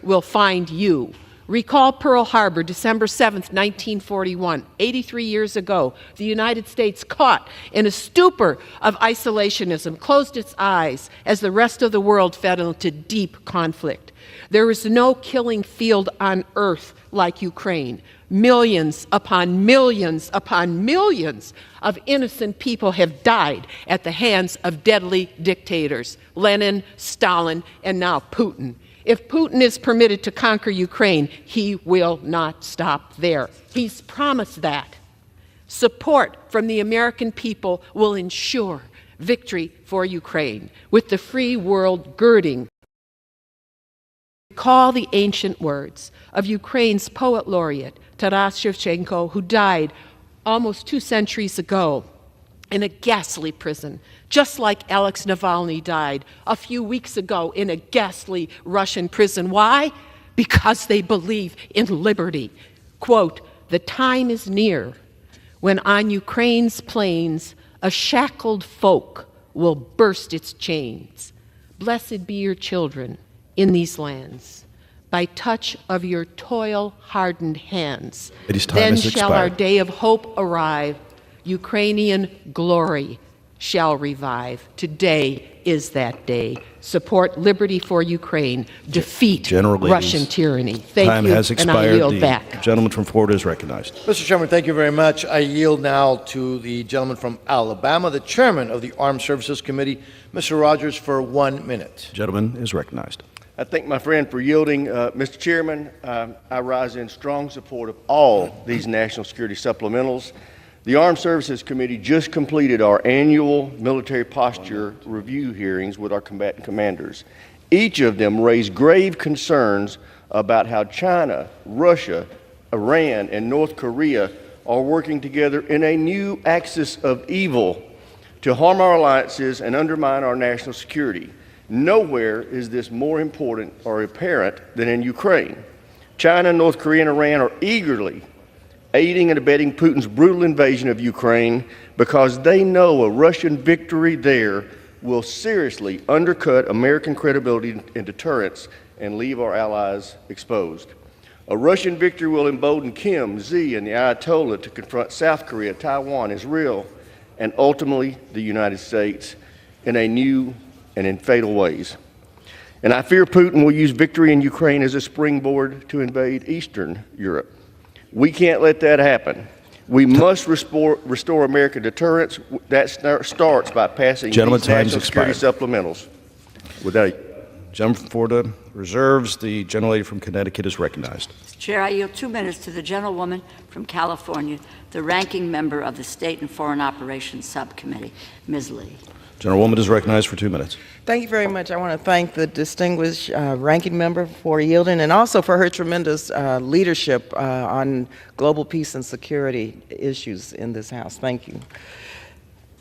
will find you. Recall Pearl Harbor, December 7th, 1941. 83 years ago, the United States, caught in a stupor of isolationism, closed its eyes as the rest of the world fell into deep conflict. There is no killing field on earth like Ukraine. Millions upon millions upon millions of innocent people have died at the hands of deadly dictators, Lenin, Stalin, and now Putin. If Putin is permitted to conquer Ukraine, he will not stop there. He's promised that. Support from the American people will ensure victory for Ukraine, with the free world girding. Recall the ancient words of Ukraine's poet laureate, Taras Shevchenko, who died almost 2 centuries ago in a ghastly prison just like Alex Navalny died a few weeks ago in a ghastly Russian prison. Why? Because they believe in liberty. Quote, "The time is near when on Ukraine's plains a shackled folk will burst its chains. Blessed be your children in these lands. By touch of your toil-hardened hands, then shall our day of hope arrive. Ukrainian glory shall revive." Today is that day. Support liberty for Ukraine. Defeat Russian tyranny. Thank Time you, has and I expired. yield The back. gentleman from Florida is recognized. Mr. Chairman, thank you very much. I yield now to the gentleman from Alabama, the chairman of the Armed Services Committee, Mr. Rogers, for 1 minute. Gentleman is recognized. I thank my friend for yielding. Mr. Chairman, I rise in strong support of all these national security supplementals. The Armed Services Committee just completed our annual military posture review hearings with our combatant commanders. Each of them raised grave concerns about how China, Russia, Iran, and North Korea are working together in a new axis of evil to harm our alliances and undermine our national security. Nowhere is this more important or apparent than in Ukraine. China, North Korea, and Iran are eagerly aiding and abetting Putin's brutal invasion of Ukraine because they know a Russian victory there will seriously undercut American credibility and deterrence and leave our allies exposed. A Russian victory will embolden Kim, Xi, and the Ayatollah to confront South Korea, Taiwan, Israel, and ultimately the United States in a new and in fatal ways. And I fear Putin will use victory in Ukraine as a springboard to invade Eastern Europe. We can't let that happen. We must restore American deterrence. That starts by passing these national security supplementals. Gentleman from Florida reserves. The gentlelady from Connecticut is recognized. Chair, I yield 2 minutes to the gentlewoman from California, the ranking member of the State and Foreign Operations Subcommittee, Ms. Lee. Gentlewoman is recognized for 2 minutes. Thank you very much. I want to thank the distinguished ranking member for yielding and also for her tremendous leadership on global peace and security issues in this House. Thank you.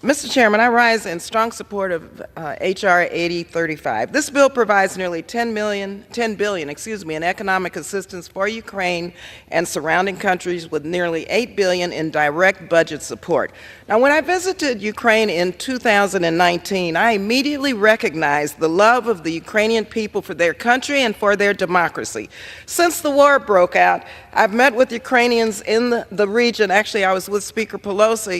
Mr. Chairman, I rise in strong support of H.R. 8035. This bill provides nearly $10 billion in economic assistance for Ukraine and surrounding countries with nearly $8 billion in direct budget support. Now, when I visited Ukraine in 2019, I immediately recognized the love of the Ukrainian people for their country and for their democracy. Since the war broke out, I've met with Ukrainians in the region. Actually, I was with Speaker Pelosi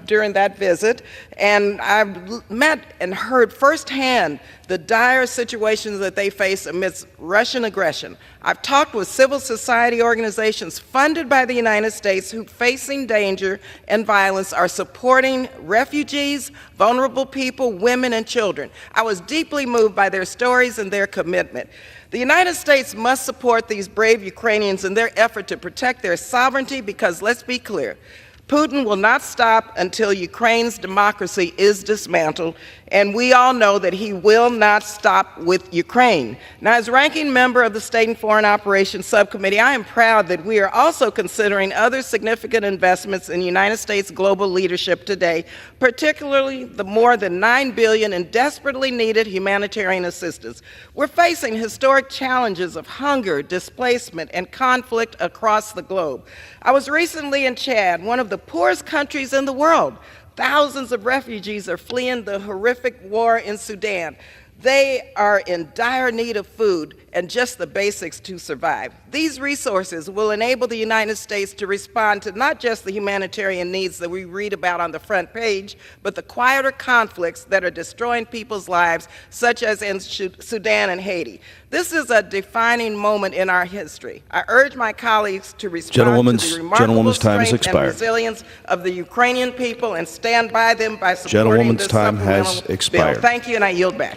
during that visit, and I've met and heard firsthand the dire situations that they face amidst Russian aggression. I've talked with civil society organizations funded by the United States who, facing danger and violence, are supporting refugees, vulnerable people, women, and children. I was deeply moved by their stories and their commitment. The United States must support these brave Ukrainians in their effort to protect their sovereignty because, let's be clear, Putin will not stop until Ukraine's democracy is dismantled, and we all know that he will not stop with Ukraine. Now, as ranking member of the State and Foreign Operations Subcommittee, I am proud that we are also considering other significant investments in United States global leadership today, particularly the more than $9 billion in desperately needed humanitarian assistance. We're facing historic challenges of hunger, displacement, and conflict across the globe. I was recently in Chad, one of the poorest countries in the world. Thousands of refugees are fleeing the horrific war in Sudan. They are in dire need of food and just the basics to survive. These resources will enable the United States to respond to not just the humanitarian needs that we read about on the front page, but the quieter conflicts that are destroying people's lives, such as in Sudan and Haiti. This is a defining moment in our history. I urge my colleagues to respond to the remarkable strength and resilience of the Ukrainian people and stand by them by supporting this supplemental bill. Thank you, and I yield back.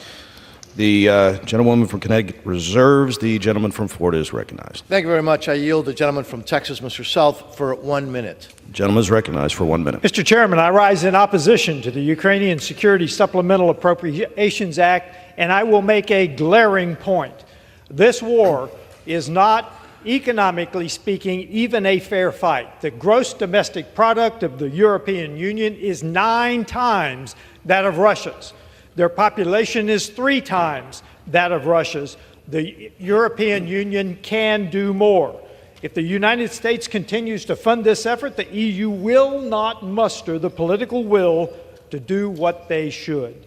The gentlewoman from Connecticut reserves. The gentleman from Florida is recognized. Thank you very much. I yield the gentleman from Texas, Mr. South, for 1 minute. The gentleman is recognized for 1 minute. Mr. Chairman, I rise in opposition to the Ukrainian Security Supplemental Appropriations Act, and I will make a glaring point. This war is not economically speaking, even a fair fight. The gross domestic product of the European Union is 9 times that of Russia's. Their population is 3 times that of Russia's. The European Union can do more. If the United States continues to fund this effort, the EU will not muster the political will to do what they should.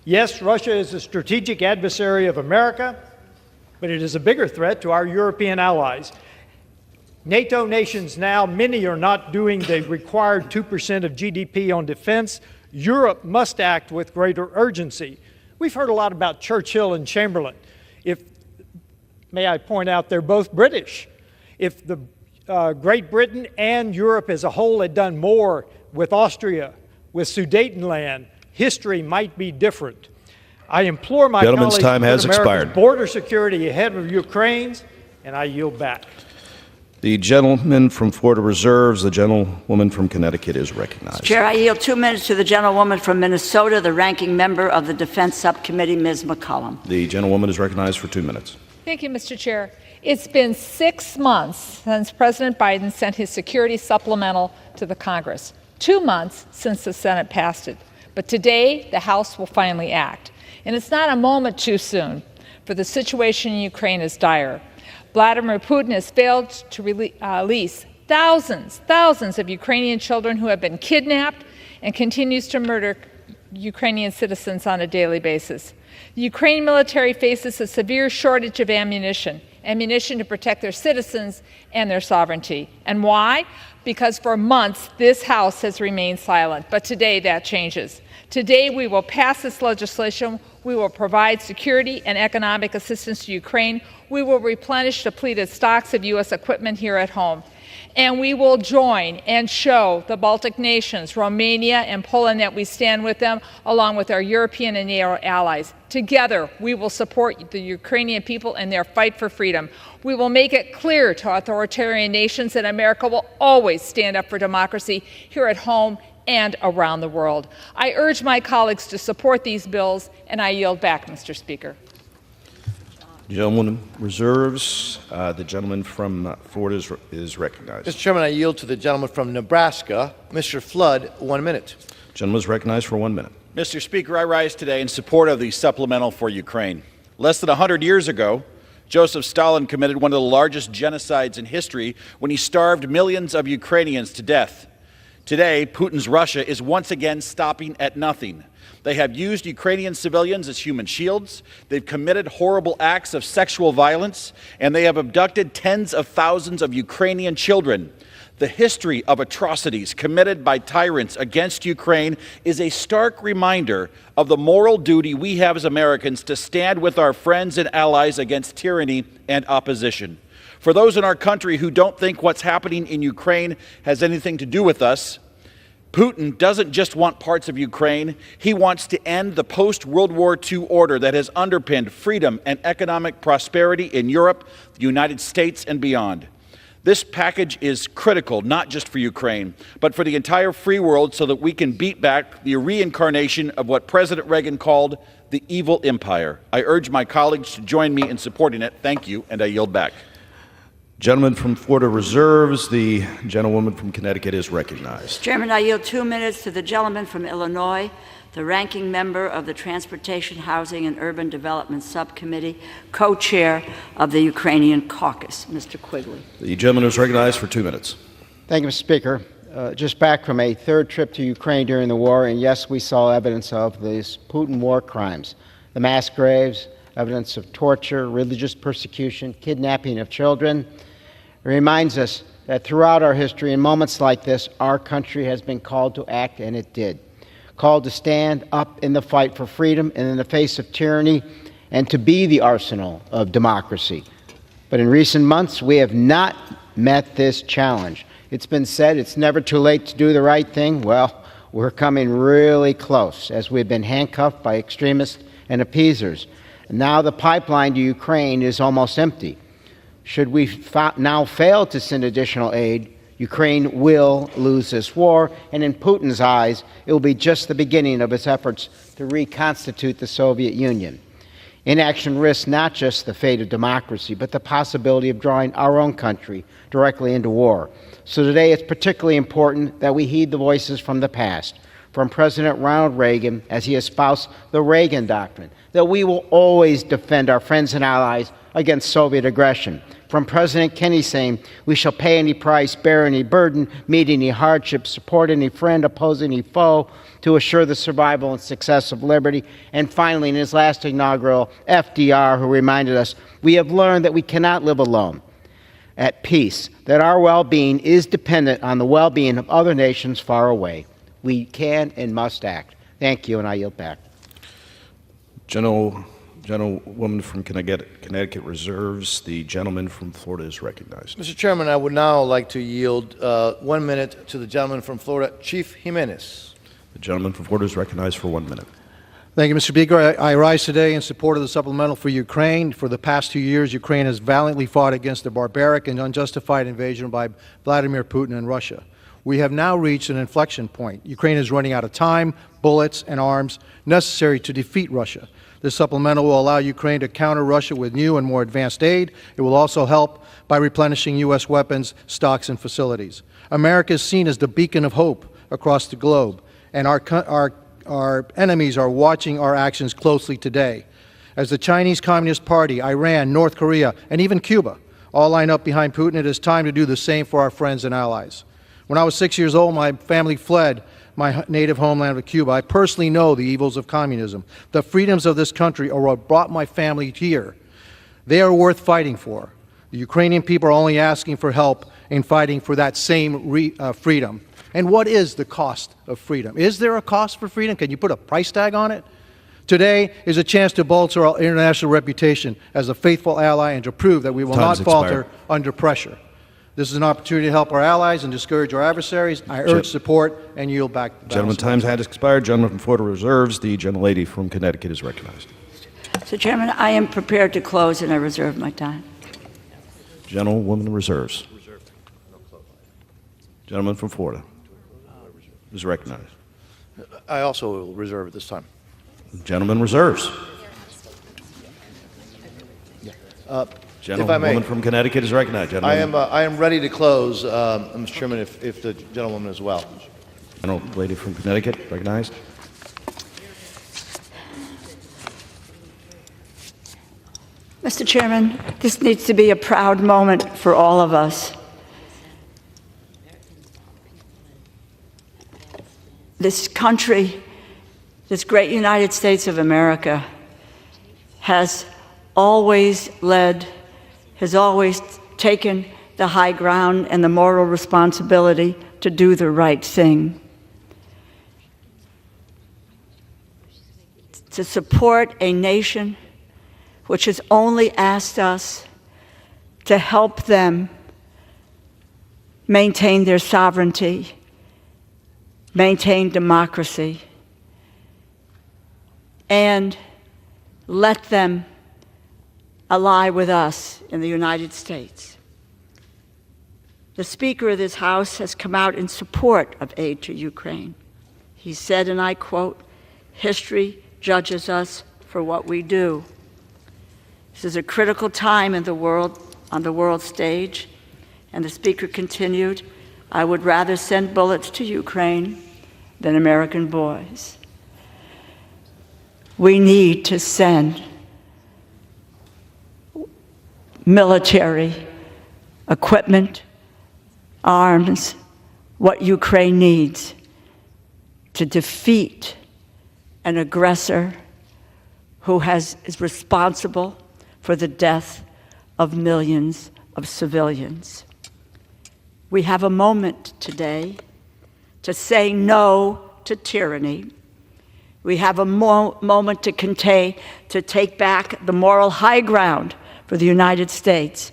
Yes, Russia is a strategic adversary of America, but it is a bigger threat to our European allies. NATO nations now, many are not doing the required 2% of GDP on defense. Europe must act with greater urgency. We've heard a lot about Churchill and Chamberlain. May I point out, they're both British. If the Great Britain and Europe as a whole had done more with Austria, with Sudetenland, history might be different. I implore my colleagues to put America's border security ahead of Ukraine's, and I yield back. The gentleman from Florida reserves. The gentlewoman from Connecticut is recognized. Chair, I yield 2 minutes to the gentlewoman from Minnesota, the ranking member of the Defense Subcommittee, Ms. McCollum. The gentlewoman is recognized for 2 minutes. Thank you, Mr. Chair. It's been 6 months since President Biden sent his security supplemental to the Congress, 2 months since the Senate passed it. But today, the House will finally act. And it's not a moment too soon, for the situation in Ukraine is dire. Vladimir Putin has failed to release thousands of Ukrainian children who have been kidnapped and continues to murder Ukrainian citizens on a daily basis. The Ukrainian military faces a severe shortage of ammunition to protect their citizens and their sovereignty. And why? Because for months this House has remained silent, but today that changes. Today we will pass this legislation. We will provide security and economic assistance to Ukraine. We will replenish depleted stocks of U.S. equipment here at home. And we will join and show the Baltic nations, Romania and Poland, that we stand with them, along with our European and NATO allies. Together, we will support the Ukrainian people in their fight for freedom. We will make it clear to authoritarian nations that America will always stand up for democracy here at home and around the world. I urge my colleagues to support these bills, and I yield back, Mr. Speaker. The gentleman reserves. The gentleman from Florida is recognized. Mr. Chairman, I yield to the gentleman from Nebraska, Mr. Flood, 1 minute. The gentleman is recognized for 1 minute. Mr. Speaker, I rise today in support of the supplemental for Ukraine. Less than 100 years ago, Joseph Stalin committed one of the largest genocides in history when he starved millions of Ukrainians to death. Today, Putin's Russia is once again stopping at nothing. They have used Ukrainian civilians as human shields, they've committed horrible acts of sexual violence, and they have abducted tens of thousands of Ukrainian children. The history of atrocities committed by tyrants against Ukraine is a stark reminder of the moral duty we have as Americans to stand with our friends and allies against tyranny and opposition. For those in our country who don't think what's happening in Ukraine has anything to do with us, Putin doesn't just want parts of Ukraine, he wants to end the post-World War II order that has underpinned freedom and economic prosperity in Europe, the United States, and beyond. This package is critical, not just for Ukraine, but for the entire free world so that we can beat back the reincarnation of what President Reagan called the evil empire. I urge my colleagues to join me in supporting it. Thank you, and I yield back. Gentleman from Florida reserves. The gentlewoman from Connecticut is recognized. Chairman, I yield 2 minutes to the gentleman from Illinois, the ranking member of the Transportation, Housing, and Urban Development Subcommittee, co-chair of the Ukrainian Caucus, Mr. Quigley. The gentleman is recognized for 2 minutes. Thank you, Mr. Speaker. Just back from a third trip to Ukraine during the war, and yes, we saw evidence of these Putin war crimes, the mass graves, evidence of torture, religious persecution, kidnapping of children. It reminds us that throughout our history, in moments like this, our country has been called to act, and it did. Called to stand up in the fight for freedom and in the face of tyranny, and to be the arsenal of democracy. But in recent months, we have not met this challenge. It's been said it's never too late to do the right thing. Well, we're coming really close, as we've been handcuffed by extremists and appeasers. And now the pipeline to Ukraine is almost empty. Should we now fail to send additional aid, Ukraine will lose this war, and in Putin's eyes, it will be just the beginning of his efforts to reconstitute the Soviet Union. Inaction risks not just the fate of democracy, but the possibility of drawing our own country directly into war. So today it's particularly important that we heed the voices from the past, from President Ronald Reagan as he espoused the Reagan Doctrine, that we will always defend our friends and allies against Soviet aggression. From President Kennedy saying, we shall pay any price, bear any burden, meet any hardship, support any friend, oppose any foe, to assure the survival and success of liberty. And finally, in his last inaugural, FDR, who reminded us, we have learned that we cannot live alone, at peace, that our well-being is dependent on the well-being of other nations far away. We can and must act. Thank you, and I yield back. Gentlewoman from Connecticut reserves. The gentleman from Florida is recognized. Mr. Chairman, I would now like to yield 1 minute to the gentleman from Florida, Chief Jimenez. The gentleman from Florida is recognized for 1 minute. Thank you, Mr. Speaker. I rise today in support of the supplemental for Ukraine. For the past 2 years, Ukraine has valiantly fought against the barbaric and unjustified invasion by Vladimir Putin and Russia. We have now reached an inflection point. Ukraine is running out of time, bullets, and arms necessary to defeat Russia. This supplemental will allow Ukraine to counter Russia with new and more advanced aid. It will also help by replenishing U.S. weapons, stocks, and facilities. America is seen as the beacon of hope across the globe, and our enemies are watching our actions closely today. As the Chinese Communist Party, Iran, North Korea, and even Cuba all line up behind Putin, it is time to do the same for our friends and allies. When I was 6 years old, my family fled my native homeland of Cuba. I personally know the evils of communism. The freedoms of this country are what brought my family here. They are worth fighting for. The Ukrainian people are only asking for help in fighting for that same freedom. And what is the cost of freedom? Is there a cost for freedom? Can you put a price tag on it? Today is a chance to bolster our international reputation as a faithful ally and to prove that we will not falter under pressure. This is an opportunity to help our allies and discourage our adversaries. I urge support and yield back. Gentleman, time's had expired. Gentleman from Florida reserves. The gentlelady from Connecticut is recognized. Mr. Chairman, I am prepared to close and I reserve my time. Gentlewoman reserves. Gentleman from Florida is recognized. I also will reserve at this time. Gentleman reserves. If I may, Gentlewoman from Connecticut is recognized. I am ready to close, Mr. Chairman, if the gentlewoman as well. Gentlelady from Connecticut recognized. Mr. Chairman, this needs to be a proud moment for all of us. This country, this great United States of America, has always led, has always taken the high ground and the moral responsibility to do the right thing. To support a nation which has only asked us to help them maintain their sovereignty, maintain democracy, and let them ally with us in the United States. The Speaker of this House has come out in support of aid to Ukraine. He said, and I quote, "History judges us for what we do." This is a critical time in the world, on the world stage, and the Speaker continued, "I would rather send bullets to Ukraine than American boys." We need to send military equipment, arms, what Ukraine needs to defeat an aggressor who is responsible for the death of millions of civilians. We have a moment today to say no to tyranny. We have a moment to take back the moral high ground for the United States,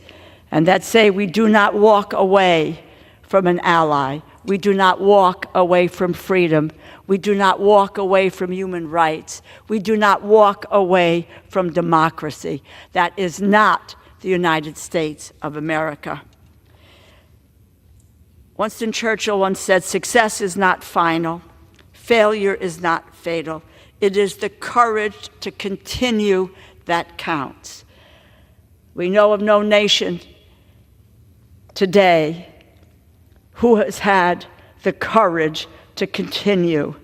and that say we do not walk away from an ally. We do not walk away from freedom. We do not walk away from human rights. We do not walk away from democracy. That is not the United States of America. Winston Churchill once said, "Success is not final. Failure is not fatal. It is the courage to continue that counts. We know of no nation today who has had the courage to continue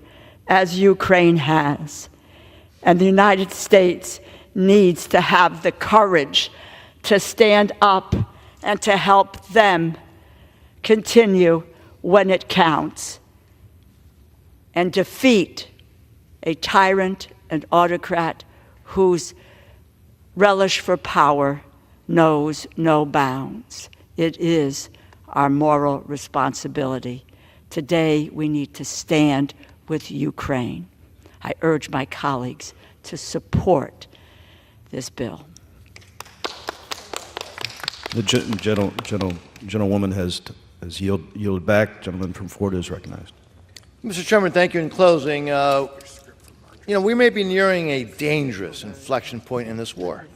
as Ukraine has. And the United States needs to have the courage to stand up and to help them continue when it counts and defeat a tyrant and autocrat whose relish for power knows no bounds. It is our moral responsibility. Today, we need to stand with Ukraine. I urge my colleagues to support this bill. The gentlewoman has yielded back. Gentleman from Florida is recognized. Mr. Chairman, thank you. In closing, we may be nearing a dangerous inflection point in this war.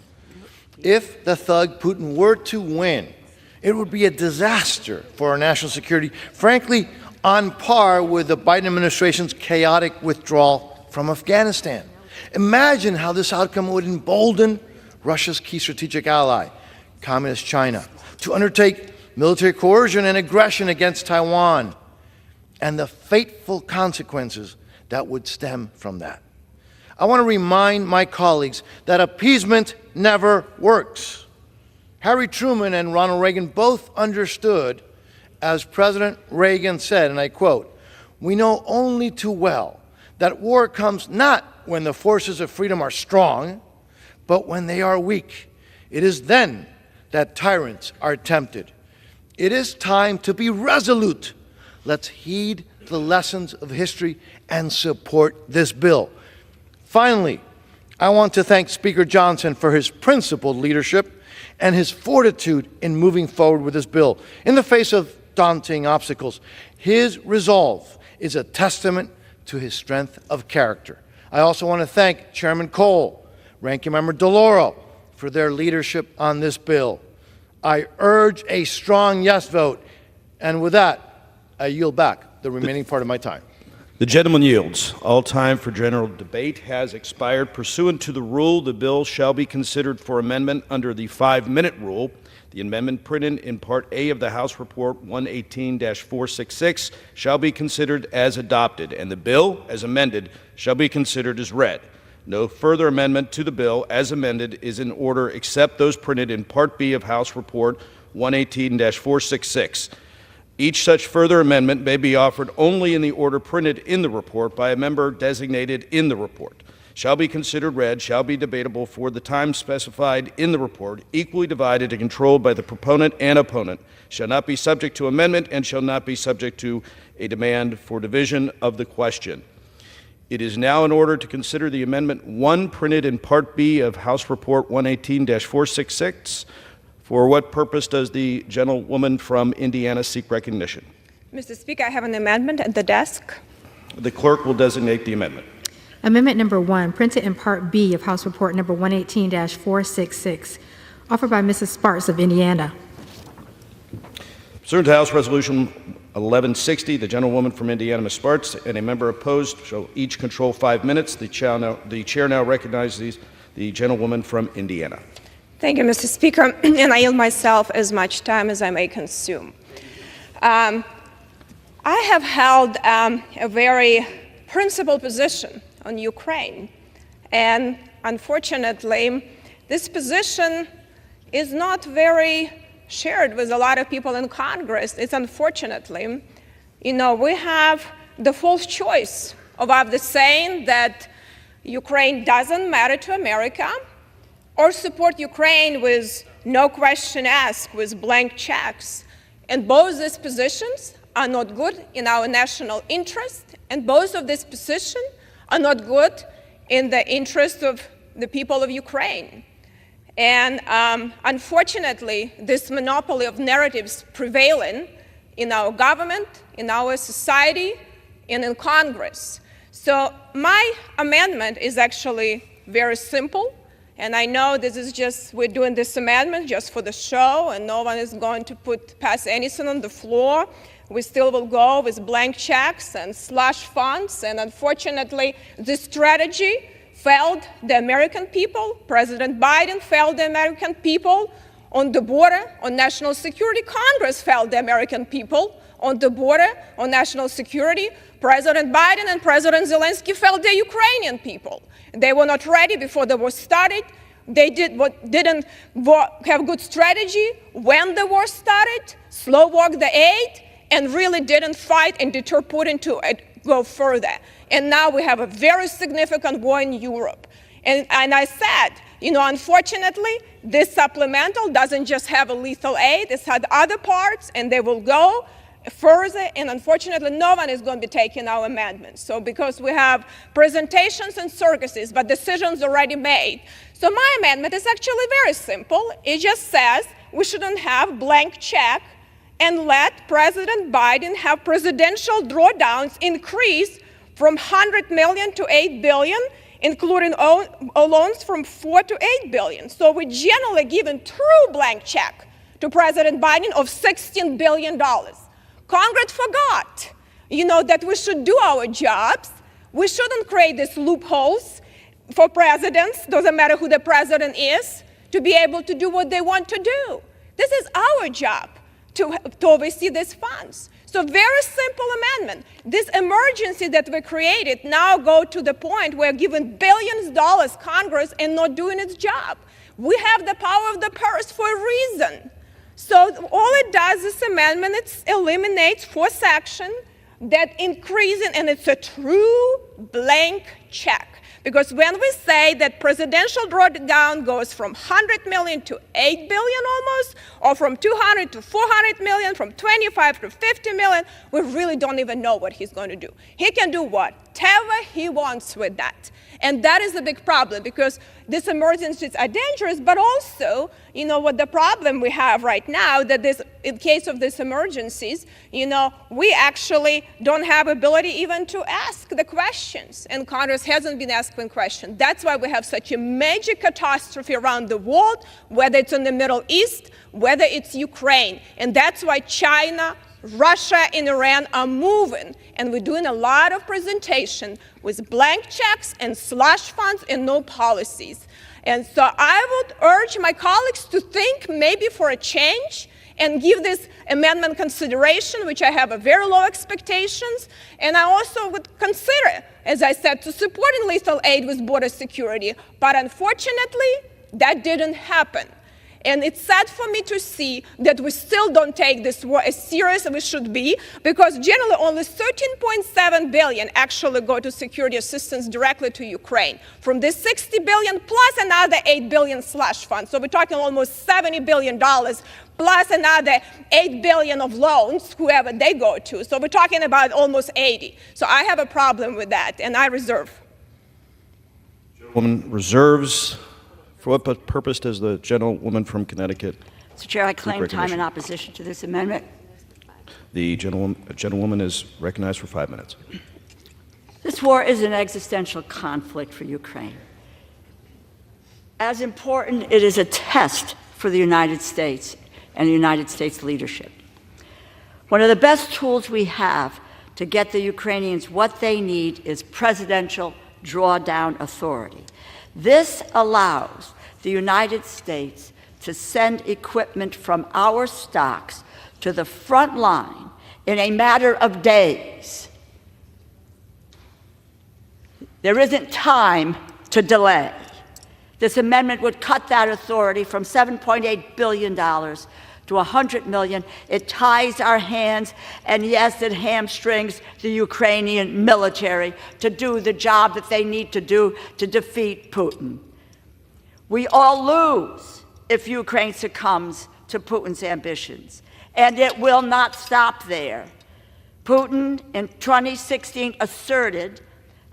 If the thug Putin were to win, it would be a disaster for our national security, frankly, on par with the Biden administration's chaotic withdrawal from Afghanistan. Imagine how this outcome would embolden Russia's key strategic ally, Communist China, to undertake military coercion and aggression against Taiwan, and the fateful consequences that would stem from that. I want to remind my colleagues that appeasement never works. Harry Truman and Ronald Reagan both understood, as President Reagan said, and I quote, "We know only too well that war comes not when the forces of freedom are strong, but when they are weak. It is then that tyrants are tempted. It is time to be resolute. Let's heed the lessons of history and support this bill." Finally, I want to thank Speaker Johnson for his principled leadership and his fortitude in moving forward with this bill. In the face of daunting obstacles, his resolve is a testament to his strength of character. I also want to thank Chairman Cole, Ranking Member DeLauro, for their leadership on this bill. I urge a strong yes vote, and with that, I yield back the remaining part of my time. The gentleman yields. All time for general debate has expired. Pursuant to the rule, the bill shall be considered for amendment under the 5-minute rule. The amendment printed in Part A of the House Report 118-466 shall be considered as adopted, and the bill, as amended, shall be considered as read. No further amendment to the bill as amended is in order except those printed in Part B of House Report 118-466. Each such further amendment may be offered only in the order printed in the report by a member designated in the report. Shall be considered read, shall be debatable for the time specified in the report, equally divided and controlled by the proponent and opponent, shall not be subject to amendment, and shall not be subject to a demand for division of the question. It is now in order to consider the Amendment 1 printed in Part B of House Report 118-466. For what purpose does the gentlewoman from Indiana seek recognition? Mr. Speaker, I have an amendment at the desk. The clerk will designate the amendment. Amendment number 1, printed in Part B of House Report number 118-466, offered by Mrs. Sparks of Indiana. Pursuant to House Resolution 1160, the gentlewoman from Indiana, Ms. Sparks, and a member opposed shall each control 5 minutes. The chair now recognizes the gentlewoman from Indiana. Thank you, Mr. Speaker, and I yield myself as much time as I may consume. I have held a very principled position on Ukraine, and unfortunately, this position is not very shared with a lot of people in Congress. It's unfortunately, we have the false choice of either saying that Ukraine doesn't matter to America, or support Ukraine with no question asked, with blank checks. And both these positions are not good in our national interest, and both of these positions are not good in the interest of the people of Ukraine. And unfortunately, this monopoly of narratives prevailing in our government, in our society, and in Congress. So my amendment is actually very simple. And I know this is we're doing this amendment just for the show, and no one is going to pass anything on the floor. We still will go with blank checks and slush funds, and unfortunately, this strategy failed the American people. President Biden failed the American people on the border, on national security. Congress failed the American people on the border, on national security. President Biden and President Zelensky failed the Ukrainian people. They were not ready before the war started. They didn't have good strategy when the war started, slow-walked the aid, and really didn't fight and deter Putin to go further. And now we have a very significant war in Europe. And I said, unfortunately, this supplemental doesn't just have a lethal aid. It's had other parts, and they will go further. And unfortunately, no one is going to be taking our amendments. So because we have presentations and circuses, but decisions already made. So my amendment is actually very simple. It just says we shouldn't have blank check and let President Biden have presidential drawdowns increase from 100 million to 8 billion, including loans from 4 to 8 billion. So we generally given true blank check to President Biden of $16 billion. Congress forgot, that we should do our jobs. We shouldn't create these loopholes for presidents, doesn't matter who the president is, to be able to do what they want to do. This is our job to oversee these funds. So very simple amendment. This emergency that we created now go to the point where giving billions of dollars Congress and not doing its job. We have the power of the purse for a reason. So all it does, this amendment, it eliminates 4 sections that increasing, and it's a true blank check. Because when we say that presidential drawdown goes from 100 million to 8 billion almost, or from 200 to 400 million, from 25 to 50 million, we really don't even know what he's going to do. He can do whatever he wants with that. And that is a big problem, because these emergencies are dangerous, but also, what the problem we have right now, that in case of these emergencies, we actually don't have ability even to ask the questions, and Congress hasn't been asking questions. That's why we have such a major catastrophe around the world, whether it's in the Middle East, whether it's Ukraine, and that's why China, Russia, and Iran are moving, and we're doing a lot of presentation with blank checks and slush funds and no policies. And so I would urge my colleagues to think maybe for a change and give this amendment consideration, which I have a very low expectations. And I also would consider, as I said, to supporting lethal aid with border security. But unfortunately, that didn't happen. And it's sad for me to see that we still don't take this war as serious as we should be, because generally only 13.7 billion actually go to security assistance directly to Ukraine. From this 60 billion plus another 8 billion slush fund. So we're talking almost $70 billion plus another 8 billion of loans, whoever they go to. So we're talking about almost 80. So I have a problem with that, and I reserve. Woman reserves. For what purpose does the gentlewoman from Connecticut? Mr. Chair, I claim time in opposition to this amendment. The gentlewoman is recognized for 5 minutes. This war is an existential conflict for Ukraine. As important, it is a test for the United States and the United States leadership. One of the best tools we have to get the Ukrainians what they need is presidential drawdown authority. This allows the United States to send equipment from our stocks to the front line in a matter of days. There isn't time to delay. This amendment would cut that authority from $7.8 billion to $100 million. It ties our hands, and yes, it hamstrings the Ukrainian military to do the job that they need to do to defeat Putin. We all lose if Ukraine succumbs to Putin's ambitions, and it will not stop there. Putin in 2016 asserted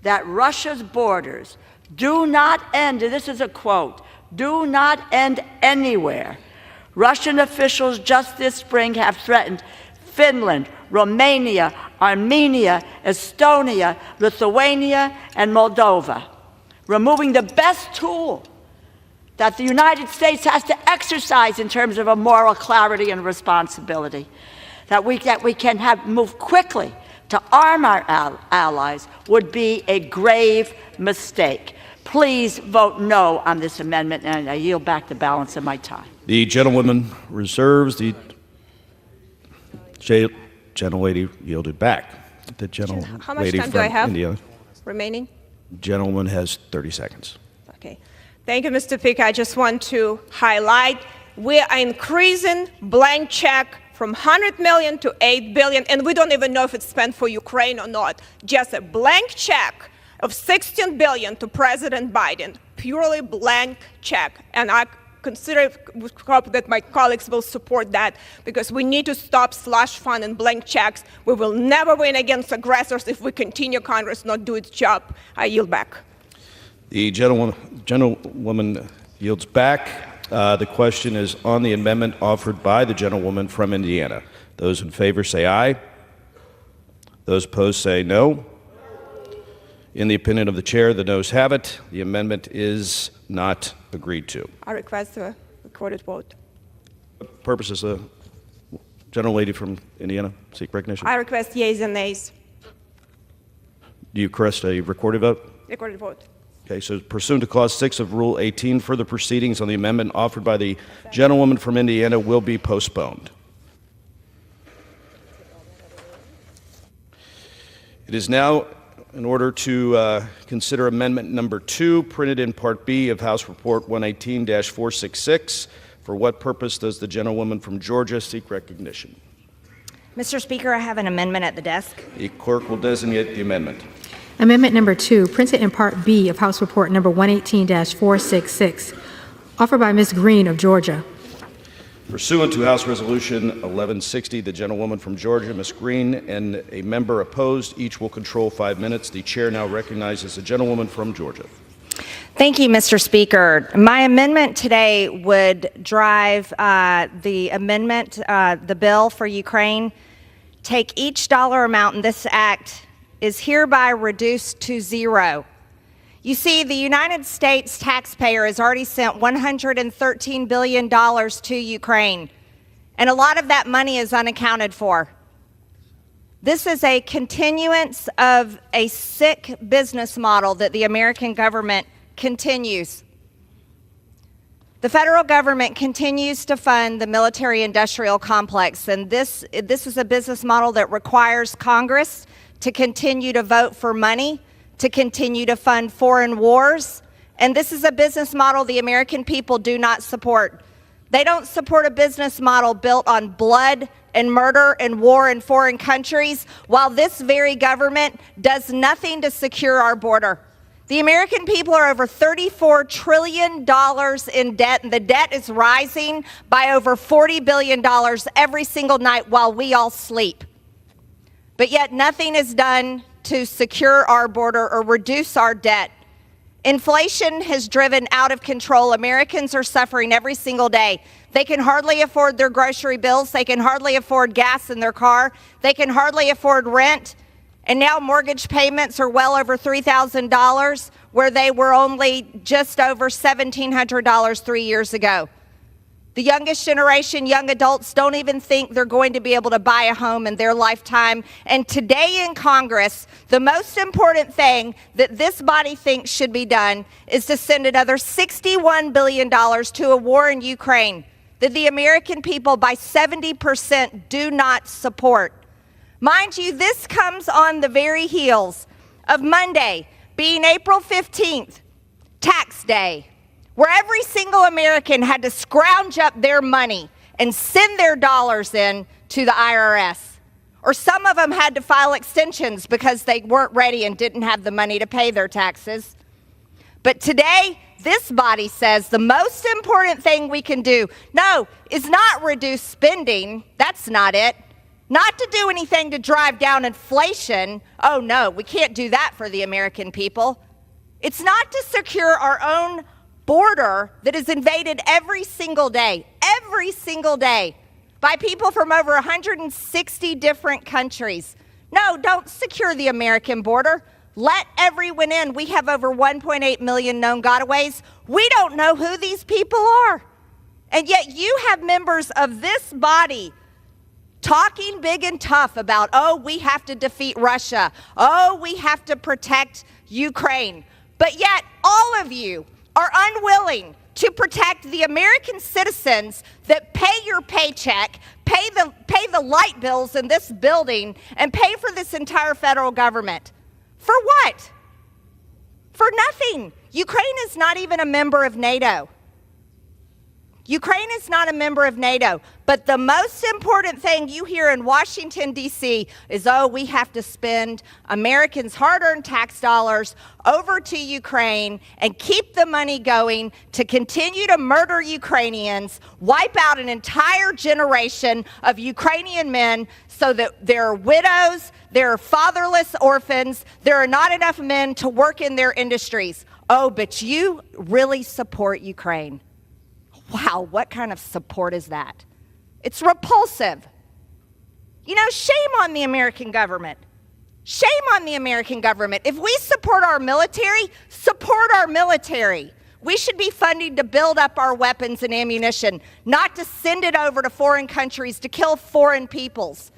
that Russia's borders do not end, and this is a quote, do not end anywhere. Russian officials just this spring have threatened Finland, Romania, Armenia, Estonia, Lithuania, and Moldova, removing the best tool that the United States has to exercise in terms of a moral clarity and responsibility, that we can move quickly to arm our allies would be a grave mistake. Please vote no on this amendment, and I yield back the balance of my time. The gentlewoman reserves. The gentlelady yielded back. The gentlelady How much time from do I have Indiana. remaining? Gentleman has 30 seconds. Okay. Thank you, Mr. Speaker. I just want to highlight we are increasing blank check from 100 million to 8 billion, and we don't even know if it's spent for Ukraine or not. Just a blank check of 16 billion to President Biden, purely blank check. And I hope that my colleagues will support that, because we need to stop slush fund and blank checks. We will never win against aggressors if we continue Congress not do its job. I yield back. The gentlewoman yields back. The question is on the amendment offered by the gentlewoman from Indiana. Those in favor say aye. Those opposed say no. In the opinion of the chair, the noes have it. The amendment is not agreed to. I request a recorded vote. Purposes, the gentlelady from Indiana seek recognition. I request yeas and nays. Do you request a recorded vote? Recorded vote. Okay, so pursuant to Clause 6 of Rule 18, further proceedings on the amendment offered by the gentlewoman from Indiana will be postponed. It is now in order to consider Amendment Number 2, printed in Part B of House Report 118-466. For what purpose does the gentlewoman from Georgia seek recognition? Mr. Speaker, I have an amendment at the desk. The clerk will designate the amendment. Amendment number 2, printed in Part B of House Report number 118-466, offered by Ms. Green of Georgia. Pursuant to House Resolution 1160, the gentlewoman from Georgia, Ms. Green, and a member opposed, each will control 5 minutes. The chair now recognizes the gentlewoman from Georgia. Thank you, Mr. Speaker. My amendment today would drive the amendment, the bill for Ukraine, take each dollar amount in this act is hereby reduced to zero. You see, the United States taxpayer has already sent $113 billion to Ukraine, and a lot of that money is unaccounted for. This is a continuance of a sick business model that the American government continues. The federal government continues to fund the military-industrial complex, and this is a business model that requires Congress to continue to vote for money, to continue to fund foreign wars, and this is a business model the American people do not support. They don't support a business model built on blood and murder and war in foreign countries, while this very government does nothing to secure our border. The American people are over $34 trillion in debt, and the debt is rising by over $40 billion every single night while we all sleep. But yet nothing is done to secure our border or reduce our debt. Inflation has driven out of control. Americans are suffering every single day. They can hardly afford their grocery bills. They can hardly afford gas in their car. They can hardly afford rent. And now mortgage payments are well over $3,000, where they were only just over $1,700 3 years ago. The youngest generation, young adults, don't even think they're going to be able to buy a home in their lifetime. And today in Congress, the most important thing that this body thinks should be done is to send another $61 billion to a war in Ukraine that the American people by 70% do not support. Mind you, this comes on the very heels of Monday being April 15th, tax day, where every single American had to scrounge up their money and send their dollars in to the IRS. Or some of them had to file extensions because they weren't ready and didn't have the money to pay their taxes. But today, this body says the most important thing we can do, no, is not reduce spending. That's not it. Not to do anything to drive down inflation. Oh no, we can't do that for the American people. It's not to secure our own border that is invaded every single day by people from over 160 different countries. No, don't secure the American border. Let everyone in. We have over 1.8 million known gotaways. We don't know who these people are. And yet you have members of this body talking big and tough about, oh, we have to defeat Russia. Oh, we have to protect Ukraine. But yet, all of you are unwilling to protect the American citizens that pay your paycheck, pay the light bills in this building, and pay for this entire federal government. For what? For nothing. Ukraine is not even a member of NATO. Ukraine is not a member of NATO, but the most important thing you hear in Washington, D.C. is, oh, we have to spend Americans' hard-earned tax dollars over to Ukraine and keep the money going to continue to murder Ukrainians, wipe out an entire generation of Ukrainian men so that there are widows, there are fatherless orphans, there are not enough men to work in their industries. Oh, but you really support Ukraine. Wow, what kind of support is that? It's repulsive. You know, shame on the American government. Shame on the American government. If we support our military, support our military. We should be funding to build up our weapons and ammunition, not to send it over to foreign countries to kill foreign peoples.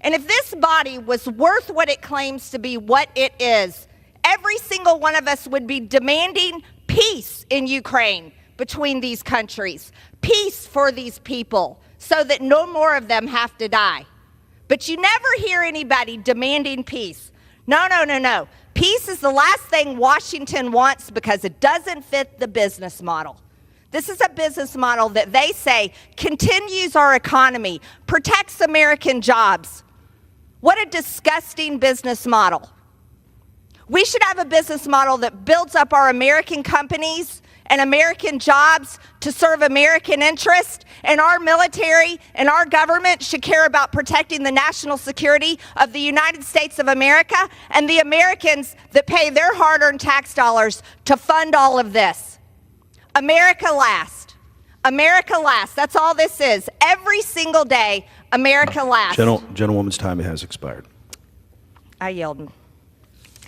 And if this body was worth what it claims to be, what it is, every single one of us would be demanding peace in Ukraine between these countries, peace for these people, so that no more of them have to die. But you never hear anybody demanding peace. No, no, no, no. Peace is the last thing Washington wants because it doesn't fit the business model. This is a business model that they say continues our economy, protects American jobs. What a disgusting business model. We should have a business model that builds up our American companies and American jobs to serve American interests, and our military and our government should care about protecting the national security of the United States of America and the Americans that pay their hard-earned tax dollars to fund all of this. America last. America last. That's all this is. Every single day, America last. Gentlewoman's time has expired. I yield.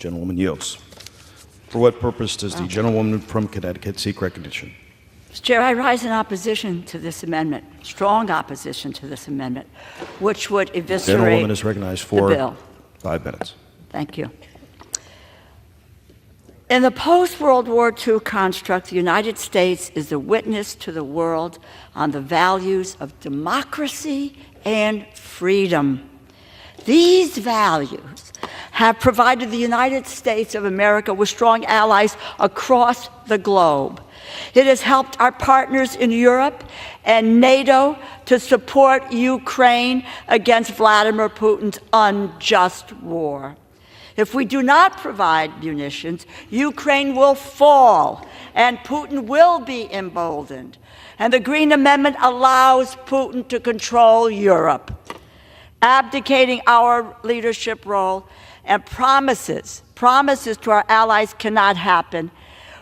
Gentlewoman yields. For what purpose does the gentlewoman from Connecticut seek recognition? Mr. Chair, I rise in opposition to this amendment, strong opposition to this amendment, which would eviscerate Gentlewoman is recognized for the bill. 5 minutes. Thank you. In the post-World War II construct, the United States is a witness to the world on the values of democracy and freedom. These values have provided the United States of America with strong allies across the globe. It has helped our partners in Europe and NATO to support Ukraine against Vladimir Putin's unjust war. If we do not provide munitions, Ukraine will fall and Putin will be emboldened. And the Green Amendment allows Putin to control Europe, abdicating our leadership role and promises to our allies cannot happen.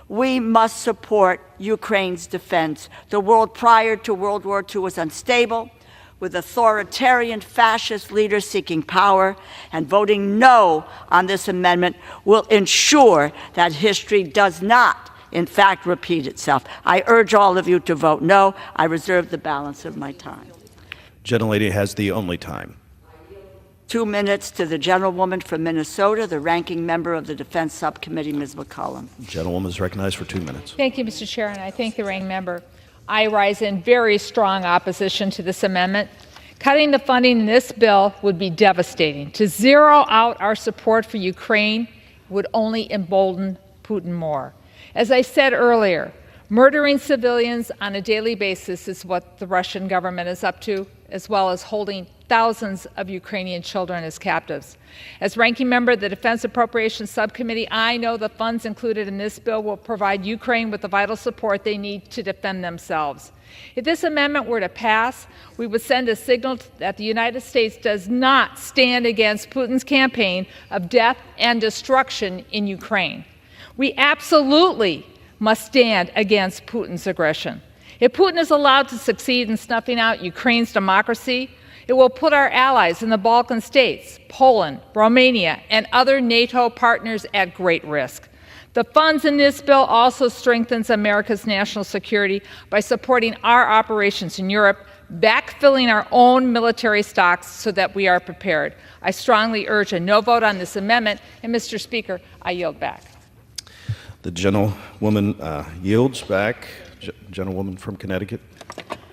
We must support Ukraine's defense. The world prior to World War II was unstable, with authoritarian fascist leaders seeking power, and voting no on this amendment will ensure that history does not, in fact, repeat itself. I urge all of you to vote no. I reserve the balance of my time. Gentlelady has the only time. 2 minutes to the gentlewoman from Minnesota, the ranking member of the Defense Subcommittee, Ms. McCollum. Gentlewoman is recognized for 2 minutes. Thank you, Mr. Chair, and I thank the ranking member. I rise in very strong opposition to this amendment. Cutting the funding in this bill would be devastating. To zero out our support for Ukraine would only embolden Putin more. As I said earlier, murdering civilians on a daily basis is what the Russian government is up to, as well as holding thousands of Ukrainian children as captives. As ranking member of the Defense Appropriations Subcommittee, I know the funds included in this bill will provide Ukraine with the vital support they need to defend themselves. If this amendment were to pass, we would send a signal that the United States does not stand against Putin's campaign of death and destruction in Ukraine. We absolutely must stand against Putin's aggression. If Putin is allowed to succeed in snuffing out Ukraine's democracy, it will put our allies in the Balkan states, Poland, Romania, and other NATO partners at great risk. The funds in this bill also strengthens America's national security by supporting our operations in Europe, backfilling our own military stocks so that we are prepared. I strongly urge a no vote on this amendment, and Mr. Speaker, I yield back. The gentlewoman yields back. Gentlewoman from Connecticut.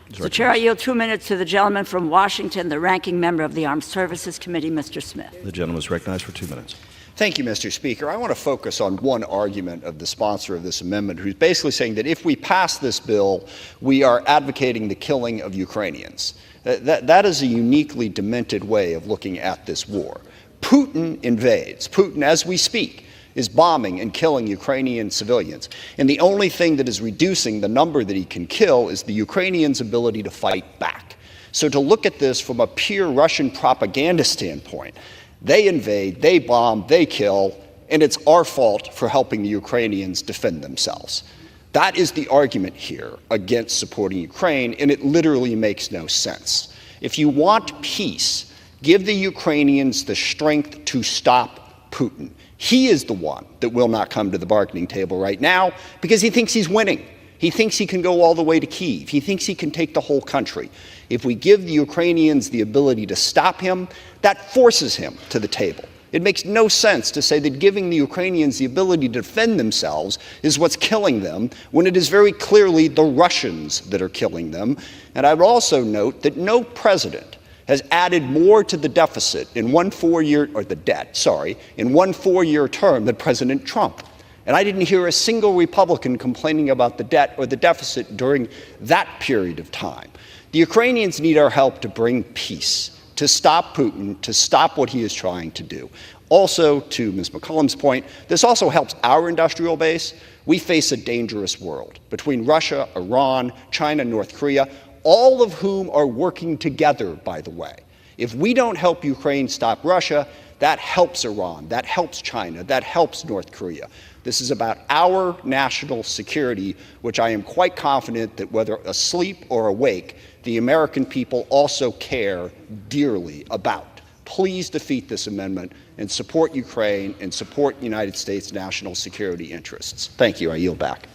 Mr. Chair, I yield 2 minutes to the gentleman from Washington, the ranking member of the Armed Services Committee, Mr. Smith. The gentleman is recognized for 2 minutes. Thank you, Mr. Speaker. I want to focus on one argument of the sponsor of this amendment, who's basically saying that if we pass this bill, we are advocating the killing of Ukrainians. That is a uniquely demented way of looking at this war. Putin invades. Putin, as we speak, is bombing and killing Ukrainian civilians. And the only thing that is reducing the number that he can kill is the Ukrainians' ability to fight back. So to look at this from a pure Russian propaganda standpoint, they invade, they bomb, they kill, and it's our fault for helping the Ukrainians defend themselves. That is the argument here against supporting Ukraine, and it literally makes no sense. If you want peace, give the Ukrainians the strength to stop Putin. He is the one that will not come to the bargaining table right now because he thinks he's winning. He thinks he can go all the way to Kyiv. He thinks he can take the whole country. If we give the Ukrainians the ability to stop him, that forces him to the table. It makes no sense to say that giving the Ukrainians the ability to defend themselves is what's killing them, when it is very clearly the Russians that are killing them. And I would also note that no president has added more to the deficit in one 4-year, or the debt, sorry, in one 4-year term than President Trump. And I didn't hear a single Republican complaining about the debt or the deficit during that period of time. The Ukrainians need our help to bring peace, to stop Putin, to stop what he is trying to do. Also, to Ms. McCollum's point, this also helps our industrial base. We face a dangerous world between Russia, Iran, China, North Korea, all of whom are working together, by the way. If we don't help Ukraine stop Russia, that helps Iran, that helps China, that helps North Korea. This is about our national security, which I am quite confident that whether asleep or awake, the American people also care dearly about. Please defeat this amendment and support Ukraine and support United States national security interests. Thank you. I yield back.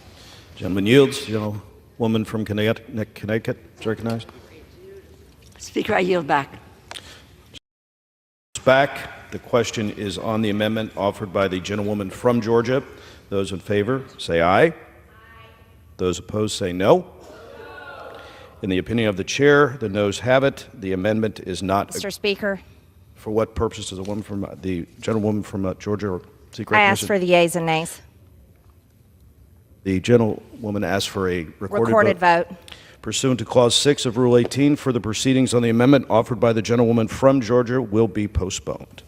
Gentleman yields. Gentlewoman from Connecticut is recognized. Speaker, I yield back. Back. The question is on the amendment offered by the gentlewoman from Georgia. Those in favor say aye. Those opposed say no. In the opinion of the chair, the noes have it. The amendment is not. Mr. Speaker. For what purpose does the gentlewoman from Georgia seek recognition? I ask for the yeas and nays. The gentlewoman asks for a recorded vote. Pursuant to Clause 6 of Rule 18, further proceedings on the amendment offered by the gentlewoman from Georgia will be postponed.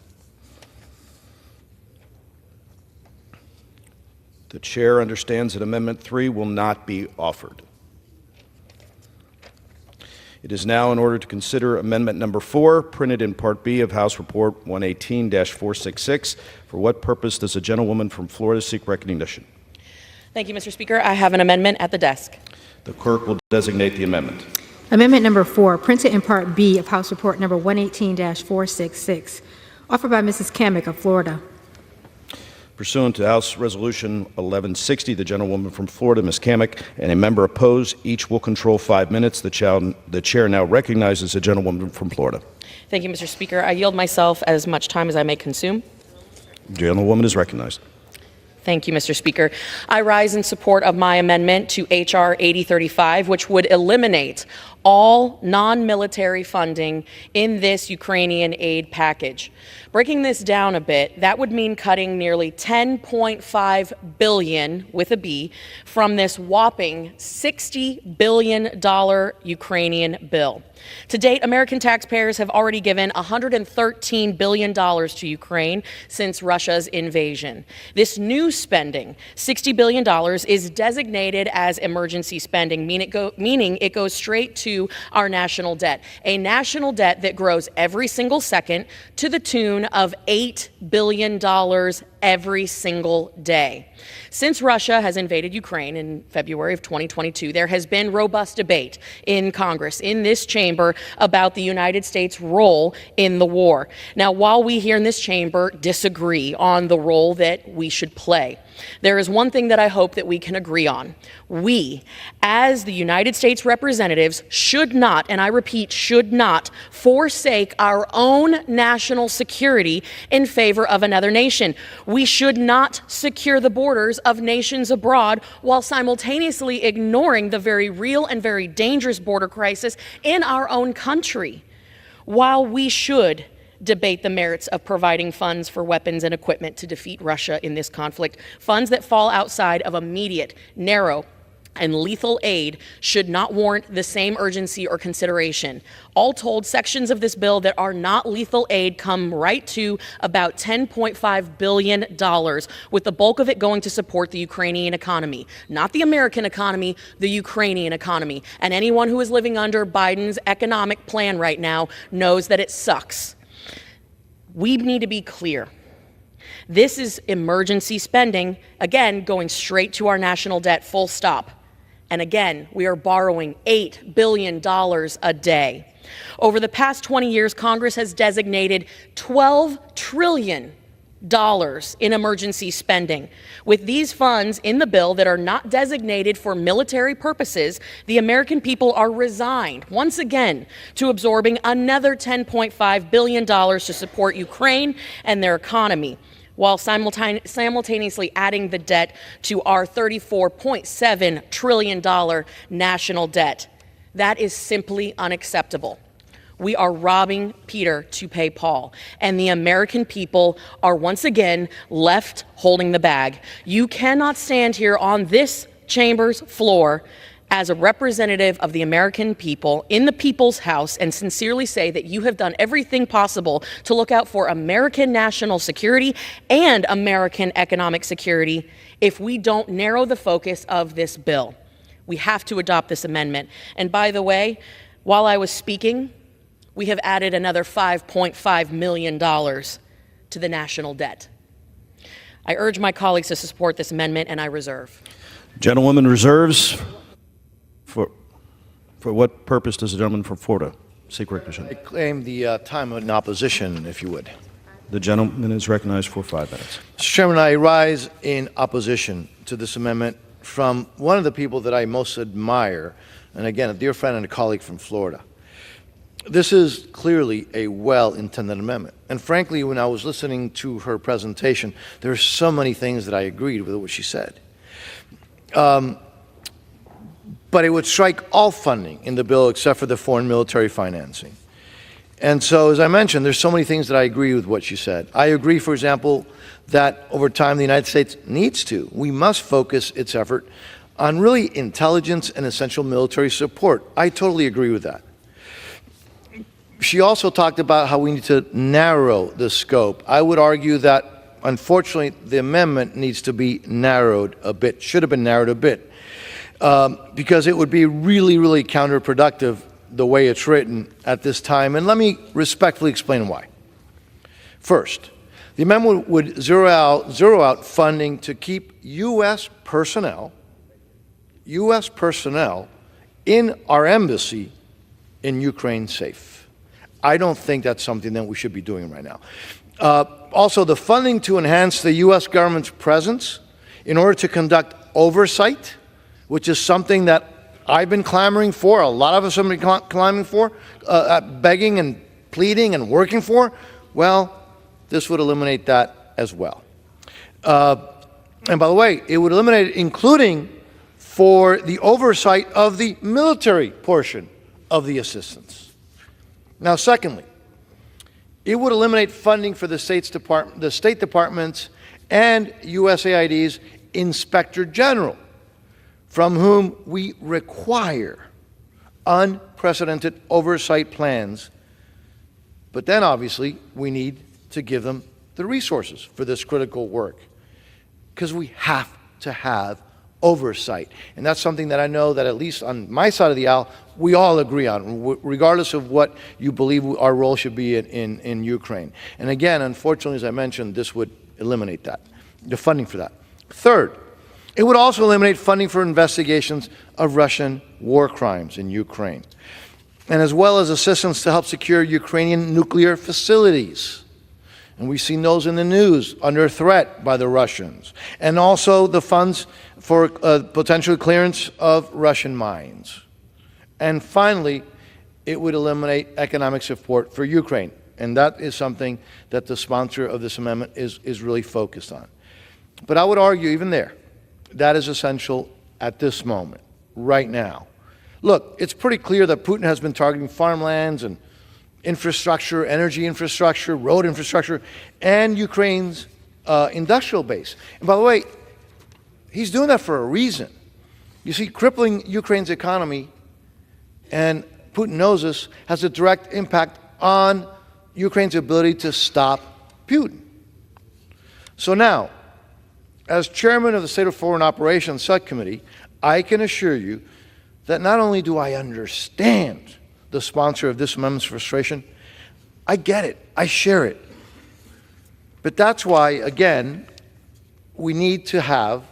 The chair understands that Amendment 3 will not be offered. It is now in order to consider Amendment Number 4, printed in Part B of House Report 118-466. For what purpose does the gentlewoman from Florida seek recognition? Thank you, Mr. Speaker. I have an amendment at the desk. The clerk will designate the amendment. Amendment number 4, printed in Part B of House Report number 118-466, offered by Mrs. Kamick of Florida. Pursuant to House Resolution 1160, the gentlewoman from Florida, Ms. Kamick, and a member opposed, each will control 5 minutes. The chair now recognizes the gentlewoman from Florida. Thank you, Mr. Speaker. I yield myself as much time as I may consume. The gentlewoman is recognized. Thank you, Mr. Speaker. I rise in support of my amendment to H.R. 8035, which would eliminate all non-military funding in this Ukrainian aid package. Breaking this down a bit, that would mean cutting nearly $10.5 billion, with a B, from this whopping $60 billion Ukrainian bill. To date, American taxpayers have already given $113 billion to Ukraine since Russia's invasion. This new spending, $60 billion, is designated as emergency spending, meaning it goes straight to our national debt, a national debt that grows every single second to the tune of $8 billion every single day. Since Russia has invaded Ukraine in February of 2022, there has been robust debate in Congress, in this chamber, about the United States' role in the war. Now, while we here in this chamber disagree on the role that we should play, there is one thing that I hope that we can agree on. We, as the United States representatives, should not, and I repeat, should not, forsake our own national security in favor of another nation. We should not secure the borders of nations abroad while simultaneously ignoring the very real and very dangerous border crisis in our own country. While we should debate the merits of providing funds for weapons and equipment to defeat Russia in this conflict, funds that fall outside of immediate, narrow, and lethal aid should not warrant the same urgency or consideration. All told, sections of this bill that are not lethal aid come right to about $10.5 billion, with the bulk of it going to support the Ukrainian economy. Not the American economy, the Ukrainian economy. And anyone who is living under Biden's economic plan right now knows that it sucks. We need to be clear. This is emergency spending, again, going straight to our national debt, full stop. And again, we are borrowing $8 billion a day. Over the past 20 years, Congress has designated $12 trillion in emergency spending. With these funds in the bill that are not designated for military purposes, the American people are resigned, once again, to absorbing another $10.5 billion to support Ukraine and their economy, while simultaneously adding the debt to our $34.7 trillion national debt. That is simply unacceptable. We are robbing Peter to pay Paul, and the American people are once again left holding the bag. You cannot stand here on this chamber's floor as a representative of the American people in the people's house and sincerely say that you have done everything possible to look out for American national security and American economic security if we don't narrow the focus of this bill. We have to adopt this amendment. And by the way, while I was speaking, we have added another $5.5 million to the national debt. I urge my colleagues to support this amendment, and I reserve. Gentlewoman reserves. For what purpose does the gentleman from Florida seek recognition? I claim the time in opposition, if you would. The gentleman is recognized for 5 minutes. Mr. Chairman, I rise in opposition to this amendment from one of the people that I most admire, and again, a dear friend and a colleague from Florida. This is clearly a well-intended amendment. And frankly, when I was listening to her presentation, there are so many things that I agreed with what she said. But it would strike all funding in the bill except for the foreign military financing. And so, as I mentioned, there's so many things that I agree with what she said. I agree, for example, that over time the United States we must focus its effort on really intelligence and essential military support. I totally agree with that. She also talked about how we need to narrow the scope. I would argue that, unfortunately, the amendment needs to be narrowed a bit, should have been narrowed a bit. Because it would be really, really counterproductive the way it's written at this time. And let me respectfully explain why. First, the amendment would zero out funding to keep U.S. personnel in our embassy in Ukraine safe. I don't think that's something that we should be doing right now. Also, the funding to enhance the U.S. government's presence in order to conduct oversight, which is something that I've been clamoring for, a lot of us have been clamoring for, begging and pleading and working for, well, this would eliminate that as well. And by the way, it would eliminate it including for the oversight of the military portion of the assistance. Now, secondly, it would eliminate funding for the State Department's and USAID's Inspector General, from whom we require unprecedented oversight plans. But then, obviously, we need to give them the resources for this critical work, because we have to have oversight. And that's something that I know that at least on my side of the aisle, we all agree on, regardless of what you believe our role should be in Ukraine. And again, unfortunately, as I mentioned, this would eliminate that, the funding for that. Third, it would also eliminate funding for investigations of Russian war crimes in Ukraine, and as well as assistance to help secure Ukrainian nuclear facilities. and we've seen those in the news, under threat by the Russians, and also the funds for potential clearance of Russian mines. And finally, it would eliminate economic support for Ukraine, and that is something that the sponsor of this amendment is really focused on. But I would argue, even there, that is essential at this moment, right now. Look, it's pretty clear that Putin has been targeting farmlands and infrastructure, energy infrastructure, road infrastructure, and Ukraine's industrial base. And by the way, he's doing that for a reason. You see, crippling Ukraine's economy, and Putin knows this, has a direct impact on Ukraine's ability to stop Putin. So now, as chairman of the State of Foreign Operations Subcommittee, I can assure you that not only do I understand the sponsor of this amendment's frustration, I get it, I share it. But that's why, again, we need to have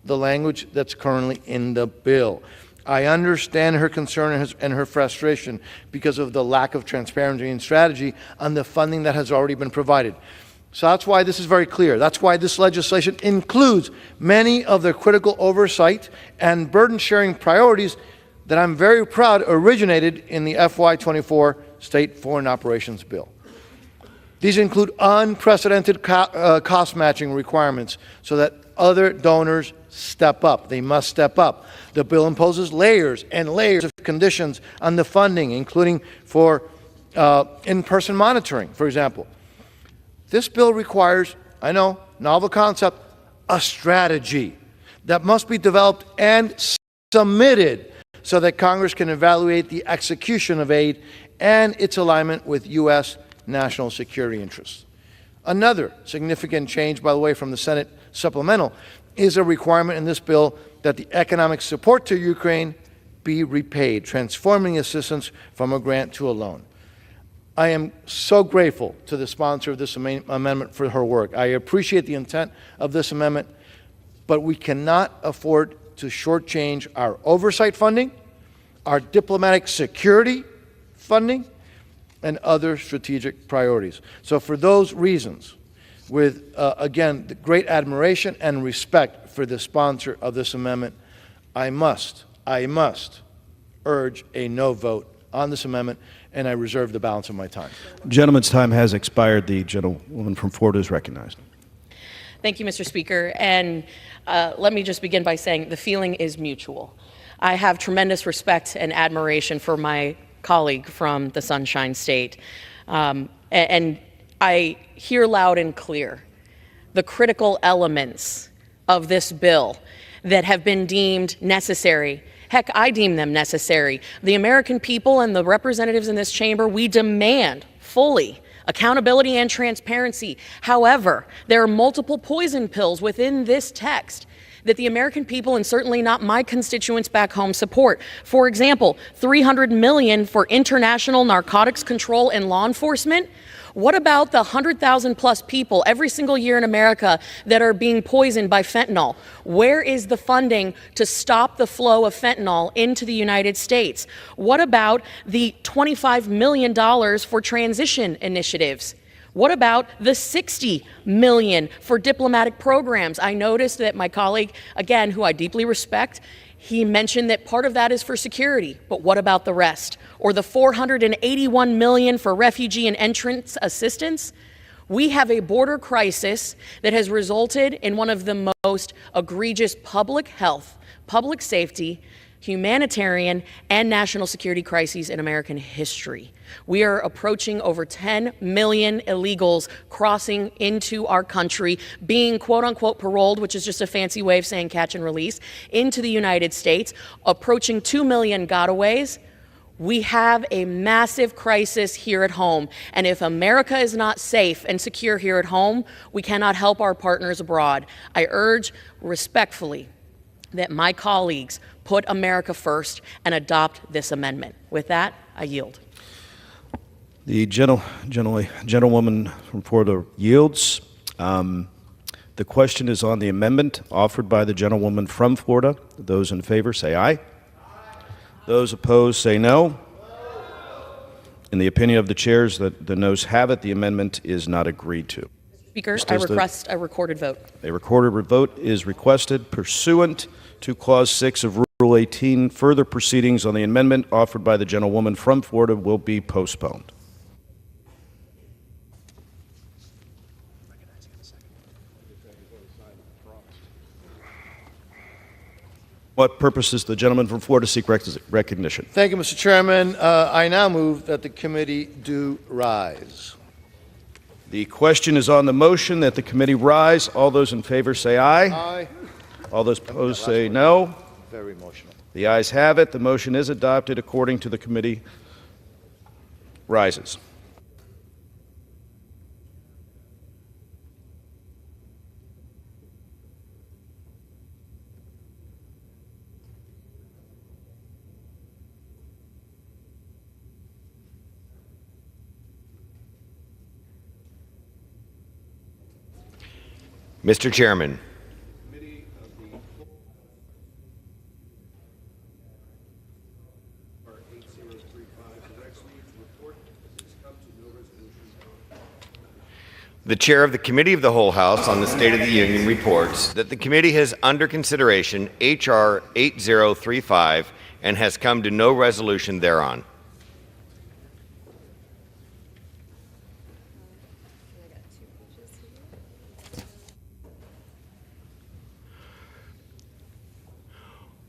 the language that's currently in the bill. I understand her concern and her frustration because of the lack of transparency and strategy on the funding that has already been provided. So that's why this is very clear. That's why this legislation includes many of the critical oversight and burden-sharing priorities that I'm very proud originated in the FY24 State Foreign Operations Bill. These include unprecedented cost matching requirements so that other donors step up. They must step up. The bill imposes layers and layers of conditions on the funding, including for in-person monitoring, for example. This bill requires, I know, novel concept, a strategy that must be developed and submitted so that Congress can evaluate the execution of aid and its alignment with U.S. national security interests. Another significant change, by the way, from the Senate supplemental is a requirement in this bill that the economic support to Ukraine be repaid, transforming assistance from a grant to a loan. I am so grateful to the sponsor of this amendment for her work. I appreciate the intent of this amendment, but we cannot afford to shortchange our oversight funding, our diplomatic security funding, and other strategic priorities. So for those reasons, with, again, the great admiration and respect for the sponsor of this amendment, I must urge a no vote on this amendment, and I reserve the balance of my time. Gentleman's time has expired. The gentlewoman from Florida is recognized. Thank you, Mr. Speaker. And let me just begin by saying the feeling is mutual. I have tremendous respect and admiration for my colleague from the Sunshine State. And I hear loud and clear the critical elements of this bill that have been deemed necessary. Heck, I deem them necessary. The American people and the representatives in this chamber, we demand fully accountability and transparency. However, there are multiple poison pills within this text that the American people, and certainly not my constituents back home, support. For example, $300 million for international narcotics control and law enforcement. What about the 100,000 plus people every single year in America that are being poisoned by fentanyl? Where is the funding to stop the flow of fentanyl into the United States? What about the $25 million for transition initiatives? What about the $60 million for diplomatic programs? I noticed that my colleague, again, who I deeply respect, he mentioned that part of that is for security, but what about the rest? Or the $481 million for refugee and entrance assistance? We have a border crisis that has resulted in one of the most egregious public health, public safety, humanitarian, and national security crises in American history. We are approaching over 10 million illegals crossing into our country, being quote unquote paroled, which is just a fancy way of saying catch and release, into the United States, approaching 2 million gotaways. We have a massive crisis here at home, and if America is not safe and secure here at home, we cannot help our partners abroad. I urge respectfully that my colleagues put America first and adopt this amendment. With that, I yield. The gentlewoman from Florida yields. The question is on the amendment offered by the gentlewoman from Florida. Those in favor say aye. Those opposed say no. In the opinion of the chairs, the noes have it. The amendment is not agreed to. Speaker, I request a recorded vote. A recorded vote is requested pursuant to Clause 6 of Rule 18. Further proceedings on the amendment offered by the gentlewoman from Florida will be postponed. What purpose does the gentleman from Florida seek recognition? Thank you, Mr. Chairman. I now move that the committee do rise. The question is on the motion that the committee rise. All those in favor say aye. Aye. All those opposed say no. Very emotional. The ayes have it. The motion is adopted according to the committee rises. Mr. Chairman. The Chair of the Committee of the Whole House on the State of the Union reports that the committee has under consideration H.R. 8035 and has come to no resolution thereon.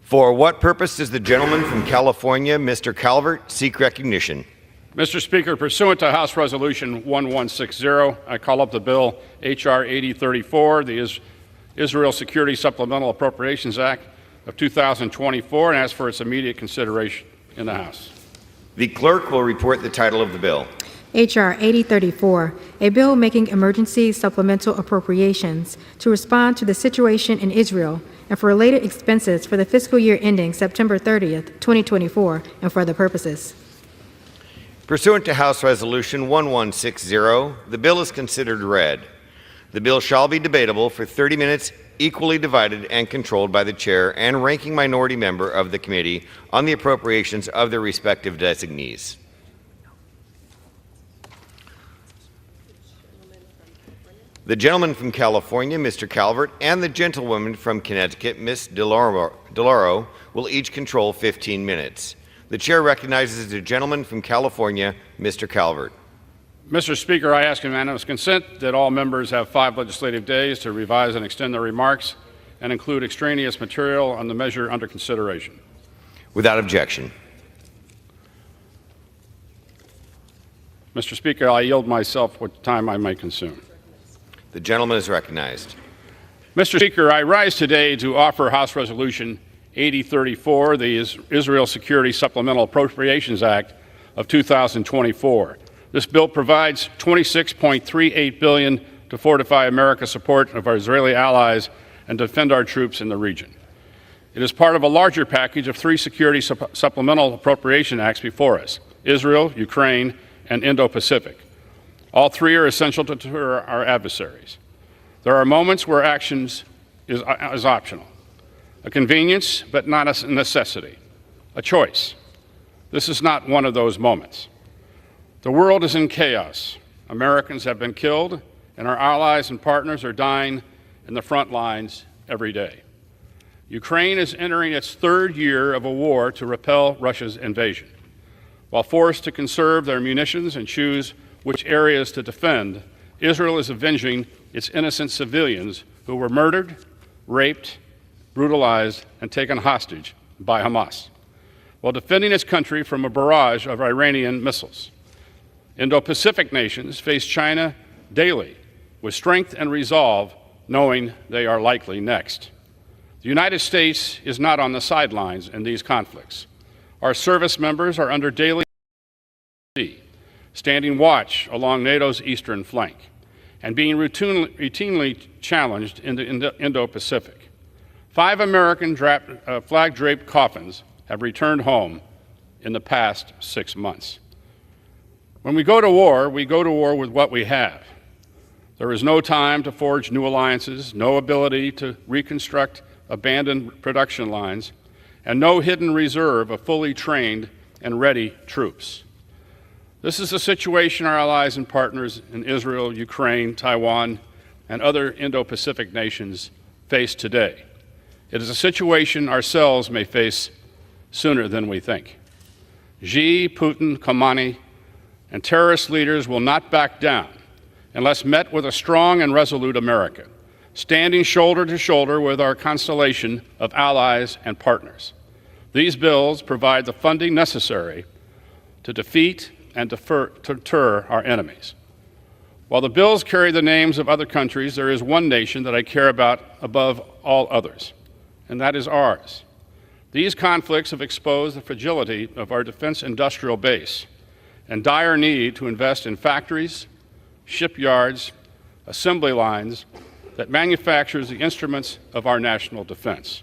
For what purpose does the gentleman from California, Mr. Calvert, seek recognition? Mr. Speaker, pursuant to House Resolution 1160, I call up the bill H.R. 8034, the Israel Security Supplemental Appropriations Act of 2024, and ask for its immediate consideration in the House. The clerk will report the title of the bill. H.R. 8034, a bill making emergency supplemental appropriations to respond to the situation in Israel and for related expenses for the fiscal year ending September 30th, 2024, and for other purposes. Pursuant to House Resolution 1160, the bill is considered read. The bill shall be debatable for 30 minutes, equally divided and controlled by the chair and ranking minority member of the committee on the appropriations of their respective designees. The gentleman from California, Mr. Calvert, and the gentlewoman from Connecticut, Ms. DeLauro, will each control 15 minutes. The chair recognizes the gentleman from California, Mr. Calvert. Mr. Speaker, I ask unanimous consent that all members have 5 legislative days to revise and extend their remarks and include extraneous material on the measure under consideration. Without objection. Mr. Speaker, I yield myself what time I may consume. The gentleman is recognized. Mr. Speaker, I rise today to offer House Resolution 8034, the Israel Security Supplemental Appropriations Act of 2024. This bill provides $26.38 billion to fortify America's support of our Israeli allies and defend our troops in the region. It is part of a larger package of 3 security supplemental appropriation acts before us: Israel, Ukraine, and Indo-Pacific. All 3 are essential to deter our adversaries. There are moments where actions is optional, a convenience but not a necessity, a choice. This is not one of those moments. The world is in chaos. Americans have been killed, and our allies and partners are dying in the front lines every day. Ukraine is entering its 3rd year of a war to repel Russia's invasion. While forced to conserve their munitions and choose which areas to defend, Israel is avenging its innocent civilians who were murdered, raped, brutalized, and taken hostage by Hamas, while defending its country from a barrage of Iranian missiles. Indo-Pacific nations face China daily with strength and resolve, knowing they are likely next. The United States is not on the sidelines in these conflicts. Our service members are under daily standing watch along NATO's eastern flank and being routinely challenged in the Indo-Pacific. 5 American flag-draped coffins have returned home in the past 6 months. When we go to war with what we have. There is no time to forge new alliances, no ability to reconstruct abandoned production lines, and no hidden reserve of fully trained and ready troops. This is the situation our allies and partners in Israel, Ukraine, Taiwan, and other Indo-Pacific nations face today. It is a situation ourselves may face sooner than we think. Xi, Putin, Khamenei, and terrorist leaders will not back down unless met with a strong and resolute America, standing shoulder to shoulder with our constellation of allies and partners. These bills provide the funding necessary to defeat and deter our enemies. While the bills carry the names of other countries, there is one nation that I care about above all others, and that is ours. These conflicts have exposed the fragility of our defense industrial base and dire need to invest in factories, shipyards, assembly lines that manufactures the instruments of our national defense.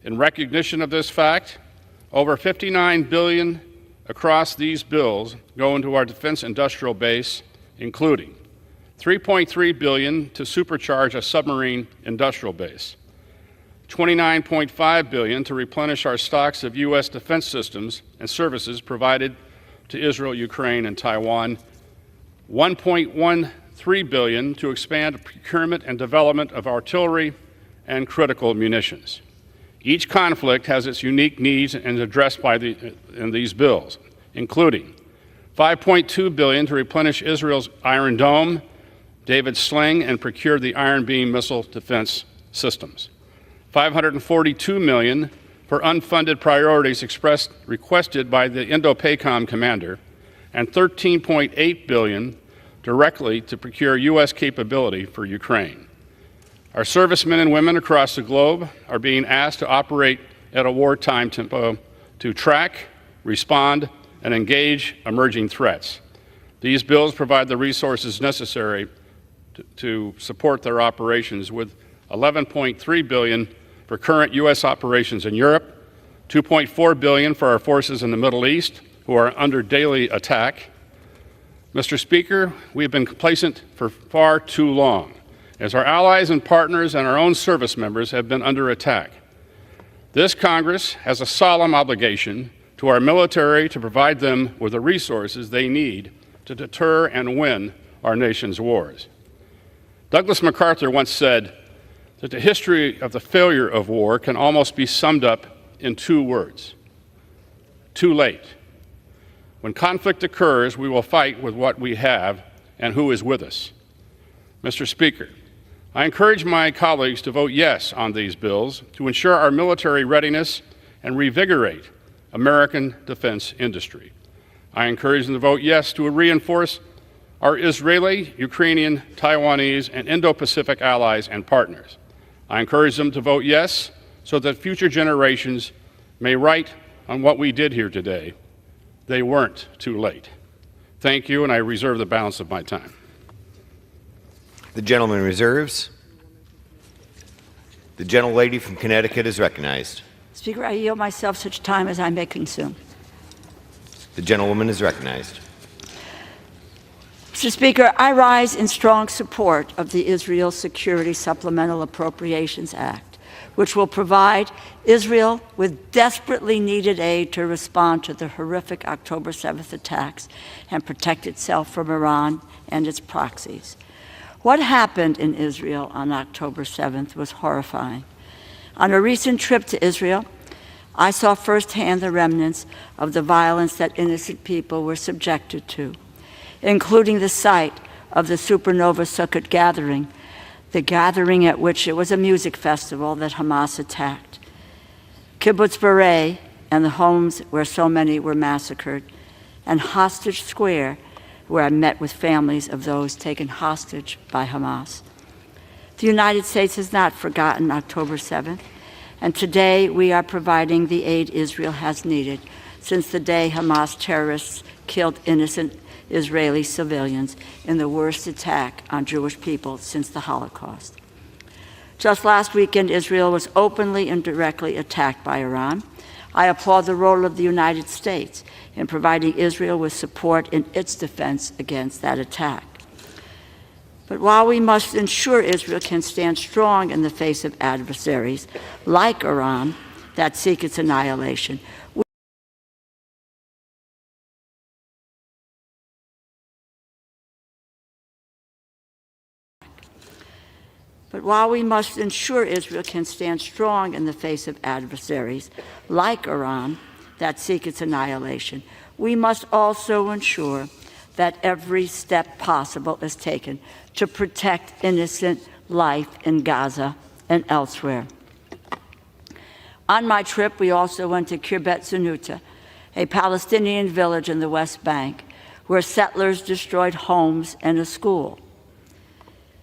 In recognition of this fact, over $59 billion across these bills go into our defense industrial base, including $3.3 billion to supercharge a submarine industrial base, $29.5 billion to replenish our stocks of U.S. defense systems and services provided to Israel, Ukraine, and Taiwan, $1.13 billion to expand procurement and development of artillery and critical munitions. Each conflict has its unique needs and is addressed in these bills, including $5.2 billion to replenish Israel's Iron Dome, David's Sling, and procure the Iron Beam missile defense systems. $542 million for unfunded priorities requested by the Indo-PACOM commander, and $13.8 billion directly to procure U.S. capability for Ukraine. Our servicemen and women across the globe are being asked to operate at a wartime tempo to track, respond, and engage emerging threats. These bills provide the resources necessary to support their operations, with $11.3 billion for current U.S. operations in Europe, $2.4 billion for our forces in the Middle East, who are under daily attack. Mr. Speaker, we have been complacent for far too long, as our allies and partners and our own service members have been under attack. This Congress has a solemn obligation to our military to provide them with the resources they need to deter and win our nation's wars. Douglas MacArthur once said that the history of the failure of war can almost be summed up in two words: too late. When conflict occurs, we will fight with what we have and who is with us. Mr. Speaker, I encourage my colleagues to vote yes on these bills to ensure our military readiness and revigorate American defense industry. I encourage them to vote yes to reinforce our Israeli, Ukrainian, Taiwanese, and Indo-Pacific allies and partners. I encourage them to vote yes so that future generations may write on what we did here today. They weren't too late. Thank you, and I reserve the balance of my time. The gentleman reserves. The gentlelady from Connecticut is recognized. Speaker, I yield myself such time as I may consume. The gentlewoman is recognized. Mr. Speaker, I rise in strong support of the Israel Security Supplemental Appropriations Act, which will provide Israel with desperately needed aid to respond to the horrific October 7th attacks and protect itself from Iran and its proxies. What happened in Israel on October 7th was horrifying. On a recent trip to Israel, I saw firsthand the remnants of the violence that innocent people were subjected to, including the site of the Supernova Sukkot gathering, the gathering at which it was a music festival that Hamas attacked, Kibbutz Berei and the homes where so many were massacred, and Hostage Square, where I met with families of those taken hostage by Hamas. The United States has not forgotten October 7th, and today we are providing the aid Israel has needed since the day Hamas terrorists killed innocent Israeli civilians in the worst attack on Jewish people since the Holocaust. Just last weekend, Israel was openly and directly attacked by Iran. I applaud the role of the United States in providing Israel with support in its defense against that attack. But while we must ensure Israel can stand strong in the face of adversaries like Iran that seek its annihilation, But while we must ensure Israel can stand strong in the face of adversaries like Iran that seek its annihilation, we must also ensure that every step possible is taken to protect innocent life in Gaza and elsewhere. On my trip, we also went to Kirbet Zunuta, a Palestinian village in the West Bank, where settlers destroyed homes and a school.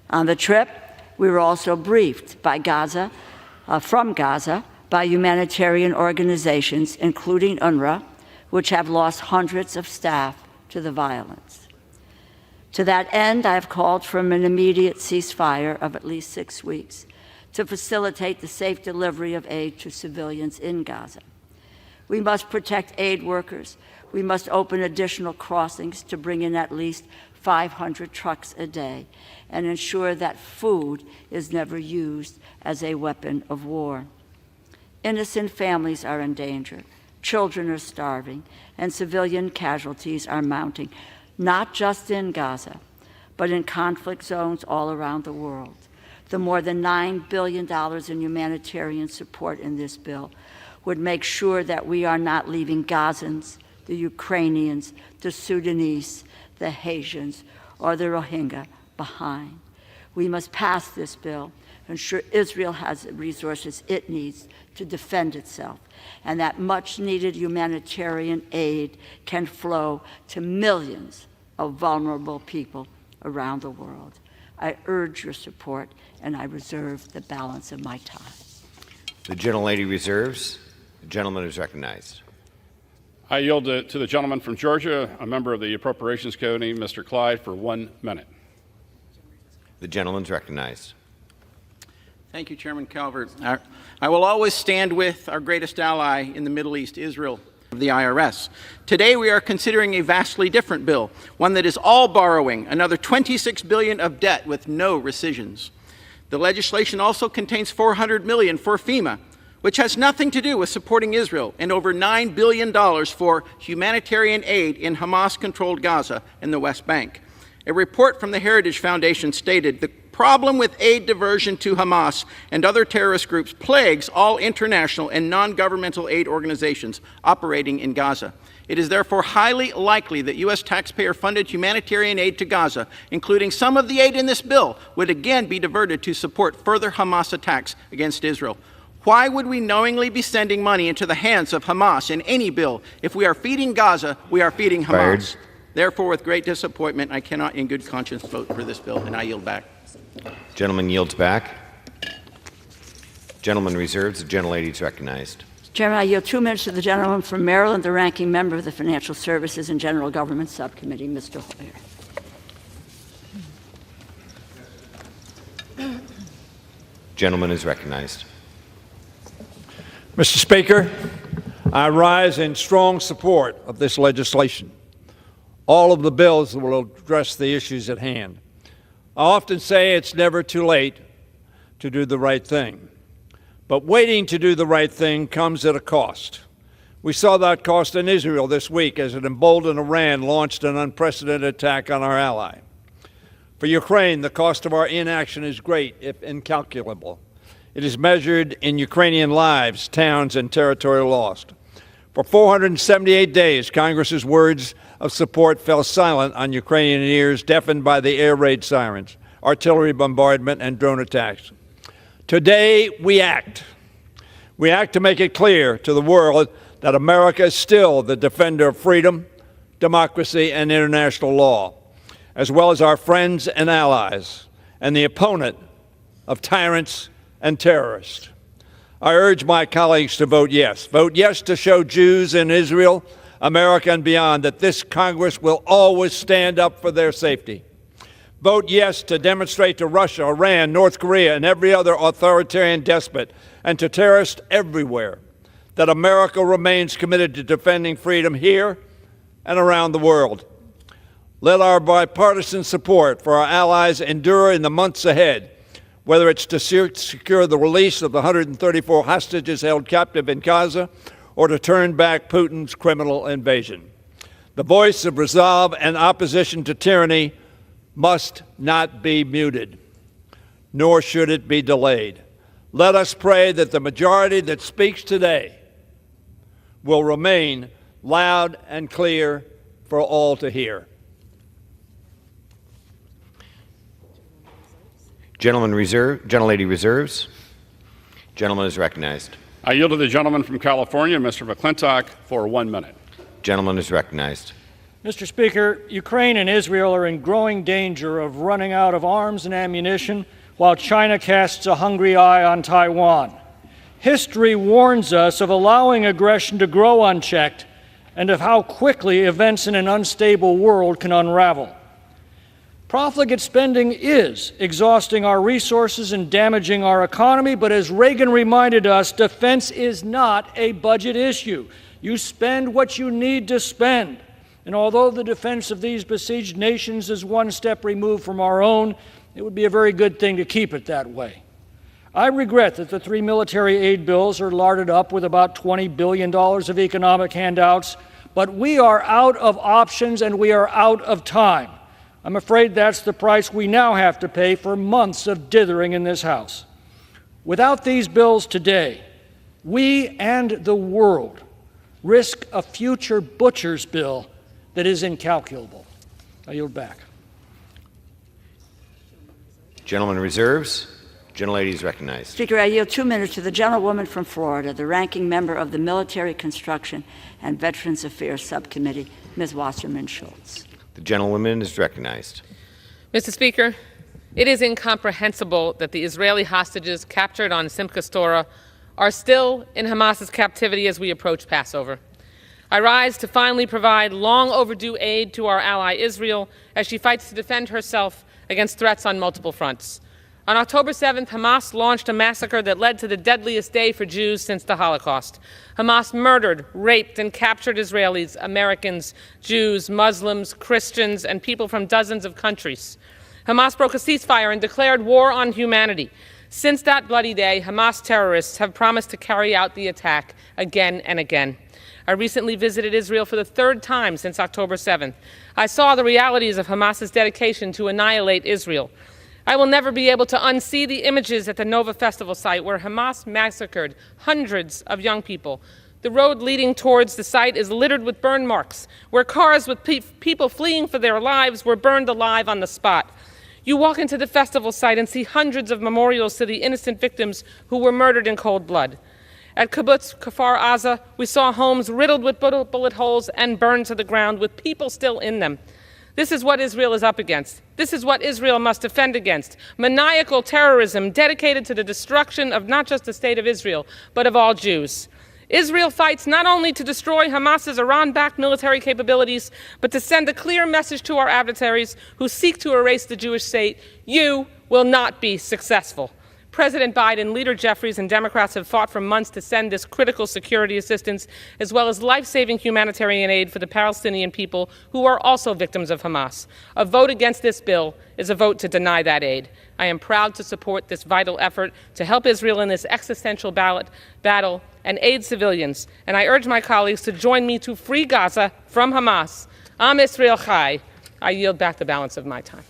On the trip, we were also briefed from Gaza by humanitarian organizations, including UNRWA, which have lost hundreds of staff to the violence. To that end, I have called for an immediate ceasefire of at least 6 weeks to facilitate the safe delivery of aid to civilians in Gaza. We must protect aid workers. We must open additional crossings to bring in at least 500 trucks a day and ensure that food is never used as a weapon of war. Innocent families are in danger. Children are starving, and civilian casualties are mounting, not just in Gaza, but in conflict zones all around the world. The more than $9 billion in humanitarian support in this bill would make sure that we are not leaving Gazans, the Ukrainians, the Sudanese, the Haitians, or the Rohingya behind. We must pass this bill, ensure Israel has the resources it needs to defend itself, and that much-needed humanitarian aid can flow to millions of vulnerable people around the world. I urge your support, and I reserve the balance of my time. The gentlelady reserves. The gentleman is recognized. I yield to the gentleman from Georgia, a member of the Appropriations Committee, Mr. Clyde, for 1 minute. The gentleman is recognized. Thank you, Chairman Calvert. I will always stand with our greatest ally in the Middle East, Israel, the IRS. Today we are considering a vastly different bill, one that is all borrowing, another $26 billion of debt with no rescissions. The legislation also contains $400 million for FEMA, which has nothing to do with supporting Israel, and over $9 billion for humanitarian aid in Hamas-controlled Gaza and the West Bank. A report from the Heritage Foundation stated the problem with aid diversion to Hamas and other terrorist groups plagues all international and non-governmental aid organizations operating in Gaza. It is therefore highly likely that U.S. taxpayer-funded humanitarian aid to Gaza, including some of the aid in this bill, would again be diverted to support further Hamas attacks against Israel. Why would we knowingly be sending money into the hands of Hamas in any bill? If we are feeding Gaza, we are feeding Hamas. Fired. Therefore, with great disappointment, I cannot in good conscience vote for this bill, and I yield back. Gentleman yields back. Gentleman reserves. The gentlelady is recognized. Chairman, I yield 2 minutes to the gentleman from Maryland, the ranking member of the Financial Services and General Government Subcommittee, Mr. Hoyer. Gentleman is recognized. Mr. Speaker, I rise in strong support of this legislation. All of the bills will address the issues at hand. I often say it's never too late to do the right thing. But waiting to do the right thing comes at a cost. We saw that cost in Israel this week as an emboldened Iran launched an unprecedented attack on our ally. For Ukraine, the cost of our inaction is great, if incalculable. It is measured in Ukrainian lives, towns, and territory lost. For 478 days, Congress's words of support fell silent on Ukrainian ears, deafened by the air raid sirens, artillery bombardment, and drone attacks. Today, we act. We act to make it clear to the world that America is still the defender of freedom, democracy, and international law, as well as our friends and allies, and the opponent of tyrants and terrorists. I urge my colleagues to vote yes. Vote yes to show Jews in Israel, America, and beyond that this Congress will always stand up for their safety. Vote yes to demonstrate to Russia, Iran, North Korea, and every other authoritarian despot, and to terrorists everywhere, that America remains committed to defending freedom here and around the world. Let our bipartisan support for our allies endure in the months ahead, whether it's to secure the release of the 134 hostages held captive in Gaza or to turn back Putin's criminal invasion. The voice of resolve and opposition to tyranny must not be muted. nor should it be delayed. Let us pray that the majority that speaks today will remain loud and clear for all to hear. Gentlelady reserves. Gentleman is recognized. I yield to the gentleman from California, Mr. McClintock, for 1 minute. Gentleman is recognized. Mr. Speaker, Ukraine and Israel are in growing danger of running out of arms and ammunition while China casts a hungry eye on Taiwan. History warns us of allowing aggression to grow unchecked and of how quickly events in an unstable world can unravel. Profligate spending is exhausting our resources and damaging our economy, but as Reagan reminded us, defense is not a budget issue. You spend what you need to spend. And although the defense of these besieged nations is one step removed from our own, it would be a very good thing to keep it that way. I regret that the 3 military aid bills are larded up with about $20 billion of economic handouts, but we are out of options and we are out of time. I'm afraid that's the price we now have to pay for months of dithering in this House. Without these bills today, we and the world risk a future butcher's bill that is incalculable. I yield back. Gentleman reserves. Gentlelady is recognized. Speaker, I yield 2 minutes to the gentlewoman from Florida, the ranking member of the Military Construction and Veterans Affairs Subcommittee, Ms. Wasserman Schultz. The gentlewoman is recognized. Mr. Speaker, it is incomprehensible that the Israeli hostages captured on Simchat Torah are still in Hamas's captivity as we approach Passover. I rise to finally provide long overdue aid to our ally Israel as she fights to defend herself against threats on multiple fronts. On October 7th, Hamas launched a massacre that led to the deadliest day for Jews since the Holocaust. Hamas murdered, raped, and captured Israelis, Americans, Jews, Muslims, Christians, and people from dozens of countries. Hamas broke a ceasefire and declared war on humanity. Since that bloody day, Hamas terrorists have promised to carry out the attack again and again. I recently visited Israel for the 3rd time since October 7th. I saw the realities of Hamas's dedication to annihilate Israel. I will never be able to unsee the images at the Nova Festival site where Hamas massacred hundreds of young people. The road leading towards the site is littered with burn marks, where cars with people fleeing for their lives were burned alive on the spot. You walk into the festival site and see hundreds of memorials to the innocent victims who were murdered in cold blood. At Kibbutz Kfar Aza, we saw homes riddled with bullet holes and burned to the ground with people still in them. This is what Israel is up against. This is what Israel must defend against. Maniacal terrorism dedicated to the destruction of not just the state of Israel, but of all Jews. Israel fights not only to destroy Hamas's Iran-backed military capabilities, but to send a clear message to our adversaries who seek to erase the Jewish state: you will not be successful. President Biden, Leader Jeffries, and Democrats have fought for months to send this critical security assistance, as well as life-saving humanitarian aid for the Palestinian people who are also victims of Hamas. A vote against this bill is a vote to deny that aid. I am proud to support this vital effort to help Israel in this existential battle and aid civilians, and I urge my colleagues to join me to free Gaza from Hamas. Am Israel Chai. I yield back the balance of my time.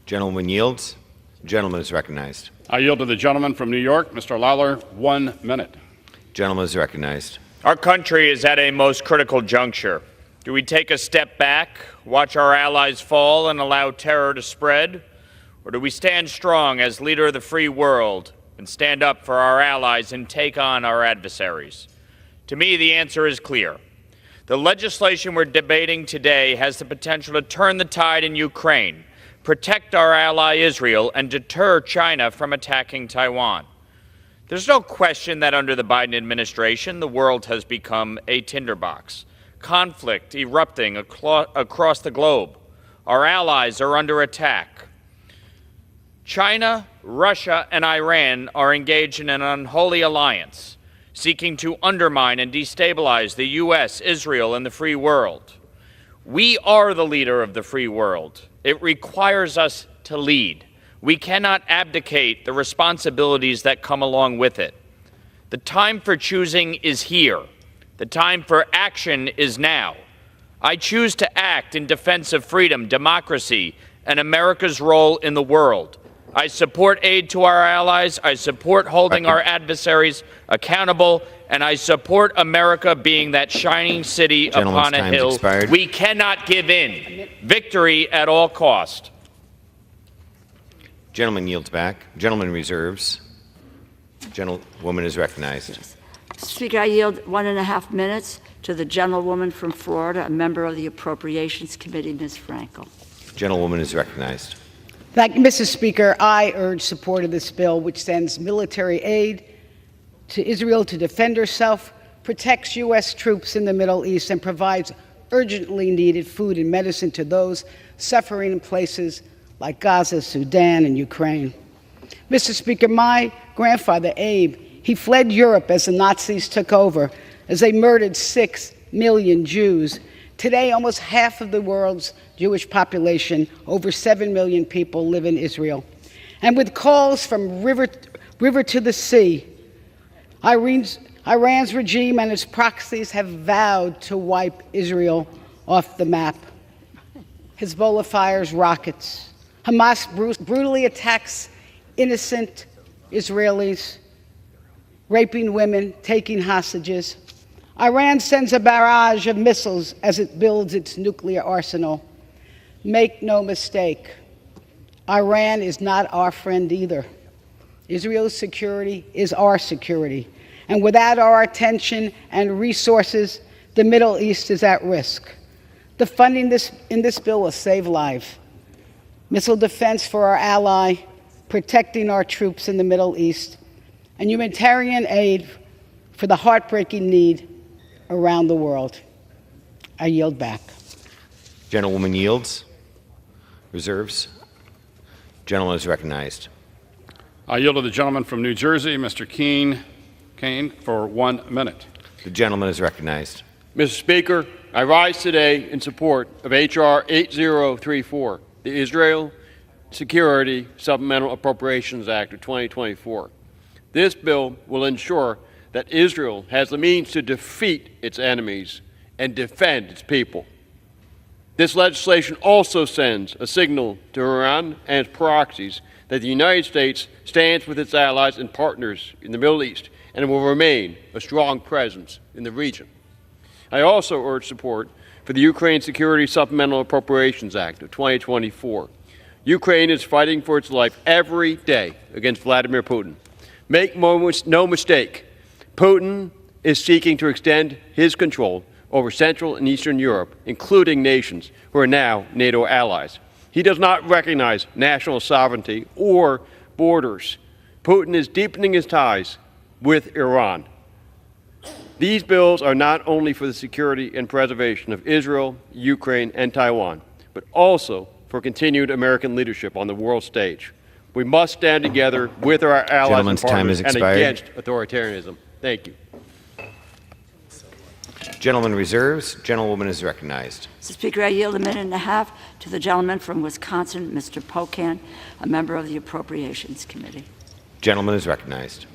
Gentleman yields. Gentleman is recognized. I yield to the gentleman from New York, Mr. Lawler, 1 minute. Gentleman is recognized. Our country is at a most critical juncture. Do we take a step back, watch our allies fall, and allow terror to spread? Or do we stand strong as leader of the free world and stand up for our allies and take on our adversaries? To me, the answer is clear. The legislation we're debating today has the potential to turn the tide in Ukraine, protect our ally Israel, and deter China from attacking Taiwan. There's no question that under the Biden administration, the world has become a tinderbox. Conflict erupting across the globe. Our allies are under attack. China, Russia, and Iran are engaged in an unholy alliance, seeking to undermine and destabilize the U.S., Israel, and the free world. We are the leader of the free world. It requires us to lead. We cannot abdicate the responsibilities that come along with it. The time for choosing is here. The time for action is now. I choose to act in defense of freedom, democracy, and America's role in the world. I support aid to our allies. I support holding our adversaries accountable. And I support America being that shining city upon a hill. Expired. We cannot give in. Victory at all cost. Gentleman yields back. Gentleman reserves. Gentlewoman is recognized. Mr. Speaker, I yield 1.5 minutes to the gentlewoman from Florida, a member of the Appropriations Committee, Ms. Frankel. Gentlewoman is recognized. Thank you, Mr. Speaker. I urge support of this bill, which sends military aid to Israel to defend herself, protects U.S. troops in the Middle East, and provides urgently needed food and medicine to those suffering in places like Gaza, Sudan, and Ukraine. Mr. Speaker, my grandfather, Abe, he fled Europe as the Nazis took over, as they murdered 6 million Jews. Today, almost half of the world's Jewish population, over 7 million people, live in Israel. And with calls from river to the sea, Iran's regime and its proxies have vowed to wipe Israel off the map. Hezbollah fires rockets. Hamas brutally attacks innocent Israelis, raping women, taking hostages. Iran sends a barrage of missiles as it builds its nuclear arsenal. Make no mistake, Iran is not our friend either. Israel's security is our security. And without our attention and resources, the Middle East is at risk. The funding in this bill will save lives. Missile defense for our ally, protecting our troops in the Middle East, and humanitarian aid for the heartbreaking need around the world. I yield back. Gentlewoman yields. Reserves. Gentleman is recognized. I yield to the gentleman from New Jersey, Mr. Kane, for 1 minute. The gentleman is recognized. Mr. Speaker, I rise today in support of H.R. 8034, the Israel Security Supplemental Appropriations Act of 2024. This bill will ensure that Israel has the means to defeat its enemies and defend its people. This legislation also sends a signal to Iran and its proxies that the United States stands with its allies and partners in the Middle East and will remain a strong presence in the region. I also urge support for the Ukraine Security Supplemental Appropriations Act of 2024. Ukraine is fighting for its life every day against Vladimir Putin. Make no mistake, Putin is seeking to extend his control over Central and Eastern Europe, including nations who are now NATO allies. He does not recognize national sovereignty or borders. Putin is deepening his ties with Iran. These bills are not only for the security and preservation of Israel, Ukraine, and Taiwan, but also for continued American leadership on the world stage. We must stand together with our allies and partners and against authoritarianism. Thank you. Gentleman reserves. Gentlewoman is recognized. Mr. Speaker, I yield 1.5 minutes to the gentleman from Wisconsin, Mr. Pocan, a member of the Appropriations Committee. Gentleman is recognized.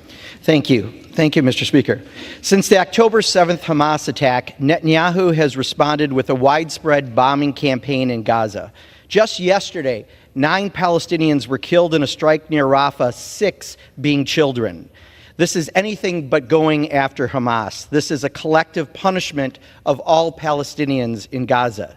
Thank you. Thank you, Mr. Speaker. Since the October 7th Hamas attack, Netanyahu has responded with a widespread bombing campaign in Gaza. Just yesterday, 9 Palestinians were killed in a strike near Rafah, 6 being children. This is anything but going after Hamas. This is a collective punishment of all Palestinians in Gaza.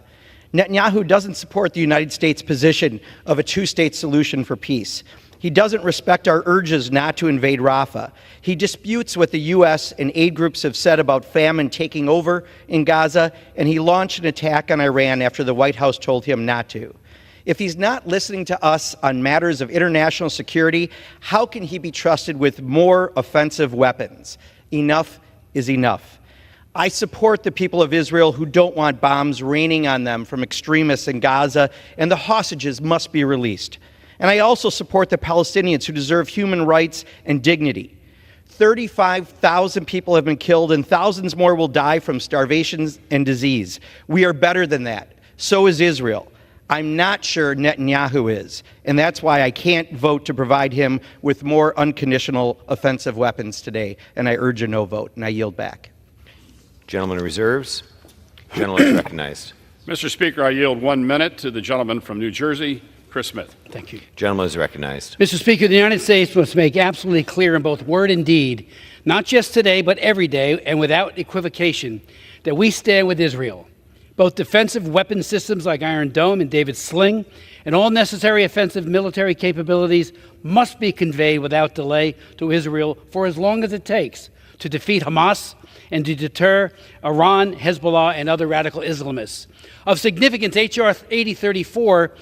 Netanyahu doesn't support the United States' position of a two-state solution for peace. He doesn't respect our urges not to invade Rafah. He disputes what the U.S. and aid groups have said about famine taking over in Gaza, and he launched an attack on Iran after the White House told him not to. If he's not listening to us on matters of international security, how can he be trusted with more offensive weapons? Enough is enough. I support the people of Israel who don't want bombs raining on them from extremists in Gaza, and the hostages must be released. And I also support the Palestinians who deserve human rights and dignity. 35,000 people have been killed and thousands more will die from starvation and disease. We are better than that. So is Israel. I'm not sure Netanyahu is, and that's why I can't vote to provide him with more unconditional offensive weapons today, and I urge a no vote, and I yield back. Gentleman reserves. Gentleman is recognized. Mr. Speaker, I yield 1 minute to the gentleman from New Jersey, Chris Smith. Thank you. Gentleman is recognized. Mr. Speaker, the United States must make absolutely clear in both word and deed, not just today, but every day, and without equivocation, that we stand with Israel. Both defensive weapon systems like Iron Dome and David's Sling and all necessary offensive military capabilities must be conveyed without delay to Israel for as long as it takes to defeat Hamas and to deter Iran, Hezbollah, and other radical Islamists. Of significance, H.R. 8034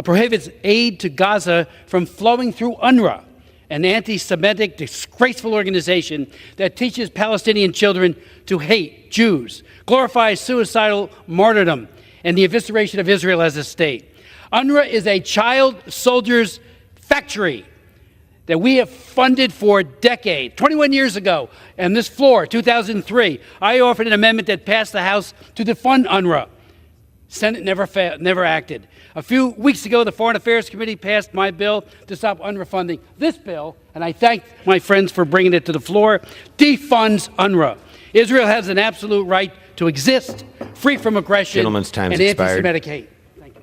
prohibits aid to Gaza from flowing through UNRWA, an anti-Semitic, disgraceful organization that teaches Palestinian children to hate Jews, glorifies suicidal martyrdom, and the evisceration of Israel as a state. UNRWA is a child soldiers' factory that we have funded for decades. 21 years ago, on this floor, 2003, I offered an amendment that passed the House to defund UNRWA. Senate never acted. A few weeks ago, the Foreign Affairs Committee passed my bill to stop UNRWA funding. This bill, and I thank my friends for bringing it to the floor, defunds UNRWA. Israel has an absolute right to exist, free from aggression Gentleman's time and has expired. anti-Semitic hate. Thank you.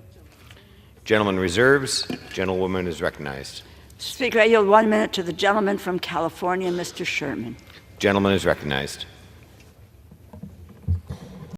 Gentleman reserves. Gentlewoman is recognized. Speaker, I yield 1 minute to the gentleman from California, Mr. Sherman. Gentleman is recognized.